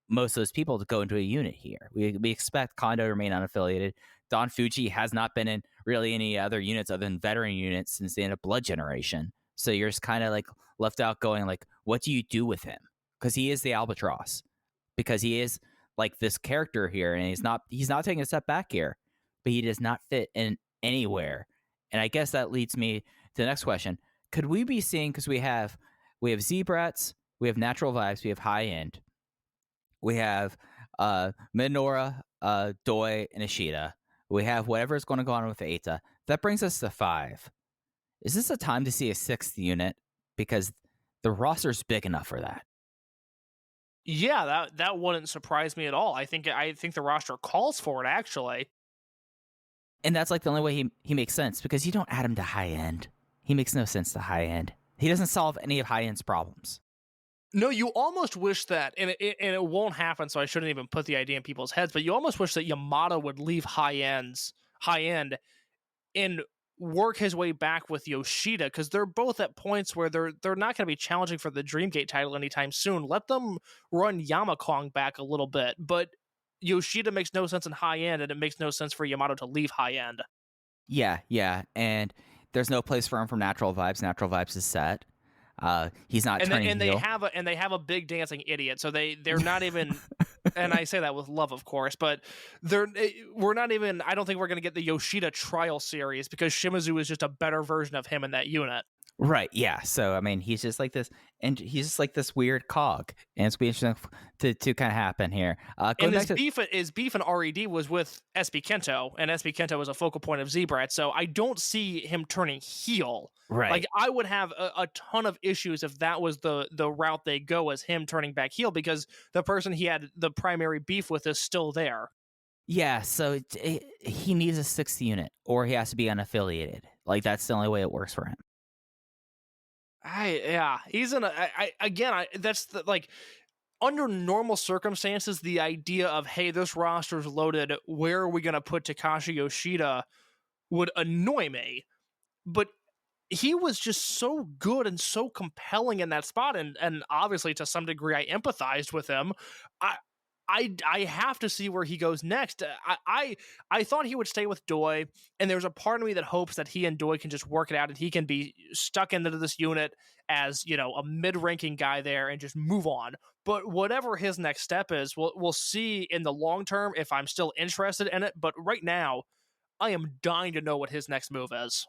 most of those people to go into a unit here. We expect Kondo to remain unaffiliated. Don Fuji has not been in really any other units other than veteran units since the end of Blood Generation. So you're just kind of like left out going like, what do you do with him? Because he is the albatross. Because he is like this character here, and he's not taking a step back here, but he does not fit in anywhere. And I guess that leads me to the next question. Could we be seeing, because we have Z-Brats, we have Natural Vibes, we have High End, we have Minoura, Doi, and Ishida. We have whatever is going to go on with Eita. That brings us to 5. Is this a time to see a 6th unit? Because the roster's big enough for that. Yeah, that wouldn't surprise me at all. I think the roster calls for it, actually. And that's like the only way he makes sense, because you don't add him to High End. He makes no sense to High End. He doesn't solve any of High End's problems. No, you almost wish that, and it won't happen, so I shouldn't even put the idea in people's heads, but you almost wish that Yamato would leave High End and work his way back with Yoshida, because they're both at points where they're not going to be challenging for the Dreamgate title anytime soon. Let them run Yamakong back a little bit, but Yoshida makes no sense in High End, and it makes no sense for Yamato to leave High End. Yeah, and there's no place for him from Natural Vibes. Natural Vibes is set. He's not turning heel. They have a big dancing idiot, so they're not even. And I say that with love, of course, but we're not even. I don't think we're going to get the Yoshida trial series, because Shimizu is just a better version of him in that unit. Right. Yeah. So I mean, he's just like this, and he's just like this weird cog, and it's be interesting to kind of happen here. And his beef in R.E.D. was with SB Kento, and SB Kento was a focal point of Z-Brats, so I don't see him turning heel. Right. Like, I would have a ton of issues if that was the route they go, as him turning back heel, because the person he had the primary beef with is still there. Yeah, so he needs a 6th unit, or he has to be unaffiliated. Like, that's the only way it works for him. He's in that's the, like, under normal circumstances, the idea of, hey, this roster's loaded, where are we going to put Takashi Yoshida, would annoy me. But he was just so good and so compelling in that spot, and obviously to some degree I empathized with him. I have to see where he goes next. I thought he would stay with Doi, and there's a part of me that hopes that he and Doi can just work it out, and he can be stuck into this unit as, you know, a mid-ranking guy there and just move on. But whatever his next step is, we'll see in the long term if I'm still interested in it. But right now, I am dying to know what his next move is.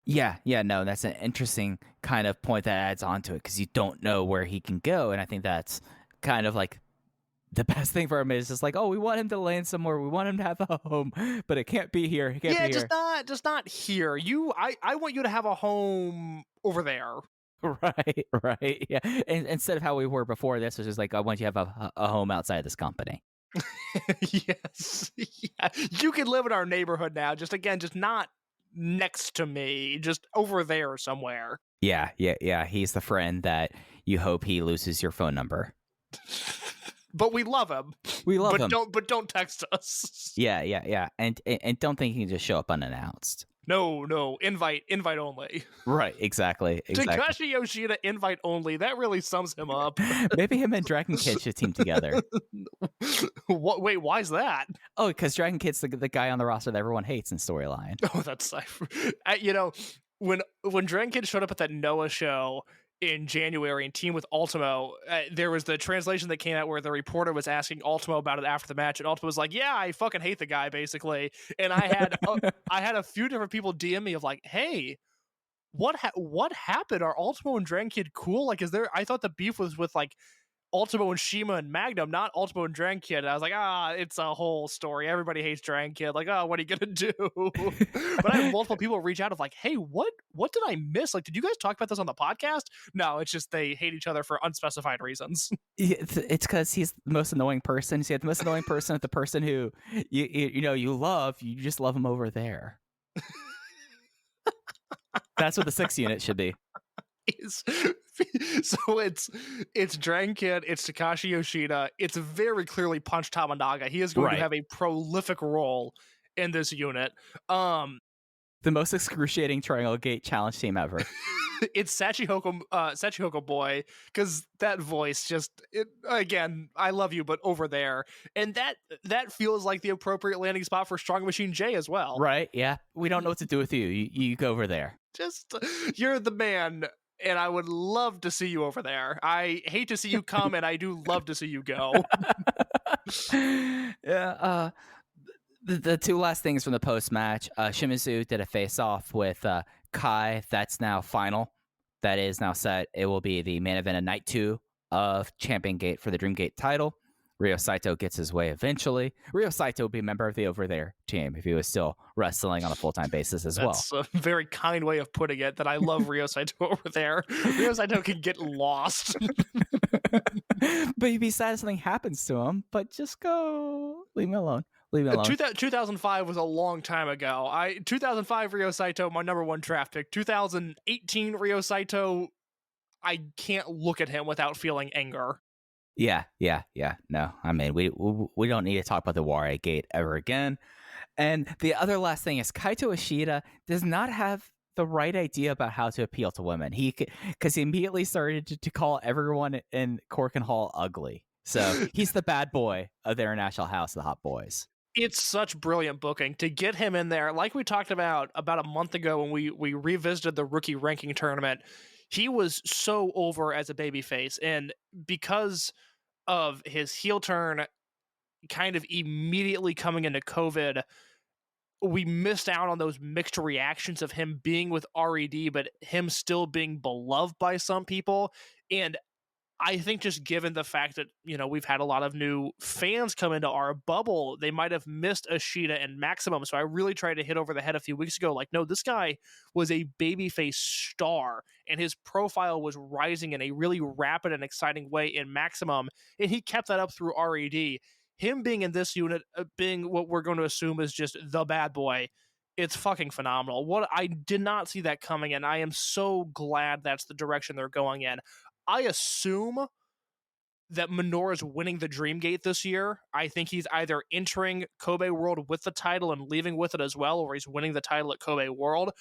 Yeah, no, that's an interesting kind of point that adds on to it because you don't know where he can go, and I think that's kind of like the best thing for him is just like, oh, we want him to land somewhere, we want him to have a home, but it can't be here. It can't be here. just not here. I want you to have a home over there. Right, yeah. And instead of how we were before this, was just like, I want you to have a home outside of this company. Yes, yeah. You can live in our neighborhood now. Just not next to me, just over there somewhere. Yeah. He's the friend that you hope he loses your phone number. But we love him. But don't text us. Yeah. And don't think he can just show up unannounced. No. Invite only. Right, exactly. Takashi Yoshida, invite only. That really sums him up. Maybe him and Dragon Kid should team together. What? Wait, why's that? Oh, because Dragon Kid's the guy on the roster that everyone hates in storyline. Oh, that's you know, when Dragon Kid showed up at that Noah show in January and teamed with Ultimo, there was the translation that came out where the reporter was asking Ultimo about it after the match, and Ultimo was like, yeah, I fucking hate the guy, basically. And I had a few different people DM me of like, hey, what happened? Are Ultimo and Dragon Kid cool? Like, I thought the beef was with like Ultimo and Shima and Magnum, not Ultimo and Dragon Kid. And I was like, it's a whole story. Everybody hates Dragon Kid. Like, what are you gonna do? But I had multiple people reach out of like, hey, what did I miss? Like, did you guys talk about this on the podcast? No, it's just they hate each other for unspecified reasons. It's because he's the most annoying person. So the most annoying person is the person who you love. You just love him over there. That's what the 6 unit should be. So it's Dragon Kid, it's Takashi Yoshida, it's very clearly Punch Tamanaga. He is going to have a prolific role in this unit. The most excruciating Triangle Gate challenge team ever. It's Sachihoko Boy, because that voice again, I love you, but over there. And that feels like the appropriate landing spot for Strong Machine J as well. Right, yeah. We don't know what to do with you. You go over there. Just, you're the man, and I would love to see you over there. I hate to see you come, and I do love to see you go. Yeah, the two last things from the post-match, Shimizu did a face-off with Kai. That's now final. That is now set. It will be the main event of Night 2 of Champion Gate for the Dreamgate title. Ryo Saito gets his way eventually. Ryo Saito would be a member of the Over There team if he was still wrestling on a full-time basis as well. That's a very kind way of putting it, that I love Ryo Saito over there. Ryo Saito can get lost. But you'd be sad if something happens to him, but just go. Leave me alone. 2005 was a long time ago. 2005 Ryo Saito, my number one draft pick. 2018 Ryo Saito, I can't look at him without feeling anger. Yeah. No, I mean, we don't need to talk about the Ware Gate ever again. And the other last thing is Kaito Ishida does not have the right idea about how to appeal to women. Because he immediately started to call everyone in Korakuen Hall ugly. So he's the bad boy of the International House of the Hot Boys. It's such brilliant booking to get him in there. Like we talked about a month ago when we revisited the rookie ranking tournament, he was so over as a babyface. And because of his heel turn kind of immediately coming into COVID, we missed out on those mixed reactions of him being with R.E.D, but him still being beloved by some people. And I think just given the fact that, we've had a lot of new fans come into our bubble, they might have missed Ishida and Maximum. So I really tried to hit over the head a few weeks ago. Like, no, this guy was a babyface star, and his profile was rising in a really rapid and exciting way in Maximum. And he kept that up through R.E.D. Him being in this unit, being what we're going to assume is just the bad boy, it's fucking phenomenal. I did not see that coming, and I am so glad that's the direction they're going in. I assume that Minoru's winning the Dreamgate this year. I think he's either entering Kobe World with the title and leaving with it as well, or he's winning the title at Kobe World.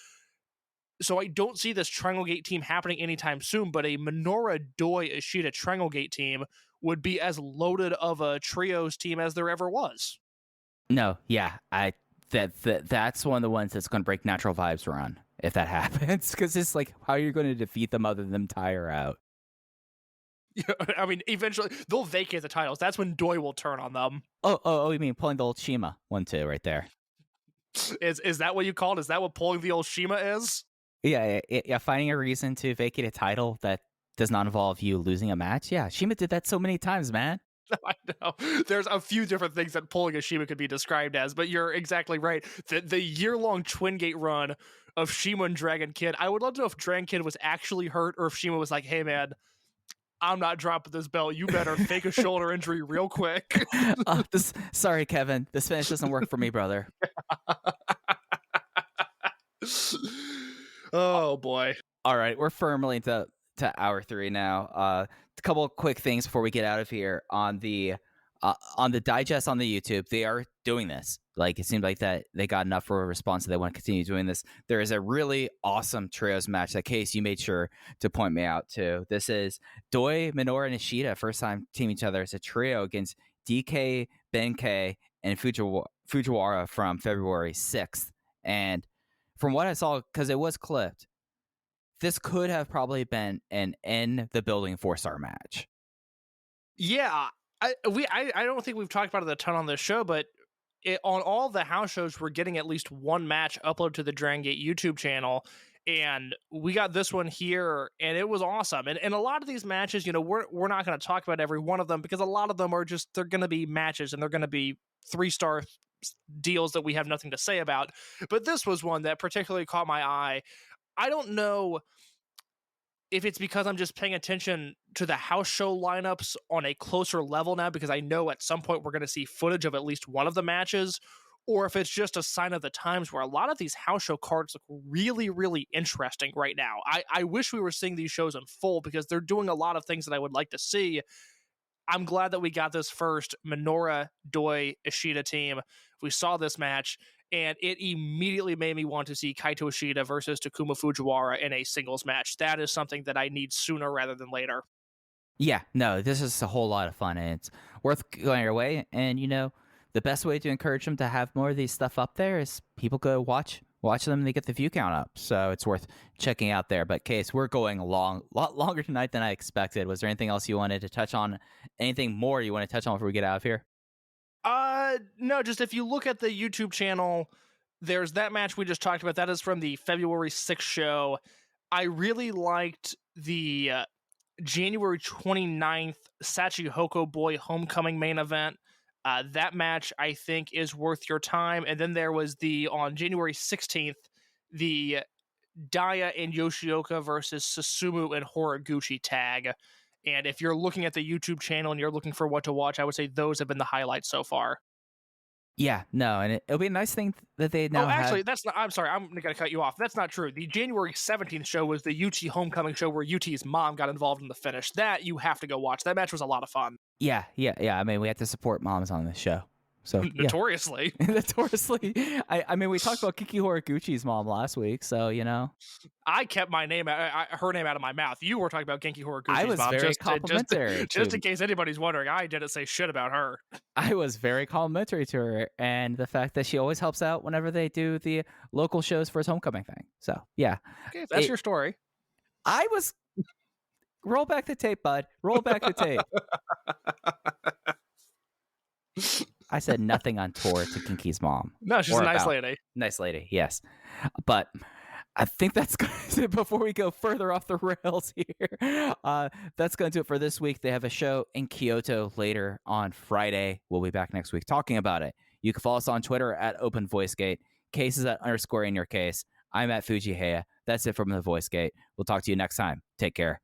So I don't see this Dragongate team happening anytime soon, but a Minoura Doi Ishida Dragongate team would be as loaded of a trios team as there ever was. No, yeah, that's one of the ones that's going to break Natural Vibes run if that happens, because it's like, how are you going to defeat them other than them tire out? I mean, eventually they'll vacate the titles. That's when Doi will turn on them. Oh, you mean pulling the old Shima 1-2 right there? Is that what you call it? Is that what pulling the old Shima is? Yeah, finding a reason to vacate a title that does not involve you losing a match. Yeah, Shima did that so many times, man. I know. There's a few different things that pulling a Shima could be described as, but you're exactly right. The year-long Twin Gate run of Shima and Dragon Kid, I would love to know if Dragon Kid was actually hurt or if Shima was like, hey, man, I'm not dropping this belt. You better fake a shoulder injury real quick. Sorry, Kevin. This finish doesn't work for me, brother. Oh, boy. All right, we're firmly into hour 3 now. A couple of quick things before we get out of here. On the digest on the YouTube, they are doing this. Like, it seemed like that they got enough for a response, so they want to continue doing this. There is a really awesome trios match that, Case, you made sure to point me out to. This is Doi, Minoura, and Ishida, first time teaming each other as a trio against DK, Benkei, and Fujiwara from February 6th. And from what I saw, because it was clipped, this could have probably been an in the building 4-star match. Yeah, I don't think we've talked about it a ton on this show, but on all the house shows, we're getting at least one match uploaded to the Dragongate YouTube channel, and we got this one here, and it was awesome. And a lot of these matches, you know, we're not going to talk about every one of them because a lot of them are just, they're going to be matches, and they're going to be 3-star deals that we have nothing to say about. But this was one that particularly caught my eye. I don't know if it's because I'm just paying attention to the house show lineups on a closer level now, because I know at some point we're going to see footage of at least one of the matches, or if it's just a sign of the times where a lot of these house show cards look really, really interesting right now. I wish we were seeing these shows in full because they're doing a lot of things that I would like to see. I'm glad that we got this first Minoura Doi Ishida team. We saw this match, and it immediately made me want to see Kaito Ishida versus Takuma Fujiwara in a singles match. That is something that I need sooner rather than later. Yeah, no, this is a whole lot of fun, and it's worth going your way. And, you know, the best way to encourage them to have more of these stuff up there is people go watch them and they get the view count up. So it's worth checking out there. But, Case, we're going a lot longer tonight than I expected. Was there anything else you wanted to touch on? Anything more you want to touch on before we get out of here? No, just if you look at the YouTube channel, there's that match we just talked about. That is from the February 6th show. I really liked the January 29th Sachi Hoko Boy Homecoming main event. That match, I think, is worth your time. And then there was on January 16th, the Daya and Yoshioka versus Susumu and Horiguchi tag. And if you're looking at the YouTube channel and you're looking for what to watch, I would say those have been the highlights so far. Yeah, no, and it'll be a nice thing that they now actually, that's not, I'm sorry, I'm going to cut you off. That's not true. The January 17th show was the UT Homecoming show where UT's mom got involved in the finish. That you have to go watch. That match was a lot of fun. Yeah. I mean, we have to support moms on this show. So notoriously. Yeah. Notoriously. I mean, we talked about Kiki Horiguchi's mom last week, so, you know. I kept her name out of my mouth. You were talking about Genki Horiguchi's mom. I was very complimentary. Just in case anybody's wondering, I didn't say shit about her. I was very complimentary to her, and the fact that she always helps out whenever they do the local shows for his homecoming thing. So, yeah. Okay, that's your story. I was... Roll back the tape, bud. Roll back the tape. I said nothing on tour to Kinky's mom. No, she's a nice lady. Nice lady, yes. But I think that's going to, before we go further off the rails here, that's going to do it for this week. They have a show in Kyoto later on Friday. We'll be back next week talking about it. You can follow us on Twitter at Open Voice Gate. Case is at _ in your case. I'm at Fuji Heya. That's it from the Voice Gate. We'll talk to you next time. Take care.